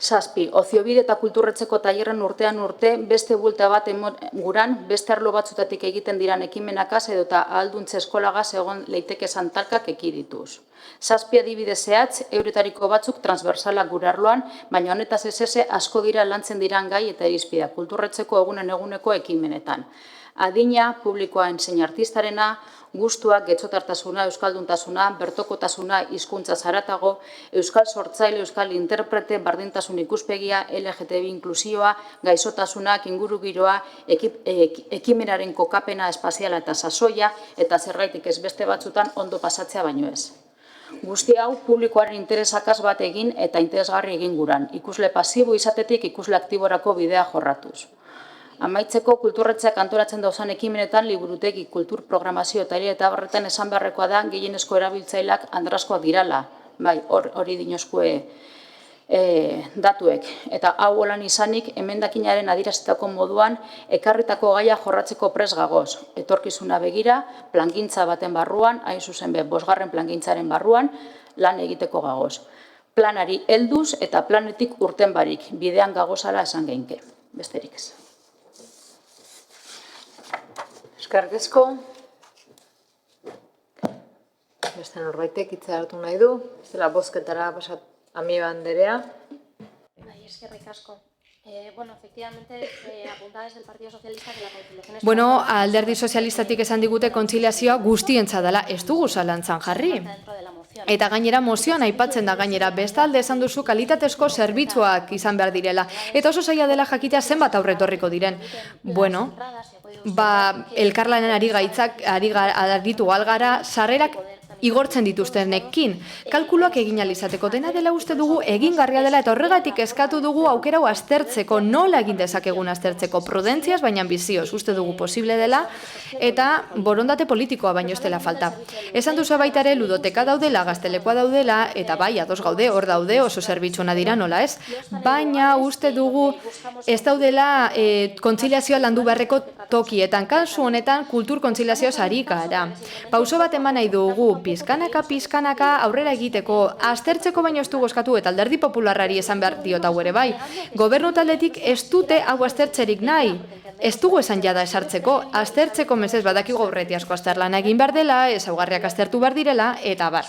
7. Oziobide eta kulturretzeko tailerren urtean urte, beste bulta bat guran, beste arlo batzutatik egiten diran ekimenakaz edota ahalduntze eskolagaz egon leiteke santalkak ekidituz. 7 adibide zehatz, euretariko batzuk transversalak gure arloan, baina honetaz ez asko dira lantzen diran gai eta irizpidea kulturretzeko eguneko ekimenetan. Adina, publikoa zein artistarena, gustuak, getxotartasuna, euskalduntasuna, bertokotasuna, hizkuntza zaratago, euskal sortzaile, euskal interprete, bardintasun ikuspegia, LGTB inklusioa, gaixotasunak, ingurugiroa, ekimenaren kokapena espaziala eta sasoia, eta zergaitik ez beste batzutan ondo pasatzea baino ez. Guzti hau publikoaren interesakaz bat egin eta interesgarri egin guran, ikusle pasibo izatetik ikusle aktiborako bidea jorratuz. Amaitzeko kulturretzeak antolatzen dauzan ekimenetan liburutegi, kultur programazio eta barretan esan beharrekoa da gehienezko erabiltzaileak andraskoak dirala, bai, hori dinozkue datuek. Eta hau holan izanik, emendakinaren adirazitako moduan, ekarritako gaia jorratzeko pres gagoz. Etorkizuna begira, plangintza baten barruan, hain zuzen be, 5. plangintzaren barruan, lan egiteko gagoz. Planari helduz eta planetik urten barik, bidean gagozala esan geinke. Besterik ez. Eskerrik asko. Beste norbaitek hitza hartu nahi du, zela bozketara pasat Amiba Anderea. Eskerrik asko. Bueno, efectivamente, apunta desde el Partido Socialista que la conciliación es... Bueno, alderdi sozialistatik esan digute kontziliazioa guztientza dela, ez dugu zalantzan jarri. Eta gainera mozioan aipatzen da gainera, bestalde esan duzu kalitatezko zerbitzuak izan behar direla. Eta oso zaila dela jakitea zenbat aurretorriko diren. Bueno, elkarlanen ari argitu algara, sarrerak igortzen dituztenekin. Kalkuloak egin alizateko dena dela uste dugu egingarria dela eta horregatik eskatu dugu aukera hau aztertzeko, nola egin dezakegun aztertzeko, prudentziaz baina ambizioz, uste dugu posible dela eta borondate politikoa baino ez dela falta. Esan duzu baita ere ludoteka daudela, gaztelekoa daudela eta bai, ados gaude, hor daude, oso zerbitzuena dira nola ez, baina uste dugu ez daudela kontziliazioa landu beharreko tokietan, kasu honetan kultur kontziliazioaz ari gara. Pauso bat eman nahi dugu, pizkanaka aurrera egiteko, aztertzeko baino ez dugu eskatu eta alderdi popularrari esan behar diot hau ere bai. Gobernu taldetik ez dute hau aztertzerik nahi. Ez dugu esan jada esartzeko, aztertzeko mesez badakigu aurreti asko azterlana egin behar dela, ezaugarriak aztertu behar direla, eta bar.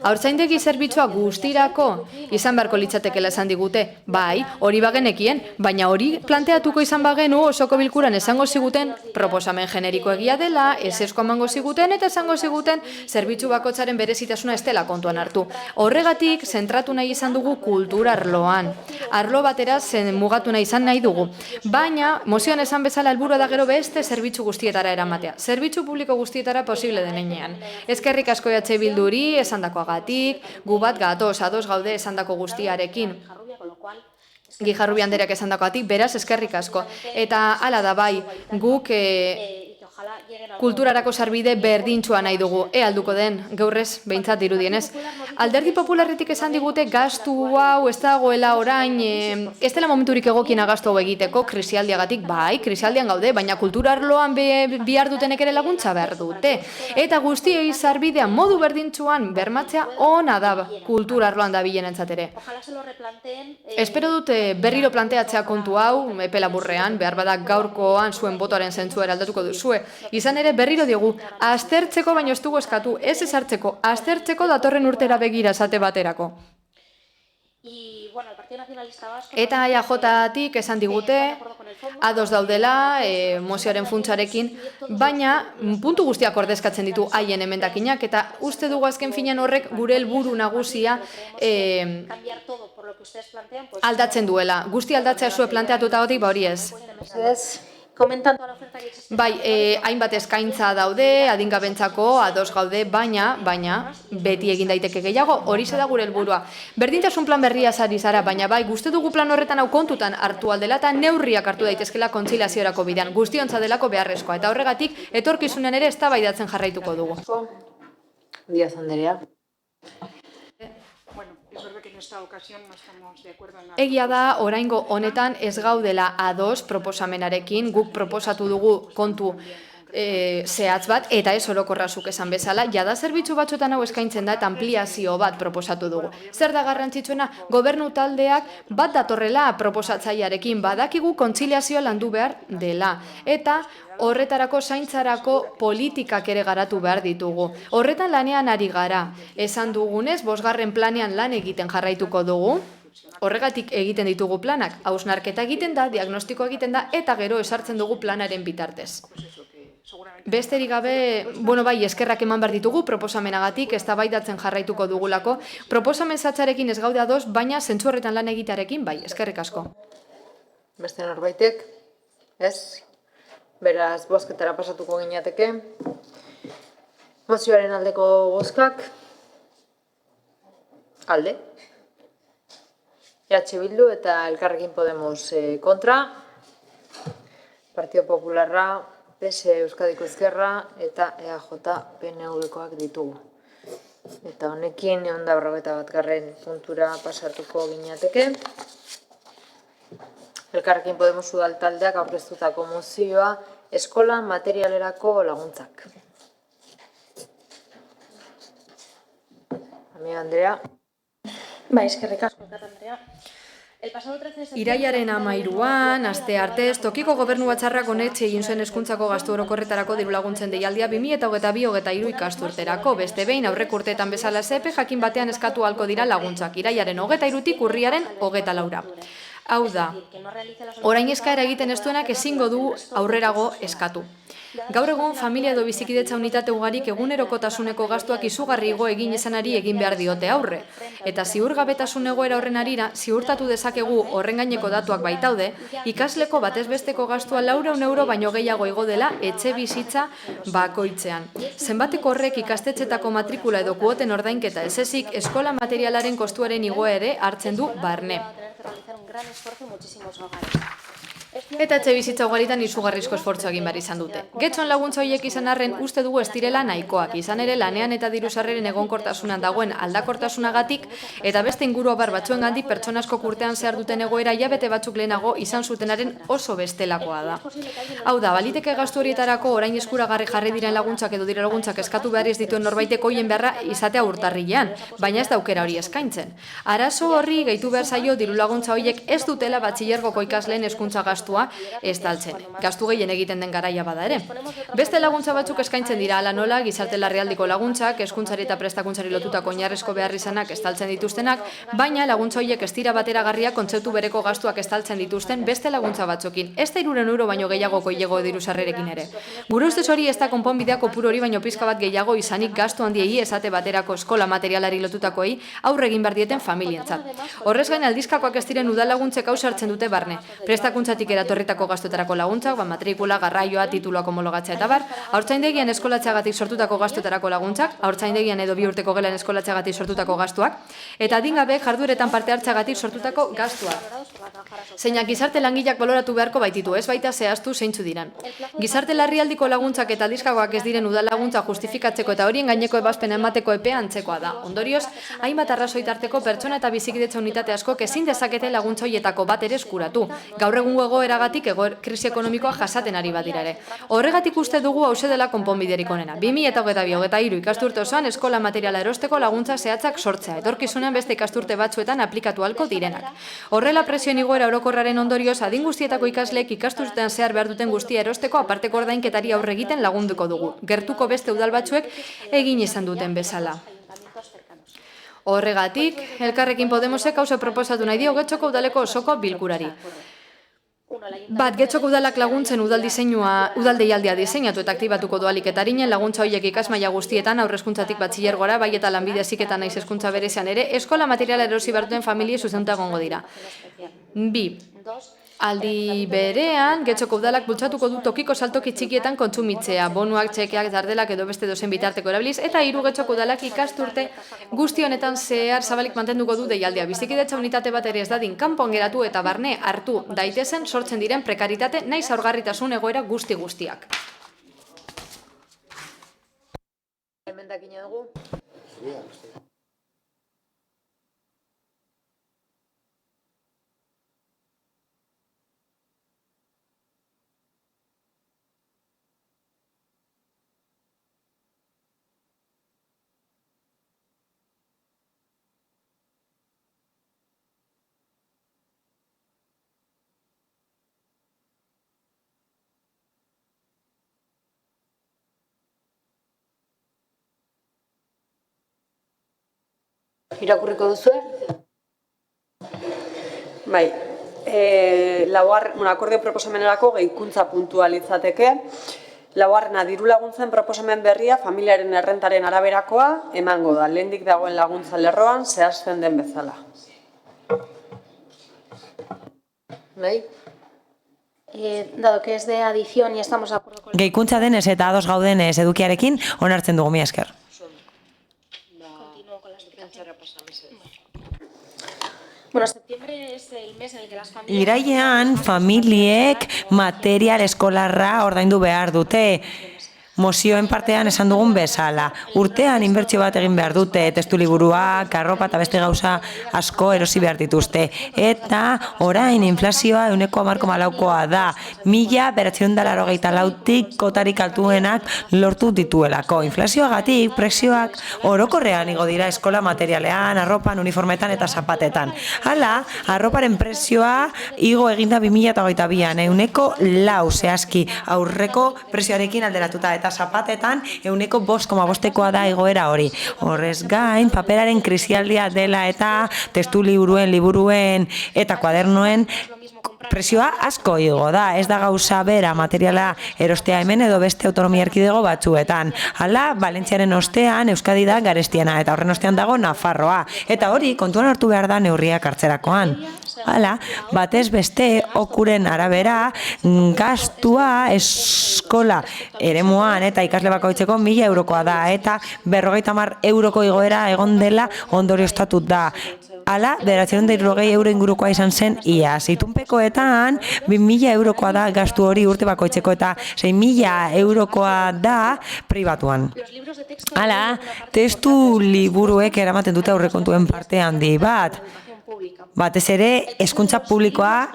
Haurtzaindegi zerbitzua guztirako izan beharko litzatekela esan digute. Bai, hori bagenekien, baina hori planteatuko izan bagenu osoko bilkuran esango ziguten proposamen generiko egia dela, ezezko emango ziguten eta esango ziguten zerbitzu bakotzaren berezitasuna ez dela kontuan hartu. Horregatik, zentratu nahi izan dugu kultura arloan. Arlo batera mugatu nahi izan nahi dugu. Baina, mozioan esan bezala helburua da gero beste zerbitzu guztietara eramatea. Zerbitzu publiko guztietara posible denean. Eskerrik asko EH Bilduri esandakoagatik, gu bat gatoz, ados gaude esandako guztiarekin. Gijarrubi Andereak esandakoagatik, beraz eskerrik asko. Eta hala da bai, guk kulturarako sarbide berdintsua nahi dugu. Alduko den, gaurrez, behintzat dirudienez. Alderdi Popularretik esan digute gastu hau ez dagoela orain, ez dela momenturik egokiena gastu hau egiteko, krisialdiagatik, bai, krisialdian gaude, baina kulturarloan bihar dutenek ere laguntza behar dute. Eta guztiei sarbidea modu berdintsuan bermatzea ona da kulturarloan da bilenentzat ere. Espero dute berriro planteatzea kontu hau, epe laburrean, behar badak gaurkoan zuen botoaren zentzua aldatuko duzue. Izan ere berriro diogu, aztertzeko baino ez dugu eskatu, ez ezartzeko, aztertzeko datorren urtera begira esate baterako. Eta EAJtik esan digute, ados daudela, mozioaren funtsarekin, baina puntu guztiak ordezkatzen ditu haien emendakinak, eta uste dugu azken finean horrek gure helburu nagusia aldatzen duela. Guzti aldatzea zue planteatuta gotik, ba hori ez. Bai, hainbat eskaintza daude, adingabentzako, ados gaude, baina, beti egin daiteke gehiago, hori da gure helburua. Berdintasun plan berria sari zara, baina bai, guzti dugu plan horretan hau kontutan hartu aldela eta neurriak hartu daitezkela kontziliaziorako bidean, guztiontza delako beharrezkoa, eta horregatik, etorkizunean ere eztabaidatzen jarraituko dugu. Díaz Anderea. Egia da, oraingo honetan ez gaudela ados proposamenarekin, guk proposatu dugu kontu zehatz bat, eta ez orokorrazuk esan bezala, jada zerbitzu batzuetan hau eskaintzen da eta ampliazio bat proposatu dugu. Zer da garrantzitsuena, gobernu taldeak bat datorrela proposatzailearekin, badakigu kontziliazioa landu behar dela, eta horretarako zaintzarako politikak ere garatu behar ditugu. Horretan lanean ari gara. Esan dugunez, 5. planean lan egiten jarraituko dugu. Horregatik egiten ditugu planak. Hausnarketa egiten da, diagnostiko egiten da, eta gero esartzen dugu planaren bitartez. Besterik gabe, bai, eskerrak eman behar ditugu, proposamenagatik, eztabaidatzen jarraituko dugulako. Proposamen zatzarekin ez gaude ados, baina zentzu horretan lan egitearekin, bai, eskerrik asko. Beste norbaitek, ez? Beraz, bozketara pasatuko gineateke. Mozioaren aldeko bozkak. Alde. EH Bildu eta Elkarrekin Podemos kontra. Partido Popularra, PS Euskadiko Ezkerra eta EAJ PNV-koak ditugu. Eta honekin, 151. puntura pasatuko gineateke. Elkarrekin Podemos udal taldeak aurkeztutako mozioa eskola materialerako laguntzak. Amiga Andrea. Bai, eskerrik asko, Andrea. Iraiaren 13an, aste artez, tokiko gobernu batzarrak onetxe egin zuen hezkuntzako gastu orokorretarako diru laguntzen deialdia 2022-2023 ikasturterako. Beste behin aurreko urteetan bezala epe jakin batean eskatu ahalko dira laguntzak. Iraiaren 23tik urriaren 24ra. Hau da, orain eskaera egiten ez duenak ezingo du aurrerago eskatu. Gaur egun familia edo bizikidetza unitate ugarik egunerokotasuneko gastuak izugarri igo egin izanari egin behar diote aurre. Eta ziurgabetasun egoera horren arira, ziurtatu dezakegu horren gaineko datuak baitaude, ikasleko batez besteko gastua 400 euro baino gehiago igo dela etxe bizitza bakoitzean. Zenbateko horrek ikastetxetako matrikula edo kuoten ordainketa ez ezik eskola materialaren kostuaren igoa ere hartzen du barne. Eta etxe bizitza ugaritan izugarrizko esfortzu egin behar izan dute. Getxon laguntza horiek izan arren uste dugu ez direla nahikoak, izan ere lanean eta diru sarreren egonkortasunan dagoen aldakortasunagatik eta beste inguruabar batzuengandik pertsona askok urtean zehar duten egoera hilabete batzuk lehenago izan zutenaren oso bestelakoa da. Hau da, baliteke gastu horietarako orain eskuragarri jarri diren laguntzak edo dire laguntzak eskatu behar ez dituen norbaitek hoien beharra izatea urtarrilean, baina ez da aukera hori eskaintzen. Arazo horri gehitu behar zaio diru laguntza horiek ez dutela batxilergoko ikasleen hezkuntza gastua estaltzen. Gastu gehien egiten den garaia bada ere. Beste laguntza batzuk eskaintzen dira hala nola, gizarte larrialdiko laguntzak, hezkuntzari eta prestakuntzari lotutako oinarrizko beharrizanak estaltzen dituztenak, baina laguntza horiek ez dira bateragarriak kontzeptu bereko gastuak estaltzen dituzten beste laguntza batzuekin. Ez da 300 euro baino gehiagoko hilego diru sarrerekin ere. Gure ustez hori ez da konponbidea kopuru hori baino pizka bat gehiago izanik gastu handiei esate baterako eskola materialari lotutakoei aurre egin behar dieten familientzat. Horrez gain aldizkakoak ez diren udal laguntzek hau sartzen dute barne. Prestakuntzatik eratorritako gastuetarako laguntzak, matrikula, garraioa, tituluak homologatzea eta bar, haurtzaindegian eskolatzeagatik sortutako gastuetarako laguntzak, haurtzaindegian edo 2 urteko gelan eskolatzeagatik sortutako gastuak, eta adingabeek jardueretan parte hartzeagatik sortutako gastuak. Zeinak gizarte langileak baloratu beharko baititu, ez baita zehaztu zeintzu diran. Gizarte larrialdiko laguntzak eta aldizkakoak ez diren udal laguntza justifikatzeko eta horien gaineko ebazpena emateko epea antzekoa da. Ondorioz, hainbat arrazoi tarteko pertsona eta bizikidetza unitate askok ezin dezakete laguntza horietako bat ere eskuratu. Gaur egungo egoeragatik krisi ekonomikoa jasaten ari badira ere. Horregatik uste dugu hause dela konponbiderik onena. 2022-2023 ikasturte osoan eskola materiala erosteko laguntza zehatzak sortzea, etorkizunean beste ikasturte batzuetan aplikatu ahalko direnak. Horrela presioen igoera orokorraren ondorioz adin guztietako ikasleek ikasturtean zehar behar duten guztia erosteko aparteko ordainketari aurre egiten lagunduko dugu. Gertuko beste udal batzuek egin izan duten bezala. Horregatik, Elkarrekin Podemosek hauze proposatu nahi dio Getxoko udaleko osoko bilkurari. Bat, Getxoko udalak laguntzen udal deialdia diseinatu eta aktibatuko dualik eta harinen laguntza horiek ikasmaila guztietan aurrezkuntzatik batxilergora, bai eta lanbide heziketan naiz hezkuntza berezian ere, eskola materiala erosi behar duten familie zuzenduta egongo dira. 2. Aldi berean, Getxoko udalak bultzatuko du tokiko saltoki txikietan kontsumitzea, bonuak, txekeak, dardelak edo beste dozen bitarteko erabiliz, eta 3 Getxoko udalak ikasturte guzti honetan zehar zabalik mantenduko du deialdia. Bizikidetza unitate bat ere ez dadin kanpoan geratu eta barne hartu daitezen sortzen diren prekaritate nahi zaurgarritasun egoera guztiak. Irakurriko duzu? Bai, akordio proposamenerako gehikuntza puntualitzateke. Laugarrena, diru laguntzen proposamen berria familiaren errentaren araberakoa emango da. Lehendik dagoen laguntza lerroan zehazten den bezala. Bai. Dado que es de adición y estamos de acuerdo con... Gehikuntza denez eta ados gaudenez edukiarekin onartzen dugu, mila esker. Bueno, septiembre es el mes en el que las familias... Irailean familiek material eskolarra ordaindu behar dute. Mozioen partean esan dugun bezala. Urtean inbertsio bat egin behar dute, testu liburuak, arropa eta beste gauza asko erosi behar dituzte. Eta orain inflazioa 10,4%koa da. 1994tik kotarik altuenak lortu dituelako. Inflazioagatik prezioak orokorrean igo dira eskola materialean, arropan, uniformetan eta zapatetan. Hala, arroparen prezioa igo eginda 2022an, 4% zehazki aurreko prezioarekin alderatuta eta zapatetan 5,5%koa da igoera hori. Horrez gain, paperaren krisialdia dela eta testu liburuen eta kuadernoen prezioa asko igo da. Ez da gauza bera materiala erostea hemen edo beste autonomia erkidego batzuetan. Hala, Valentziaren ostean Euskadi da garestiena eta horren ostean dago Nafarroa. Eta hori kontuan hartu behar da neurriak hartzerakoan. Hala, batez beste okuren arabera gastua eskola eremuan eta ikasle bakoitzeko 1.000 eurokoa da eta 50 euroko igoera egon dela ondorioztatut da. Hala, 960 euro ingurukoa izan zen iaz. Itunpekoetan 2.000 eurokoa da gastu hori urte bakoitzeko eta 6.000 eurokoa da pribatuan. Hala, testu liburuek eramaten dute aurrekontuen parte handi bat. Batez ere, hezkuntza publikoa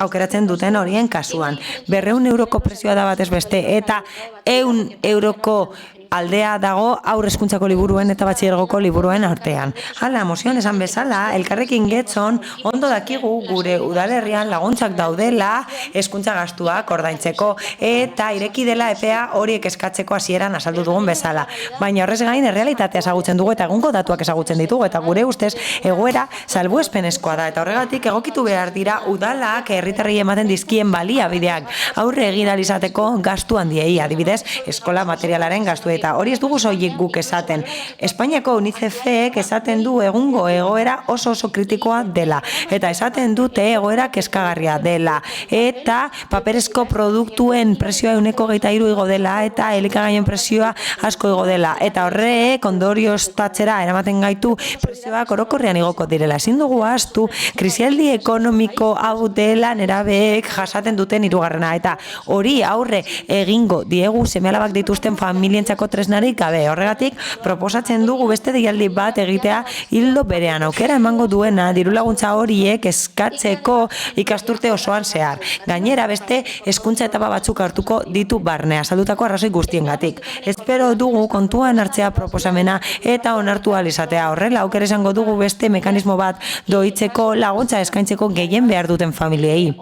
aukeratzen duten horien kasuan. 200 euroko prezioa da batez beste eta 100 euroko aldea dago haur hezkuntzako liburuen eta batxilergoko liburuen artean. Hala, mozioan esan bezala, Elkarrekin Getxon ondo dakigu gure udalerrian laguntzak daudela hezkuntza gastuak ordaintzeko eta ireki dela epea horiek eskatzeko hasieran azaldu dugun bezala. Baina horrez gain errealitatea ezagutzen dugu eta egungo datuak ezagutzen ditugu eta gure ustez egoera salbuespenezkoa da eta horregatik egokitu behar dira udalak herritarrei ematen dizkien baliabideak aurre egin ahal izateko gastu handiei, adibidez, eskola materialaren gastuei. Eta hori ez dugu soilik guk esaten. Espainiako UNICEFek esaten du egungo egoera oso kritikoa dela. Eta esaten dute egoera kezkagarria dela. Eta paperezko produktuen prezioa 23% igo dela eta elikagaien prezioa asko igo dela. Eta horrek ondorioztatzera eramaten gaitu prezioak orokorrean igoko direla. Ezin dugu ahaztu krisialdi ekonomiko hau dela nerabeek jasaten duten hirugarrena. Eta hori aurre egingo diegu seme-alabak dituzten familientzako tresnarik gabe. Horregatik, proposatzen dugu beste deialdi bat egitea ildo berean. Aukera emango duena dirulaguntza horiek eskatzeko ikasturte osoan zehar. Gainera beste hezkuntza etapa batzuk hartuko ditu barne, azaldutako arrazoi guztiengatik. Espero dugu kontuan hartzea proposamena eta onartu ahal izatea. Horrela, aukera izango dugu beste mekanismo bat doitzeko laguntza eskaintzeko gehien behar duten familiei.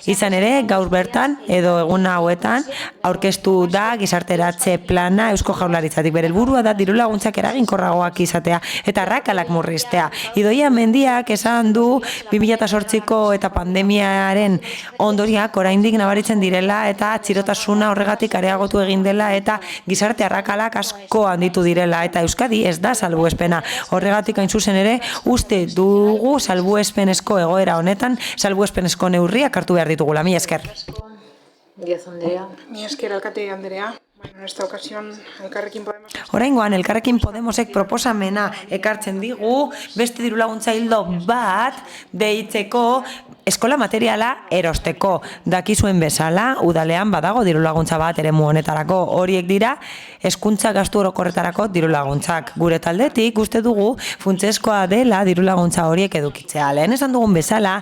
Izan ere, gaur bertan, edo egun hauetan, aurkeztu da gizarteratze plana Eusko Jaurlaritzatik. Bere helburua da dirulaguntzak eraginkorragoak izatea eta arrakalak murriztea. Idoia Mendiak esan du 2008ko eta pandemiaren ondoriak oraindik nabaritzen direla eta txirotasuna horregatik areagotu egin dela eta gizarte arrakalak asko handitu direla eta Euskadi ez da salbuespena. Horregatik hain zuzen ere, uste dugu salbuespenezko egoera honetan, salbuespenezko neurriak hartu behar ditugula. Mila esker. Díaz Andrea. Mila esker, alkate Andrea. En esta ocasión, Elkarrekin Podemos... Oraingoan, Elkarrekin Podemosek proposamena ekartzen digu, beste dirulaguntza ildo bat deitzeko eskola materiala erosteko. Dakizuen bezala, udalean badago dirulaguntza bat eremu honetarako. Horiek dira, hezkuntza gastu orokorretarako dirulaguntzak. Gure taldetik, uste dugu, funtsezkoa dela dirulaguntza horiek edukitzea. Lehen esan dugun bezala,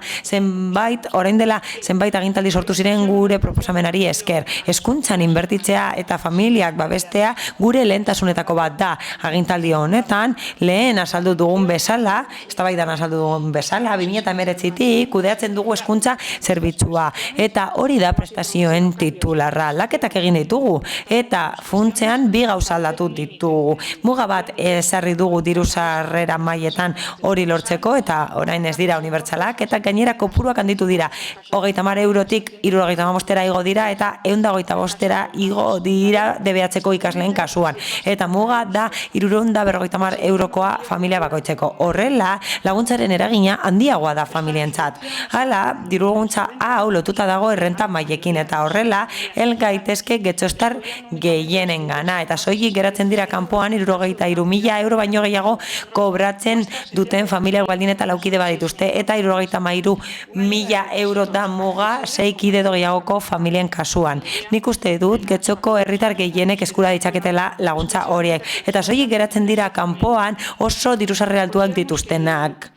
orain dela zenbait agintaldi sortu ziren gure proposamenari esker. Hezkuntzan inbertitzea eta familiak babestea gure lehentasunetako bat da. Agintaldi honetan, lehen azaldu dugun bezala, eztabaidan azaldu dugun bezala, 2019tik kudeatzen dugu hezkuntza zerbitzua. Eta hori da prestazioen titularra. Laketak egin ditugu. Eta funtzean bi gauza aldatu ditugu. Muga bat ezarri dugu diru sarrera mailetan hori lortzeko eta orain ez dira unibertsalak eta gainera kopuruak handitu dira. 30 eurotik 75 igo dira eta 125 igo dira DBH-ko ikasleen kasuan. Eta muga da 350 eurokoa familia bakoitzeko. Horrela, laguntzaren eragina handiagoa da familientzat. Hala, dirulaguntza hau lotuta dago errenta mailekin eta horrela, hel gaitezke getxostar gehienengana eta soilik geratzen dira kanpoan 63.000 euro baino gehiago kobratzen duten familiak baldin eta laukide badituzte eta 73.000 euro da muga 6 kide edo gehiagoko familien kasuan. Nik uste dut getxoko herritar gehienek eskura ditzaketela laguntza horiek eta soilik geratzen dira kanpoan oso diru sarrera altuak dituztenak.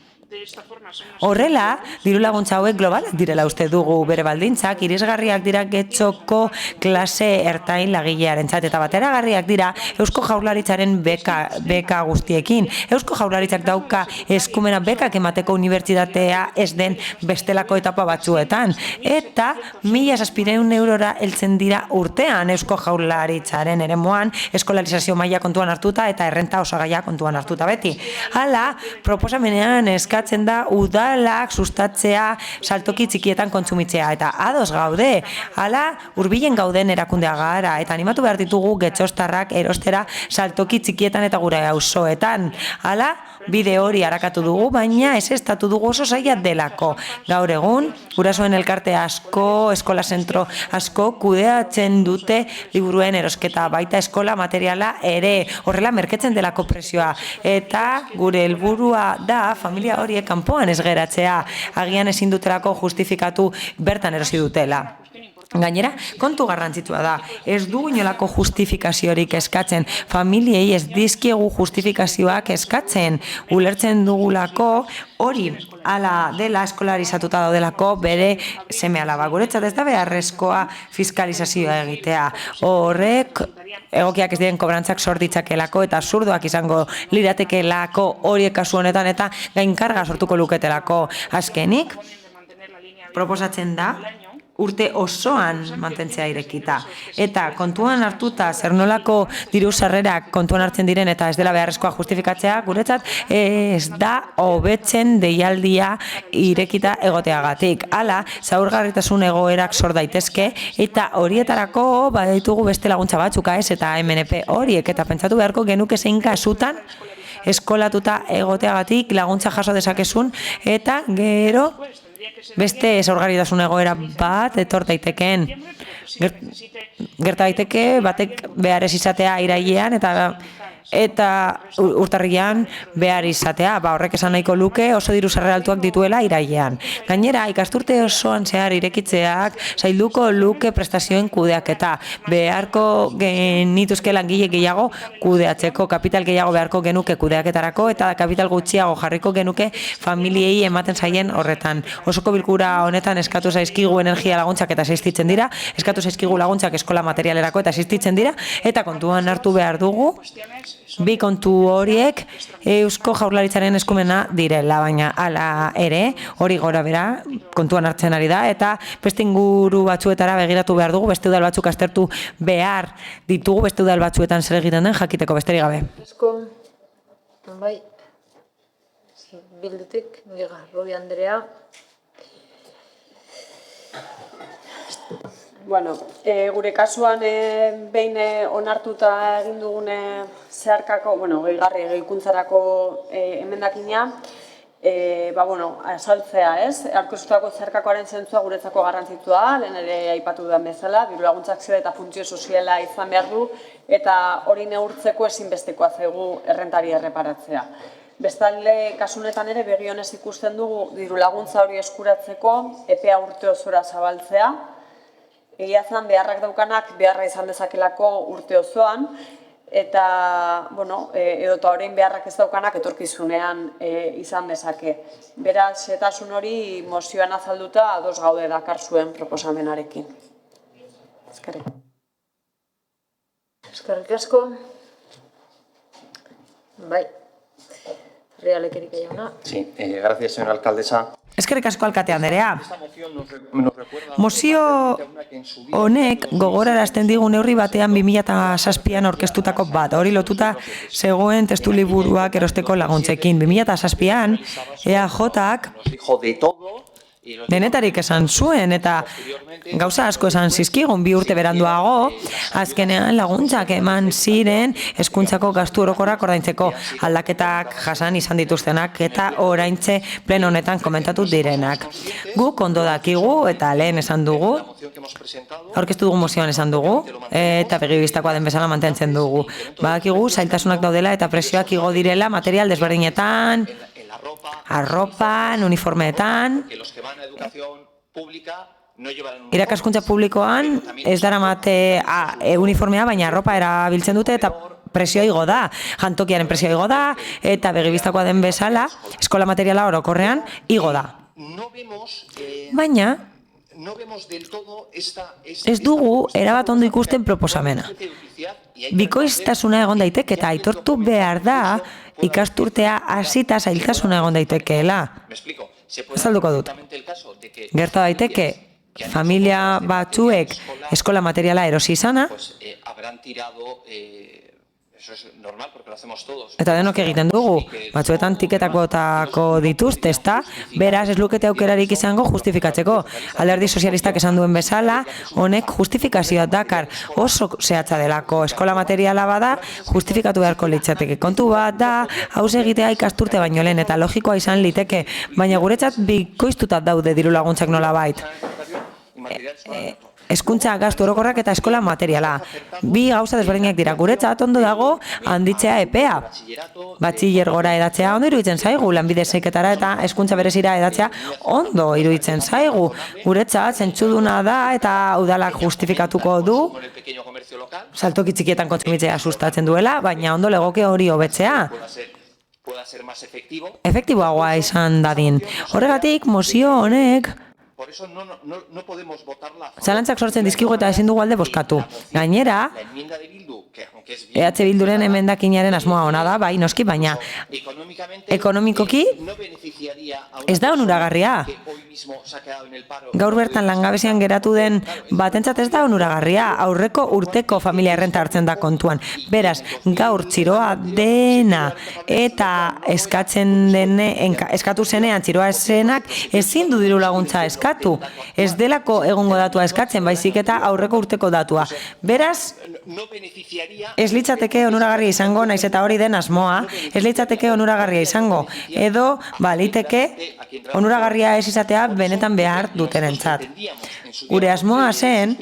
Horrela, diru laguntza hauek globalak direla uste dugu bere baldintzak, irisgarriak dira getxoko klase ertain lagilearentzat eta bateragarriak dira Eusko Jaurlaritzaren beka guztiekin. Eusko Jaurlaritzak dauka eskumena bekak emateko unibertsitatea ez den bestelako etapa batzuetan. Eta 1.600 eurora heltzen dira urtean Eusko Jaurlaritzaren eremuan eskolalizazio maila kontuan hartuta eta errenta osagaia kontuan hartuta beti. Hala, proposamenean eskatzen eskatzen da udalak sustatzea saltoki txikietan kontsumitzea, eta ados gaude, hala hurbilen gauden erakundea gara, eta animatu behar ditugu getxostarrak erostera saltoki txikietan eta gure auzoetan, hala bide hori arakatu dugu, baina ez estatu dugu oso zaila delako. Gaur egun, gurasoen elkarte asko, eskola zentro asko, kudeatzen dute liburuen erosketa, baita eskola materiala ere, horrela merketzen delako presioa. Eta gure helburua da familia horiek kanpoan ez geratzea, agian ezin dutelako justifikatu bertan erosi dutela. Gainera, kontu garrantzitsua da, ez du inolako justifikaziorik eskatzen, familiei ez dizkiegu justifikazioak eskatzen, ulertzen dugulako hori ala dela eskolarizatuta daudelako bere seme alaba. Guretzat ez da beharrezkoa fiskalizazioa egitea. Horrek egokiak ez diren kobrantzak sor ditzakelako eta absurdoak izango liratekelako horiek kasu honetan eta gainkarga sortuko luketelako. Azkenik, proposatzen da urte osoan mantentzea irekita. Eta kontuan hartuta zer nolako diru sarrerak kontuan hartzen diren eta ez dela beharrezkoa justifikatzea, guretzat ez da hobetzen deialdia irekita egoteagatik. Hala, zaurgarritasun egoerak sor daitezke eta horietarako baditugu beste laguntza batzuk AES eta MNP horiek eta pentsatu beharko genuke zein kasutan eskolatuta egoteagatik laguntza jaso dezakezun eta gero beste zaurgarritasun egoera bat etor daitekeen. Gerta daiteke batek behar ez izatea irailean eta urtarrilean behar izatea, horrek esan nahiko luke oso diru sarrera altuak dituela irailean. Gainera, ikasturte osoan zehar irekitzeak zailduko luke prestazioen kudeaketa. Beharko genituzke langile gehiago kudeatzeko, kapital gehiago beharko genuke kudeaketarako eta kapital gutxiago jarriko genuke familiei ematen zaien horretan. Osoko bilkura honetan eskatu zaizkigu energia laguntzak eta existitzen dira, eskatu zaizkigu laguntzak eskola materialerako eta existitzen dira, eta kontuan hartu behar dugu bi kontu horiek Eusko Jaurlaritzaren eskumena direla, baina hala ere, hori gora bera kontuan hartzen ari da, eta beste inguru batzuetara begiratu behar dugu, beste udal batzuk aztertu behar ditugu, beste udal batzuetan zer egiten den jakiteko besterik gabe. Bai, bildutik, Garrobi Andrea. Bueno, gure kasuan behin onartuta egin dugune zeharkako, gehikuntzarako emendakina, azaltzea, ez? Aurkeztutako zeharkakoaren zentzua guretzako garrantzitsua da, lehen ere aipatu dudan bezala, diru laguntzak zera eta funtzio soziala izan behar du, eta hori neurtzeko ezinbestekoa zaigu errentari erreparatzea. Bestalde, kasunetan ere, begionez ikusten dugu diru laguntza hori eskuratzeko epea urte osora zabaltzea, egia zen beharrak daukanak beharra izan dezakelako urte osoan, eta, edota orain beharrak ez daukanak etorkizunean izan dezake. Beraz, xehetasun hori mozioan azalduta ados gaude dakar zuen proposamenarekin. Eskerrik. Eskerrik asko. Bai. Realek Erika jauna. Sí, gracias, señora alcaldesa. Eskerrik asko alkate Andrea. Mozio honek gogorarazten digu neurri batean 2007an aurkeztutako bat. Hori lotuta zegoen testu liburuak erosteko laguntzekin. 2007an EAJak denetarik esan zuen eta gauza asko esan zizkigun 2 urte beranduago, azkenean laguntzak eman ziren hezkuntzako gastu orokorrak ordaintzeko aldaketak jasan izan dituztenak eta oraintze pleno honetan komentatu direnak. Guk ondo dakigu eta lehen esan dugu, aurkeztu dugu mozioan esan dugu, eta begibistakoa den bezala mantentzen dugu. Badakigu zailtasunak daudela eta presioak igo direla material desberdinetan, arropan, uniformeetan, irakaskuntza publikoan ez daramate uniformea, baina arropa erabiltzen dute eta presioa igo da, jantokiaren presioa igo da, eta begibistakoa den bezala, eskola materiala orokorrean igo da. Baina, ez dugu erabat ondo ikusten proposamena. Bikoiztasuna egon daiteke eta aitortu behar da ikasturtea hasita zailtasuna egon daitekeela. Azalduko dut. Gerta daiteke familia batzuek eskola materiala erosi izana, Eso es normal porque lo hacemos todos. Eta denok egiten dugu, batzuetan tiketakotako dituzte, ezta? Beraz, ez lukete aukerarik izango justifikatzeko. Alderdi sozialistak esan duen bezala, honek justifikazioa dakar oso zehatza delako. Eskola materiala bada, justifikatu beharko litzateke. Kontu bat da, hauz egitea ikasturte baino lehen, eta logikoa izan liteke, baina guretzat bikoiztutat daude diru laguntzak nolabait. Hezkuntza gastu orokorrak eta eskola materiala. Bi gauza desberdinak dira. Guretzat ondo dago handitzea epea. Batxilergora edatzea ondo iruditzen zaigu, lanbide heziketara eta hezkuntza berezira edatzea ondo iruditzen zaigu. Guretzat zentzuduna da eta udalak justifikatuko du saltoki txikietan kontsumitzea sustatzen duela, baina ondo legoke hori hobetzea. Efektiboagoa izan dadin. Horregatik, mozio honek zalantzak sortzen dizkigu eta ezin dugu alde bozkatu. Gainera, EH Bilduren emendakinaren asmoa ona da, bai, noski, baina ekonomikoki ez da onuragarria. Gaur bertan langabezian geratu den batentzat ez da onuragarria. Aurreko urteko familia errenta hartzen da kontuan. Beraz, gaur txiroa dena eta eskatu zenean txiroa esenak ezin du diru laguntza eskatu. Ez delako egongo datua eskatzen, baizik eta aurreko urteko datua. Beraz, ez litzateke onuragarria izango, naiz eta hori den asmoa, ez litzateke onuragarria izango. Edo, liteke onuragarria ez izatea benetan behar dutenentzat. Gure asmoa zen,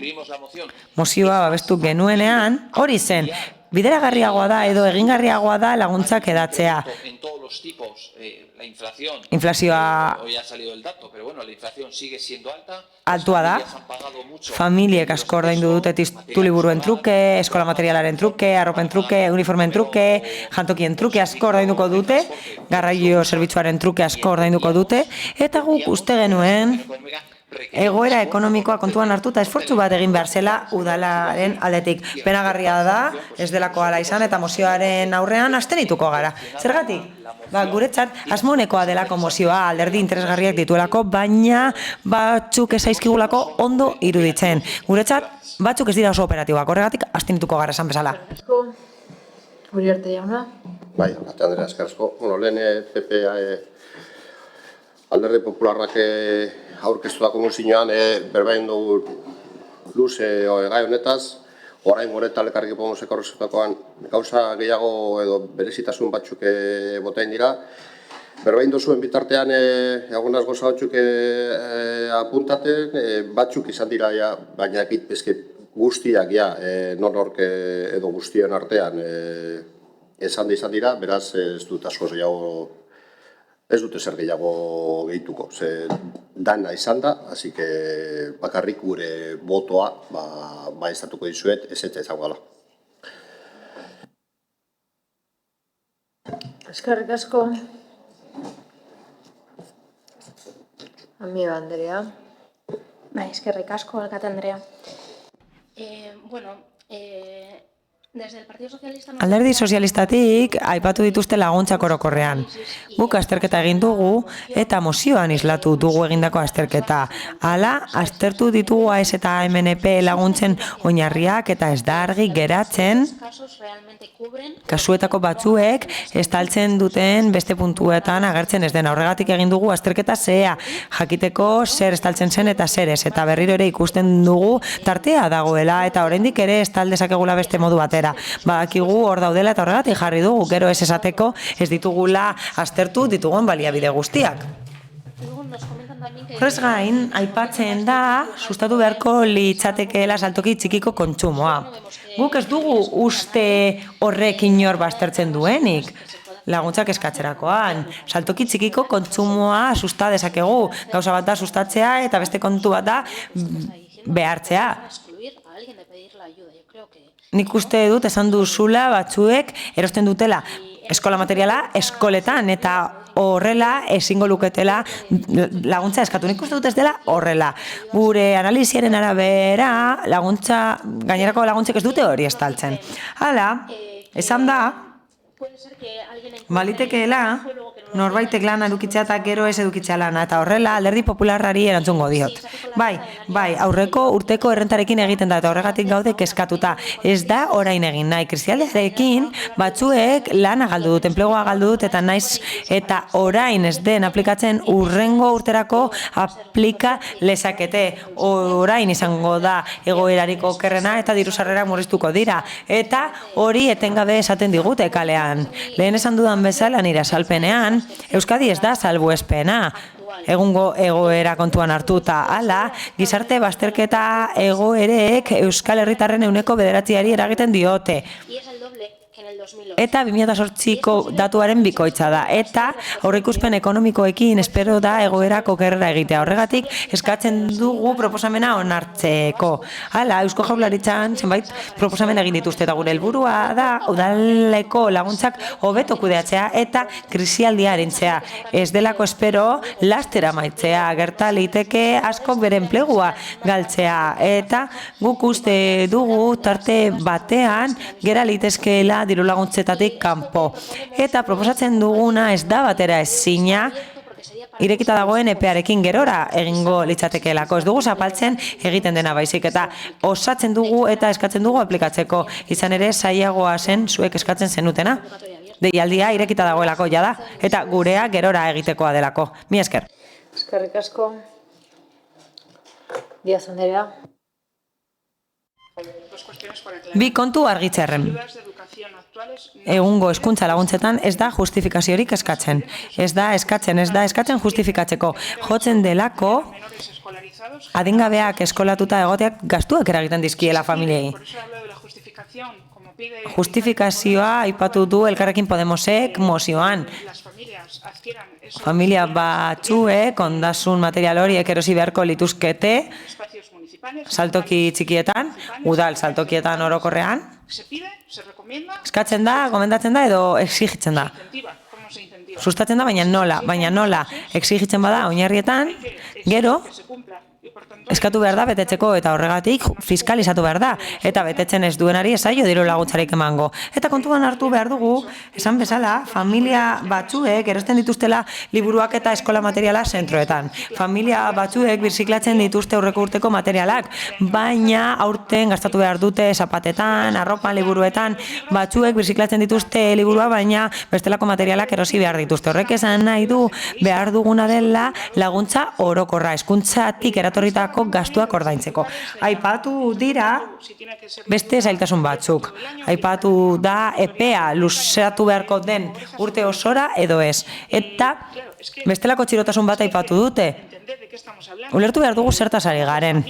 mozioa babestu genuenean, hori zen, bideragarriagoa da edo egingarriagoa da laguntzak edatzea. Inflazioa altua da, familiek asko ordaindu dute tituliburuen truke, eskola materialaren truke, arropen truke, uniformen truke, jantokien truke asko ordainduko dute, garraio zerbitzuaren truke asko ordainduko dute, eta guk uste genuen egoera ekonomikoa kontuan hartuta esfortzu bat egin behar zela udalaren aldetik. Penagarria da, ez delako hala izan eta mozioaren aurrean abstenituko gara. Zergatik? Guretzat, asmonekoa delako mozioa, alderdi interesgarriak dituelako, baina batzuk ez zaizkigulako ondo iruditzen. Guretzat, batzuk ez dira oso operatiboak, horregatik abstenituko gara esan bezala. Uriarte jauna? Bai, Andrea, eskerrazko. Lehen PP alderdi popularrak aurkeztutako mozioan berbain dugu luze gai honetaz, orain goreta elkarrekin Podemosek aurkeztutakoan gauza gehiago edo berezitasun batzuk botain dira. Berbain duzuen bitartean egonaz goza batzuk apuntaten, batzuk izan dira, baina guztiak non-ork edo guztien artean izan dira, beraz ez dut asko gehiago ez dute zer gehiago gehituko, ze dana izan da, hasi que bakarrik gure botoa estatuko dizuet, ez eta izango gala. Eskerrik asko. Amiga Andrea. Bai, eskerrik asko, alkate Andrea. Alderdi sozialistatik aipatu dituzte laguntzak orokorrean. Guk azterketa egin dugu eta mozioan islatu dugu egindako azterketa. Hala, aztertu ditugu AES eta MNP laguntzen oinarriak eta ez da argi geratzen kasuetako batzuek estaltzen duten beste puntuetan agertzen ez dena. Horregatik egin dugu azterketa zehea, jakiteko zer estaltzen zen eta zer ez. Eta berriro ere ikusten dugu tartea dagoela eta oraindik ere estal dezakegula beste modu batera. Badakigu hor daudela eta horregatik jarri dugu, gero ez esateko ez ditugula aztertu ditugun baliabide guztiak. Horrez gain, aipatzen da, sustatu beharko litzatekeela saltoki txikiko kontsumoa. Guk ez dugu uste horrek inor baztertzen duenik. Laguntzak eskatzerakoan. Saltoki txikiko kontsumoa susta dezakegu. Gauza bat da sustatzea eta beste kontu bat da behartzea. Nik uste dut esan duzula batzuek erosten dutela eskola materiala eskoletan eta horrela ezingo luketela laguntza eskatu. Nik uste dut ez dela horrela. Gure analiziaren arabera gainerako laguntzek ez dute hori estaltzen. Hala, esan da, balitekeela norbaitek lana edukitzea eta gero ez edukitzea lana, eta horrela alderdi popularrari erantzungo diot. Bai, aurreko urteko errentarekin egiten da, eta horregatik gaude kezkatuta. Ez da orain egin nahi, krisialdiarekin batzuek lana galdu dut, enplegua galdu dut, eta naiz eta orain ez den aplikatzen urrengo urterako aplika lezakete. Orain izango da egoerarik okerrena eta diru-sarrerak murriztuko dira. Eta hori etengabe esaten digute kalean. Lehen esan dudan bezala nire azalpenean, Euskadi ez da salbuespena. Egungo egoera kontuan hartuta, hala, gizarte bazterketa egoerek Euskal Herritarren 9%-ari eragiten diote. Eta 2008ko datuaren bikoitza da. Eta aurreikuspen ekonomikoekin espero da egoerak okerrera egitea. Horregatik eskatzen dugu proposamena onartzeko. Hala, Eusko Jaurlaritzan zenbait proposamen egin dituzte, eta gure helburua da udaleko laguntzak hobeto kudeatzea eta krisialdia arintzea. Ez delako espero lastera amaitzea, gerta liteke askok bere enplegua galtzea, eta guk uste dugu tarte batean gera litezkeela diru laguntzetatik kanpo. Eta proposatzen duguna ez da batera ezina, irekita dagoen epearekin gerora egingo litzatekeelako. Ez dugu zapaltzen egiten dena baizik, eta osatzen dugu eta eskatzen dugu aplikatzeko. Izan ere zailagoa zen zuek eskatzen zenutena. Deialdia irekita dagoelako jada, eta gurea gerora egitekoa delako. Mi esker. Eskerrik asko. Díaz Andrea. Bi kontu argitzearren. Egungo hezkuntza laguntzetan ez da justifikaziorik eskatzen. Ez da eskatzen justifikatzeko. Jotzen delako adingabeak eskolatuta egoteak gastuak eragiten dizkiela familiei. Justifikazioa aipatu du Elkarrekin Podemosek mozioan. Familia batzuek ondasun material horiek erosi beharko lituzkete saltoki txikietan, udal saltokietan orokorrean. Eskatzen da, gomendatzen da edo exigitzen da. Sustatzen da, baina nola exigitzen bada oinarrietan, gero eskatu behar da betetzeko, eta horregatik fiskalizatu behar da, eta betetzen ez duenari esaio diru laguntzarik emango. Eta kontuan hartu behar dugu, esan bezala, familia batzuek erosten dituztela liburuak eta eskola materiala zentroetan. Familia batzuek birziklatzen dituzte aurreko urteko materialak, baina aurten gastatu behar dute zapatetan, arropan, liburuetan, batzuek birziklatzen dituzte liburua, baina bestelako materialak erosi behar dituzte. Horrek esan nahi du behar duguna dela laguntza orokorra, hezkuntzatik eratorritako gastuak ordaintzeko. Aipatu dira beste zailtasun batzuk. Aipatu da epea luzatu beharko den urte osora edo ez. Eta bestelako txirotasun bat aipatu dute. Ulertu behar dugu zertaz ari garen.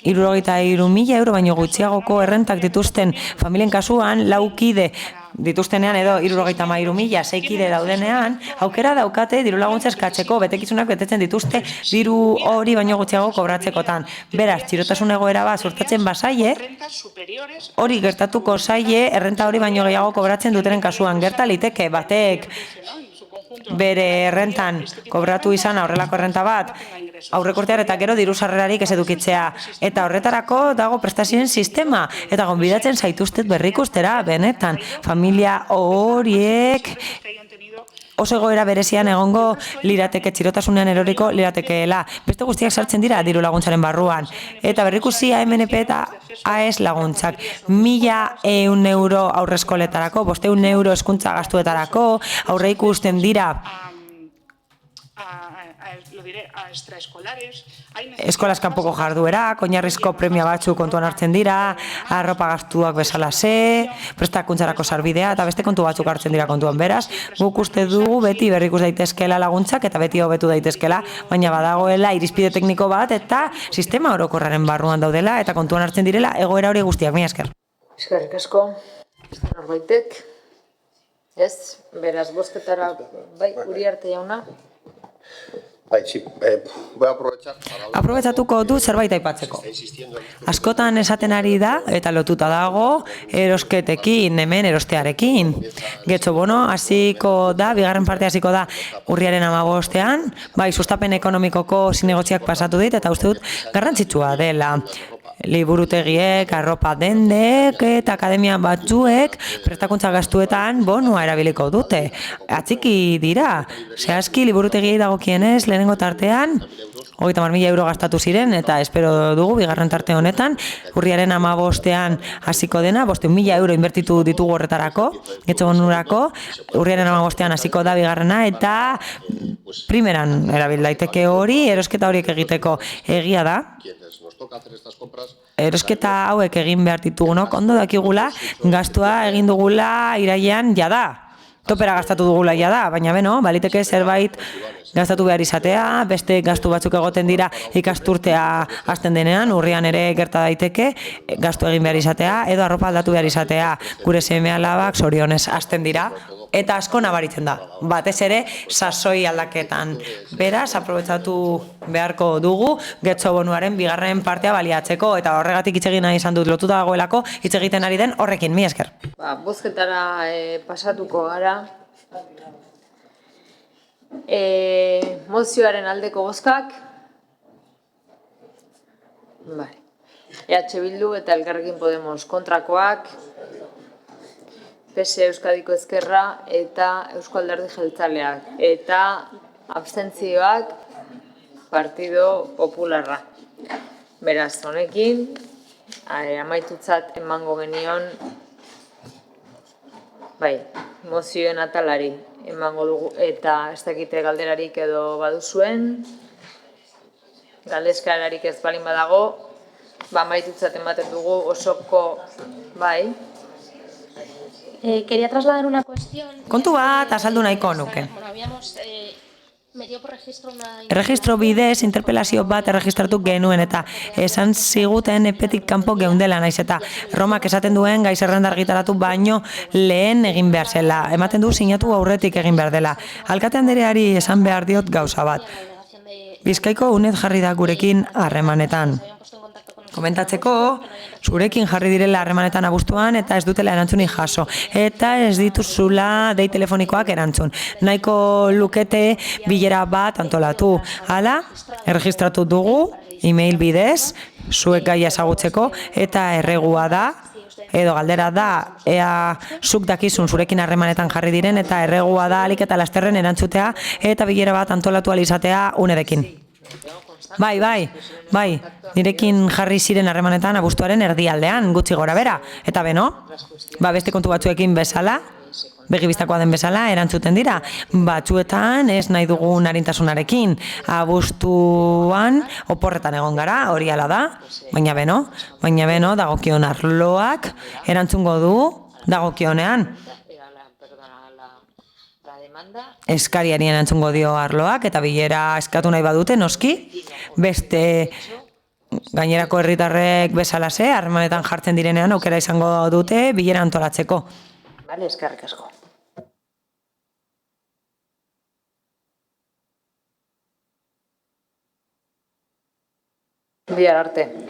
63.000 euro baino gutxiagoko errentak dituzten familien kasuan, laukide dituztenean edo 63.000, 6 kide daudenean, aukera daukate diru laguntza eskatzeko, betekizunak betetzen dituzte diru hori baino gutxiago kobratzekotan. Beraz, txirotasun egoera bat suertatzen bazaie, hori gertatuko zaie errenta hori baino gehiago kobratzen dutenen kasuan. Gerta liteke batek bere errentan kobratu izan horrelako errenta bat, aurrekortean eta gero diru sarrerarik ez edukitzea. Eta horretarako dago prestazioen sistema, eta gonbidatzen zaituztet berrikustera, benetan. Familia horiek oso egoera berezian egongo lirateke, txirotasunean eroriko liratekeela. Beste guztiak sartzen dira diru laguntzaren barruan. Eta berrikusia MNP eta AES laguntzak. 1.100 euro aurreskoletarako, 500 euro hezkuntza gastuetarako, aurre ikusten dira eskolaz kanpoko jarduerak, oinarrizko premia batzu kontuan hartzen dira, arropa gastuak bezalaxe, prestakuntzarako sarbidea eta beste kontu batzuk hartzen dira kontuan. Beraz, guk uste dugu beti berrikus daitezkela laguntzak eta beti hobetu daitezkela, baina badagoela irizpide tekniko bat eta sistema orokorraren barruan daudela eta kontuan hartzen direla egoera hori guztiak. Mila esker. Eskerrik asko. Norbaitek? Ez, beraz, bozketara, bai, Uriarte jauna. Bai, sí, voy a aprovechar. Aprobetxatuko du zerbait aipatzeko. Askotan esaten ari da, eta lotuta dago, erosketekin, hemen erostearekin. Getxo bono, hasiko da, bigarren parte hasiko da, urriaren 15ean, bai, sustapen ekonomikoko zinegotziak pasatu dit, eta uste dut garrantzitsua dela. liburutegiek, arropa dendek eta akademia batzuek prestakuntza gastuetan bonua erabiliko dute. Atxiki dira, zehazki liburutegiei dagokienez lehenengo tartean 30.000 euro gastatu ziren eta espero dugu bigarren tarte honetan urriaren 15ean hasiko dena, 500.000 euro inbertitu ditugu horretarako, getxo bonurako, urriaren 15ean hasiko da bigarrena eta primeran erabil daiteke hori, erosketa horiek egiteko egia da. Erosketa hauek egin behar ditugunok, ondo dakigula, gastua egin dugula irailean jada. Topera gastatu dugula jada, baina beno, baliteke zerbait gastatu behar izatea, beste gastu batzuk egoten dira ikasturtea hasten denean, urrian ere gerta daiteke, gastu egin behar izatea, edo arropa aldatu behar izatea, gure seme-alabak zorionez hasten dira, eta asko nabaritzen da, batez ere sasoi aldaketan. Beraz, aprobetxatu beharko dugu, getxo bonuaren bigarren partea baliatzeko, eta horregatik hitz egin nahi izan dut lotuta dagoelako, hitz egiten ari den horrekin, mila esker. Bozketara pasatuko gara. Mozioaren aldeko bozkak. EH Bildu eta Elkarrekin Podemos kontrakoak. PS Euskadiko Ezkerra eta Eusko Alderdi Jeltzaleak. Eta abstentzioak Partido Popularra. Beraz, honekin, amaitutzat emango genion mozioen atalari emango dugu eta ez dakite galderarik edo baduzuen, galdezkararik ez balin badago, amaitutzat ematen dugu osoko Quería trasladar una cuestión. Kontu bat azaldu nahiko nuke. Bueno, habíamos metido por registro una... Erregistro bidez interpelazio bat erregistratu genuen eta esan ziguten epetik kanpo geundela naiz eta Romak esaten duen gai zerrenda argitaratu baino lehen egin behar zela. Ematen du sinatu aurretik egin behar dela. Alkate andereari esan behar diot gauza bat. Bizkaiko UNED jarri da gurekin harremanetan. Komentatzeko, zurekin jarri direla harremanetan abuztuan eta ez dutela erantzunik jaso. Eta ez dituzula dei telefonikoak erantzun. Nahiko lukete bilera bat antolatu. Hala, erregistratu dugu, e-mail bidez, zuek gaia ezagutzeko, eta erregua da, edo galdera da, ea zuk dakizun zurekin harremanetan jarri diren, eta erregua da alik eta lasterren erantzutea, eta bilera bat antolatu alizatea unedekin. Bai, nirekin jarri ziren harremanetan abuztuaren erdialdean, gutxi gora bera. Eta beno, beste kontu batzuekin bezala, begibistakoa den bezala, erantzuten dira. Batzuetan ez nahi dugun arintasunarekin. Abuztuan oporretan egon gara, hori ala da. Baina beno, dagokion arloak erantzungo du dagokionean. Eskariari erantzungo dio arloak eta bilera eskatu nahi badute, noski. Beste gainerako herritarrek bezalaxe, harremanetan jartzen direnean aukera izango dute bilera antolatzeko. Bale, eskerrik asko. Bihar arte.